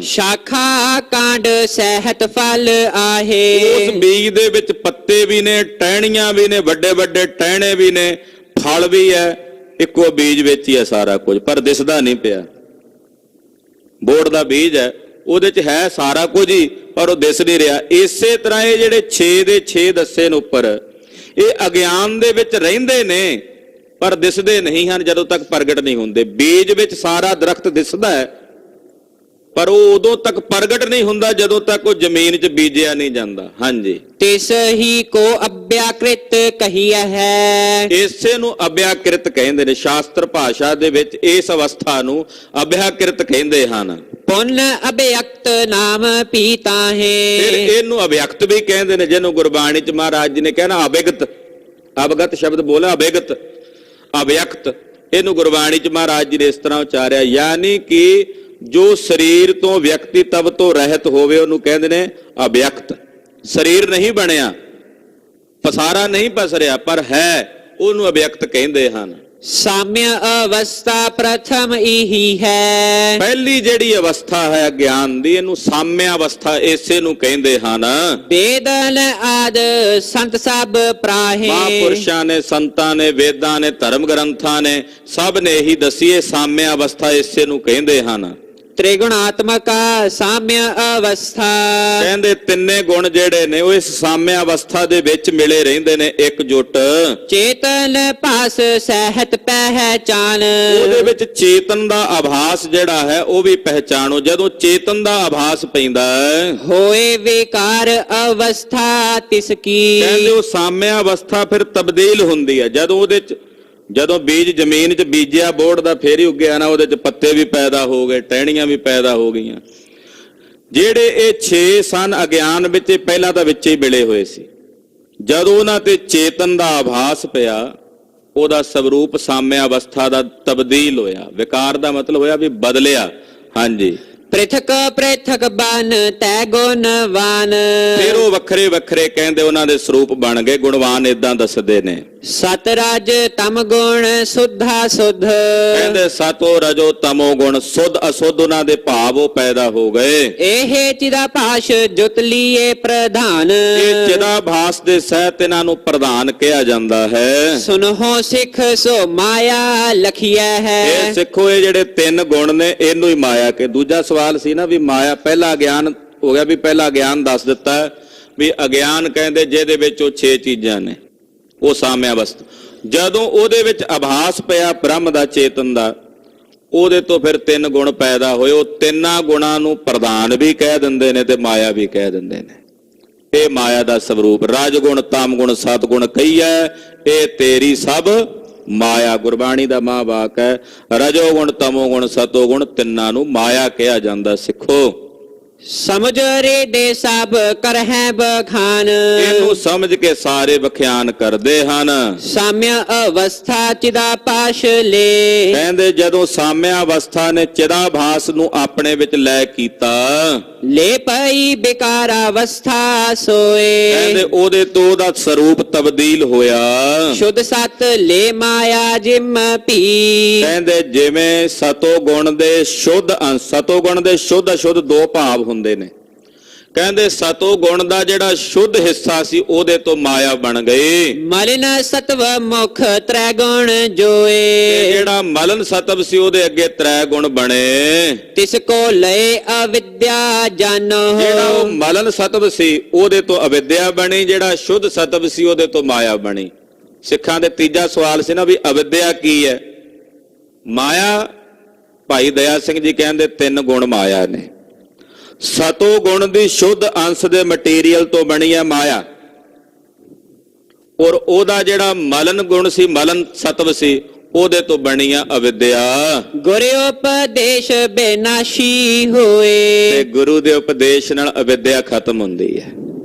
ਸ਼ਾਖਾ ਕਾਂਡ ਸਹਿਤ ਫਲ ਉਸ ਆਹੇ। ਬੀਜ ਦੇ ਵਿੱਚ ਪੱਤੇ ਵੀ ਨੇ, ਟਹਿਣੀਆਂ ਵੀ ਨੇ, ਵੱਡੇ ਵੱਡੇ ਟਹਿਣੇ ਵੀ ਨੇ, ਫਲ ਵੀ ਹੈ। ਇੱਕੋ ਬੀਜ ਵਿੱਚ ਹੀ ਹੈ ਸਾਰਾ ਕੁਝ, ਪਰ ਦਿਸਦਾ ਨਹੀਂ ਪਿਆ। ਬੋੜ ਦਾ ਬੀਜ ਹੈ, ਉਹਦੇ 'ਚ ਹੈ ਸਾਰਾ ਕੁਝ ਹੀ, ਪਰ ਉਹ ਦਿਸ ਨਹੀਂ ਰਿਹਾ। ਇਸੇ ਤਰ੍ਹਾਂ ਇਹ ਜਿਹੜੇ 6 ਦੇ 6 ਦੱਸੇ ਨੇ ਉੱਪਰ, ਇਹ ਅਗਿਆਨ ਦੇ ਵਿੱਚ ਰਹਿੰਦੇ ਨੇ, ਪਰ ਦਿਸਦੇ ਨਹੀਂ ਹਨ ਜਦੋਂ ਤੱਕ ਪ੍ਰਗਟ ਨਹੀਂ ਹੁੰਦੇ। ਬੀਜ ਵਿੱਚ ਸਾਰਾ ਦਰਖਤ ਦਿਸਦਾ ਹੈ, ਪਰ ਉਹ ਉਦੋਂ ਤੱਕ ਪ੍ਰਗਟ ਨਹੀਂ ਹੁੰਦਾ ਜਦੋਂ ਤੱਕ ਉਹ ਜ਼ਮੀਨ 'ਚ ਬੀਜਿਆ ਨਹੀਂ ਜਾਂਦਾ। ਹਾਂਜੀ, ਤਿਸ ਹੀ ਕੋ ਅਭਿਆਕ੍ਰਿਤ ਕਹੀਐ ਹੈ। ਇਸੇ ਨੂੰ ਅਭਿਆਕ੍ਰਿਤ ਕਹਿੰਦੇ ਨੇ। ਸ਼ਾਸਤਰ ਭਾਸ਼ਾ ਦੇ ਵਿੱਚ ਇਸ ਅਵਸਥਾ ਨੂੰ ਅਭਿਆਕ੍ਰਿਤ ਕਹਿੰਦੇ ਹਨ। ਪੁੰਨ ਅਭਿਅਕਤ ਨਾਮ ਪੀਤਾ ਫਿਰ ਹੈ। ਇਹਨੂੰ ਅਭਿਅਕਤ ਵੀ ਕਹਿੰਦੇ ਨੇ, ਜਿਹਨੂੰ ਗੁਰਬਾਣੀ 'ਚ ਮਹਾਰਾਜ ਜੀ ਨੇ ਕਹਿਣਾ ਅਭਿਗਤ। ਅਵਗਤ ਸ਼ਬਦ ਬੋਲਿਆ, ਅਭਿਗਤ, ਅਭਿਅਕਤ। ਇਹਨੂੰ ਗੁਰਬਾਣੀ 'ਚ ਮਹਾਰਾਜ ਜੀ ਨੇ ਇਸ ਤਰ੍ਹਾਂ ਉਚਾਰਿਆ, ਯਾਨੀ ਕਿ ਜੋ ਸਰੀਰ ਤੋਂ ਵਿਅਕਤੀਤਵ ਤੋਂ ਰਹਿਤ ਹੋਵੇ ਉਹਨੂੰ ਕਹਿੰਦੇ ਨੇ ਅਭਿਅਕਤ। ਸਰੀਰ ਨਹੀਂ ਬਣਿਆ, ਪਸਾਰਾ ਨਹੀਂ ਪਸਰਿਆ, ਪਰ ਹੈ, ਉਹਨੂੰ ਅਭਿਅਕਤ ਕਹਿੰਦੇ ਹਨ। ਸਾਮਿਆ ਅਵਸਥਾ ਪ੍ਰਥਮ ਇਹੀ ਹੈ। ਪਹਿਲੀ ਜਿਹੜੀ ਅਵਸਥਾ ਹੈ ਗਿਆਨ ਦੀ, ਇਹਨੂੰ ਸਾਮਿਆ ਅਵਸਥਾ ਇਸੇ ਨੂੰ ਕਹਿੰਦੇ ਹਨ। ਵੇਦਨ ਆਦ ਸੰਤ ਸਭ ਪ੍ਰਾਹੇ। ਮਹਾਂਪੁਰਸ਼ਾਂ ਨੇ, ਸੰਤਾਂ ਨੇ, ਵੇਦਾਂ ਨੇ, ਧਰਮ ਗ੍ਰੰਥਾਂ ਨੇ, ਸਭ ਨੇ ਇਹੀ ਦੱਸੀ, ਇਹ ਸਾਮਿਆ ਅਵਸਥਾ ਇਸੇ ਨੂੰ ਕਹਿੰਦੇ ਹਨ। ਤ੍ਰਿਗੁਣਾਤਮਕਾ ਸਾਮਿਆ ਅਵਸਥਾ। ਕਹਿੰਦੇ ਤਿੰਨੇ ਗੁਣ ਜਿਹੜੇ ਨੇ ਉਹ ਇਸ ਸਾਮਿਆ ਅਵਸਥਾ ਦੇ ਵਿੱਚ ਮਿਲੇ ਰਹਿੰਦੇ ਨੇ, ਇਕਜੁੱਟ। ਚੇਤਨ ਭਾਸ ਸਹਿਤ ਪਹਿਚਾਨ। ਉਹਦੇ ਵਿੱਚ ਚੇਤਨ ਦਾ ਆਭਾਸ ਜਿਹੜਾ ਹੈ ਉਹ ਵੀ ਪਹਿਚਾਣੋ। ਜਦੋਂ ਚੇਤਨ ਦਾ ਆਭਾਸ ਪੈਂਦਾ ਹੈ, ਹੋਏ ਵਿਕਾਰ ਅਵਸਥਾ ਤਿਸ ਕੀ। ਕਹਿੰਦੇ ਉਹ ਸਾਮਿਆ ਅਵਸਥਾ ਫਿਰ ਤਬਦੀਲ ਹੁੰਦੀ ਹੈ। ਜਦੋਂ ਬੀਜ ਜ਼ਮੀਨ 'ਚ ਬੀਜਿਆ ਬੋੜ ਦਾ, ਫੇਰ ਹੀ ਉੱਗਿਆ ਨਾ, ਉਹਦੇ 'ਚ ਪੱਤੇ ਵੀ ਪੈਦਾ ਹੋ ਗਏ, ਟਹਿਣੀਆਂ ਵੀ ਪੈਦਾ ਹੋ ਗਈਆਂ। ਜਿਹੜੇ ਇਹ 6 ਸਨ ਅਗਿਆਨ ਵਿੱਚ, ਪਹਿਲਾਂ ਤਾਂ ਵਿੱਚ ਹੀ ਮਿਲੇ ਹੋਏ ਸੀ। ਜਦੋਂ ਉਹਨਾਂ ਤੇ ਚੇਤਨ ਦਾ ਆਭਾਸ ਪਿਆ, ਉਹਦਾ ਸਵਰੂਪ ਸਾਮਿਆ ਅਵਸਥਾ ਦਾ ਤਬਦੀਲ ਹੋਇਆ। ਵਿਕਾਰ ਦਾ ਮਤਲਬ ਹੋਇਆ ਵੀ ਬਦਲਿਆ। ਹਾਂਜੀ, ਪ੍ਰਿਥਕ ਪ੍ਰਿਥਕ ਬਨ ਤੈ ਗੁਣਵਾਨ। ਫਿਰ ਉਹ ਵੱਖਰੇ ਵੱਖਰੇ ਕਹਿੰਦੇ ਉਹਨਾਂ ਦੇ ਸਰੂਪ ਬਣ ਗਏ। ਗੁਣਵਾਨ ਇਦਾਂ ਦੱਸਦੇ ਨੇ, ਸਤਰਜ ਤਮ ਗੁਣ ਸੁਧਾ ਸੁਧ। ਕਹਿੰਦੇ ਸਤੋ ਰਜੋ ਤਮੋ ਗੁਣ, ਸੁਧ ਅਸੁੱਧ ਉਹਨਾਂ ਦੇ ਭਾਵ ਉਹ ਪੈਦਾ ਹੋ ਗਏ। ਇਹ ਚਿਦਾਭਾਸ ਜੁਤ ਲੀਏ ਪ੍ਰਧਾਨ। ਇਹ ਚਿਦਾਭਾਸ ਦੇ ਸਹਿਤ ਇਹਨਾਂ ਨੂੰ ਪ੍ਰਧਾਨ ਕਿਹਾ ਜਾਂਦਾ ਹੈ। ਸੁਨਹੁ ਸਿੱਖ ਸੋ ਮਾਇਆ ਲਖੀਐ ਹੈ। ਇਹ ਸਿੱਖੋ, ਇਹ ਜਿਹੜੇ 3 ਗੁਣ ਨੇ ਇਹਨੂੰ ਹੀ ਮਾਇਆ ਕੇ। ਦੂਜਾ ਸਵਾਲ ਸੀ ਨਾ ਵੀ ਮਾਇਆ, ਪਹਿਲਾ ਅਗਿਆਨ ਹੋ ਗਿਆ, ਵੀ ਪਹਿਲਾ ਅਗਿਆਨ ਦੱਸ ਦਿੱਤਾ ਵੀ ਅਗਿਆਨ ਕਹਿੰਦੇ ਜਿਹਦੇ ਵਿੱਚ ਉਹ 6 ਚੀਜ਼ਾਂ ਨੇ, ਉਹ ਸਾਮਿਆ ਅਵਸਥਾ। ਜਦੋਂ ਉਹਦੇ ਵਿੱਚ ਆਭਾਸ ਪਿਆ ਬ੍ਰਹਮ ਦਾ, ਚੇਤਨ ਦਾ, ਉਹਦੇ ਤੋਂ ਫਿਰ 3 ਗੁਣ ਪੈਦਾ ਹੋਏ। ਉਹ 3 ਗੁਣਾਂ ਨੂੰ ਪ੍ਰਧਾਨ ਵੀ ਕਹਿ ਦਿੰਦੇ ਨੇ ਤੇ ਮਾਇਆ ਵੀ ਕਹਿ ਦਿੰਦੇ ਨੇ। ਇਹ ਮਾਇਆ ਦਾ ਸਵਰੂਪ। ਰਜ ਗੁਣ, ਤਮ ਗੁਣ, ਸਤ ਗੁਣ ਕਹੀਐ, ਇਹ ਤੇਰੀ ਸਭ ਮਾਇਆ। ਗੁਰਬਾਣੀ ਦਾ ਮਹਾਂਵਾਕ ਹੈ, ਰਜੋ ਗੁਣ, ਤਮੋ ਗੁਣ, ਸਤੋ ਗੁਣ, ਤਿੰਨਾਂ ਨੂੰ ਮਾਇਆ ਕਿਹਾ ਜਾਂਦਾ। ਸਿੱਖੋ, ਸਮਝ ਰੇ ਦੇ ਸਭ ਕਰਹਿ ਬਖਾਨ। ਇਹਨੂੰ ਸਮਝ ਕੇ ਸਾਰੇ ਵਿਖਿਆਨ ਕਰਦੇ ਹਨ। ਸਾਮਿਆ ਅਵਸਥਾ ਚਿਦਾਭਾਸ ਲੈ। ਕਹਿੰਦੇ ਜਦੋਂ ਸਾਮਿਆ ਅਵਸਥਾ ਨੇ ਚਿਦਾਭਾਸ ਨੂੰ ਆਪਣੇ ਵਿੱਚ ਲੈ ਕੀਤਾ, ਲੈ ਪਈ ਵਿਕਾਰ ਅਵਸਥਾ ਸੋਏ। ਕਹਿੰਦੇ ਉਹਦੇ ਤੋਂ ਉਹਦਾ ਸਰੂਪ ਤਬਦੀਲ ਹੋਇਆ। ਸ਼ੁੱਧ ਸਤ ਲੈ ਮਾਇਆ ਜਿਮ ਪੀ। ਕਹਿੰਦੇ ਜਿਵੇਂ ਸਤੋ ਗੁਣ ਦੇ ਸ਼ੁੱਧ ਅੰਸ਼, ਸਤੋ ਗੁਣ ਦੇ ਸ਼ੁੱਧ ਅਸ਼ੁੱਧ 2 ਭਾਵ ਹੁੰਦੇ ਨੇ। ਕਹਿੰਦੇ ਸਤੋ ਗੁਣ ਦਾ ਜਿਹੜਾ ਸ਼ੁੱਧ ਹਿੱਸਾ ਸੀ ਉਹਦੇ ਤੋਂ ਮਾਇਆ ਬਣ ਗਈ। ਮਲਿਨ ਸਤਵ ਮੁਖ ਤ੍ਰੈ ਗੁਣ ਤੇ ਜੋਏ। ਜਿਹੜਾ ਮਲਨ ਸਤਵ ਸੀ ਉਹਦੇ ਅੱਗੇ ਤ੍ਰੈ ਗੁਣ ਬਣੇ। ਤਿਸ ਕੋ ਲਏ ਅਵਿਦਿਆ ਜਾਨੋ। ਜਿਹੜਾ ਉਹ ਮਲਨ ਸਤਵ ਸੀ ਉਹਦੇ ਤੋਂ ਅਵਿਦਿਆ ਬਣੀ, ਜਿਹੜਾ ਸ਼ੁੱਧ ਸਤਵ ਸੀ ਉਹਦੇ ਤੋਂ ਮਾਇਆ ਬਣੀ। ਸਿੱਖਾਂ ਦੇ ਤੀਜਾ ਸਵਾਲ ਸੀ ਨਾ ਵੀ ਅਵਿਦਿਆ ਕੀ ਹੈ? ਮਾਇਆ, ਭਾਈ ਦਇਆ ਸਿੰਘ ਜੀ ਕਹਿੰਦੇ 3 ਗੁਣ ਮਾਇਆ ਨੇ। ਸਤੋ ਗੁਣ ਦੀ ਸ਼ੁੱਧ ਅੰਸ਼ ਦੇ ਮਟੀਰੀਅਲ ਤੋਂ ਬਣੀ ਹੈ ਮਾਇਆ, ਔਰ ਉਹਦਾ ਜਿਹੜਾ ਮਲਨ ਗੁਣ ਸੀ, ਮਲਨ ਸਤਵ ਸੀ, ਉਹਦੇ ਤੋਂ ਬਣੀ ਆ ਅਵਿਦਿਆ। ਗੁਰੂ ਉਪਦੇਸ਼ ਬੇਨਾਸ਼ੀ ਹੋਏ। ਤੇ ਗੁਰੂ ਦੇ ਉਪਦੇਸ਼ ਨਾਲ ਅਵਿਦਿਆ ਖਤਮ ਹੁੰਦੀ ਹੈ।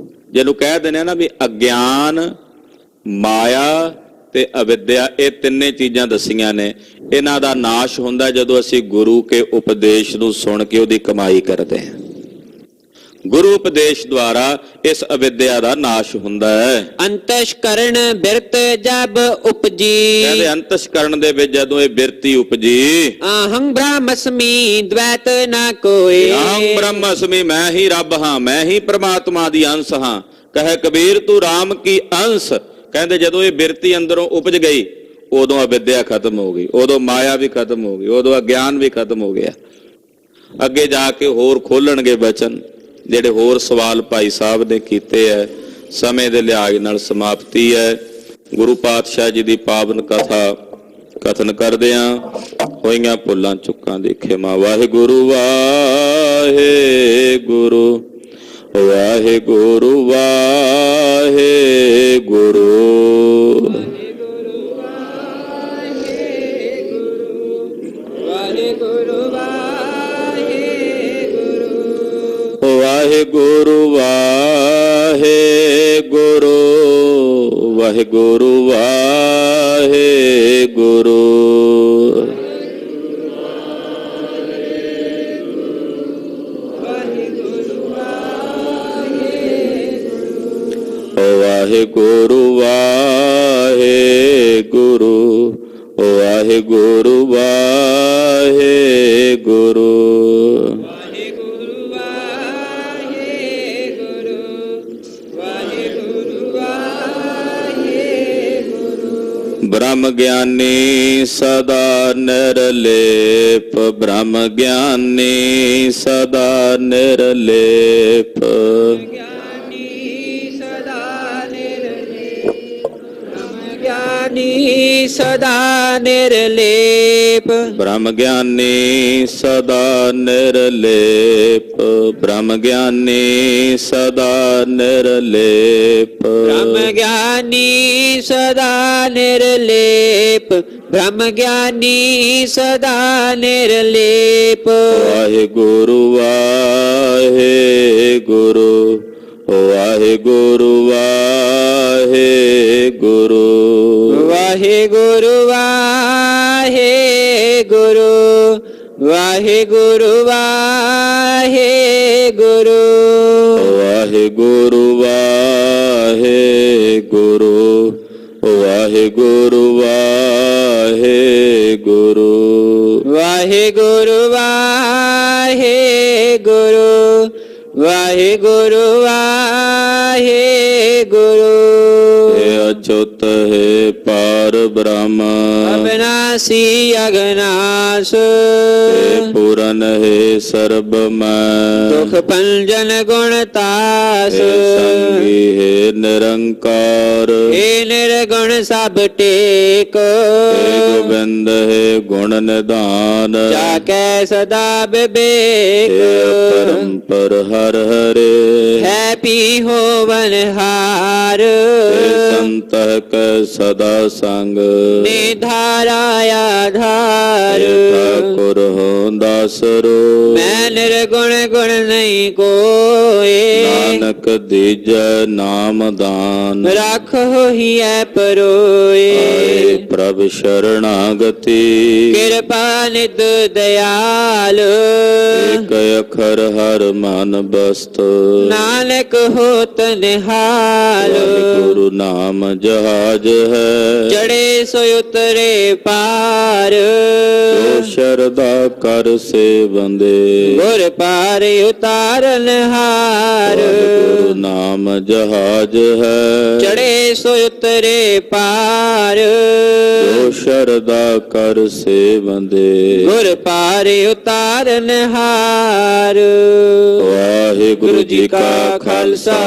ਜਿਹਨੂੰ ਕਹਿ ਦਿੰਦੇ ਆ ਨਾ ਵੀ ਅਗਿਆਨ, ਮਾਇਆ ਤੇ ਅਵਿਦਿਆ, ਇਹ ਤਿੰਨੇ ਚੀਜ਼ਾਂ ਦਸੀਆਂ ਨੇ। ਇਹਨਾਂ ਦਾ ਨਾਸ਼ ਹੁੰਦਾ ਜਦੋਂ ਅਸੀਂ ਗੁਰੂ ਕੇ ਉਪਦੇਸ਼ ਨੂੰ ਸੁਣ ਕੇ ਉਹਦੀ ਕਮਾਈ ਕਰਦੇ ਹਾਂ। ਗੁਰੂ ਉਪਦੇਸ਼ ਦੁਆਰਾ ਇਸ ਅਵਿਦਿਆ ਦਾ ਨਾਸ਼ ਹੁੰਦਾ ਹੈ। ਅੰਤਸ਼ਕਰਣ ਬਿਰਤ ਜਬ ਉਪਜੀ। ਕਹਿੰਦੇ ਅੰਤਸ਼ਕਰਣ ਦੇ ਵਿੱਚ ਜਦੋਂ ਇਹ ਬਿਰਤੀ ਉਪਜੀ, ਅਹੰ ਬ੍ਰਹਮਸਮੀ ਦ્વੈਤ ਨਾ ਕੋਏ। ਅਹੰ ਬ੍ਰਹਮਸਮੀ, ਮੈਂ ਹੀ ਰੱਬ ਹਾਂ, ਮੈਂ ਹੀ ਪ੍ਰਮਾਤਮਾ ਦੀ ਅੰਸ਼ ਹਾਂ। ਕਹੇ ਕਬੀਰ ਤੂੰ ਰਾਮ ਕੀ ਅੰਸ਼। ਕਹਿੰਦੇ ਜਦੋਂ ਇਹ ਬਿਰਤੀ ਅੰਦਰੋਂ ਉਪਜ ਗਈ ਉਦੋਂ ਅਵਿਦਿਆ ਖਤਮ ਹੋ ਗਈ, ਉਦੋਂ ਮਾਇਆ ਵੀ ਖਤਮ ਹੋ ਗਈ, ਉਦੋਂ ਅਗਿਆਨ ਵੀ ਖਤਮ ਹੋ ਗਿਆ। ਅੱਗੇ ਜਾ ਕੇ ਹੋਰ ਖੋਲਣਗੇ ਬਚਨ, ਜਿਹੜੇ ਹੋਰ ਸਵਾਲ ਭਾਈ ਸਾਹਿਬ ਨੇ ਕੀਤੇ ਹੈ। ਸਮੇਂ ਦੇ ਲਿਹਾਜ਼ ਨਾਲ ਸਮਾਪਤੀ ਹੈ। ਗੁਰੂ ਪਾਤਸ਼ਾਹ ਜੀ ਦੀ ਪਾਵਨ ਕਥਾ ਕਥਨ ਕਰਦਿਆਂ ਹੋਈਆਂ ਭੁੱਲਾਂ ਚੁੱਕਾਂ ਦੀ ਖਿਮਾ। ਵਾਹਿਗੁਰੂ ਵਾਹਿਗੁਰੂ ਵਾਹਿਗੁਰੂ ਵਾਹਿਗੁਰੂ। ਵਾਹਿਗੁਰੂ ਵਾਹਿਗੁਰੂ ਵਾਹਿਗੁਰੂ ਵਾਹਿਗੁਰੂ। ਵਾਹਿਗੁਰੂ ਵਾਹਿਗੁਰੂ ਵਾਹਿਗੁਰੂ ਵਾਹਿਗੁਰੂ। ब्रह्म ज्ञानी सदा निर्लेप, ब्रह्म ज्ञानी सदा निर्लेप। सदा निर्लेप, ब्रह्म ज्ञानी सदा निर्लेप, ब्रह्म ज्ञानी सदा निर्लेप। ब्रह्म ज्ञानी सदा निर्लेप, ब्रह्म ज्ञानी सदा निर्लेप। वाहिगुरु वाहिगुरु वाहिगुरु वाहिगुरु वाहिगुरु वाहिगुरु वाहिगुरु वाहिगुरु वाहिगुरु वाहिगुरु वाहिगुरु वाहिगुरु वाहिगुरु वाहिगुरु वाहिगुरु वाहिगुरु। हे अच्युत हे पार ब्रह्म अविनाशी अघनाश, हे पूरन हे सर्वमय दुख भंजन गुणतास। हे संगी हे निरंकार हे निर्गुण सब टेक, हे गोविंद हे गुण निधान जाके सदा विवेक। हे परम्पर हर हरे है पी हो बनहार, हे संत के सदा संग निधाराया धार। हे ठाकुर हो दासरो मैं निर्गुण गुण नहीं कोए, नानक दीजै नाम दान। राखो ही है परोए, आए प्रभ शरणागति कृपा निध दयाल। एक अखर हर मन बस्त, नानक होत निहाल। गुरु नाम ਨਾਮ ਜਹਾਜ ਹੈ। ਚੜੇ ਸੋ ਉਤਰੇ ਪਾਰ ਜੋ ਸ਼ਰਧਾ ਕਰ ਸੇਵੰਦੇ ਗੁਰ ਪਾਰ ਉਤਾਰਨ ਹਾਰ ਵਾਹਿਗੁਰੂ ਨਾਮ ਜਹਾਜ ਹੈ। ਚੜੇ ਸੋ ਉਤਰੇ ਪਾਰ ਜੋ ਸ਼ਰਧਾ ਕਰ ਸੇਵੰਦੇ ਗੁਰ ਪਾਰ ਉਤਾਰਨ ਹਾਰ। ਵਾਹਿਗੁਰੂ ਜੀ ਕਾ ਖਾਲਸਾ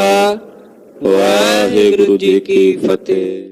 ਵਾਹਿਗੁਰੂ ਜੀ ਕੀ ਫਤਿਹ।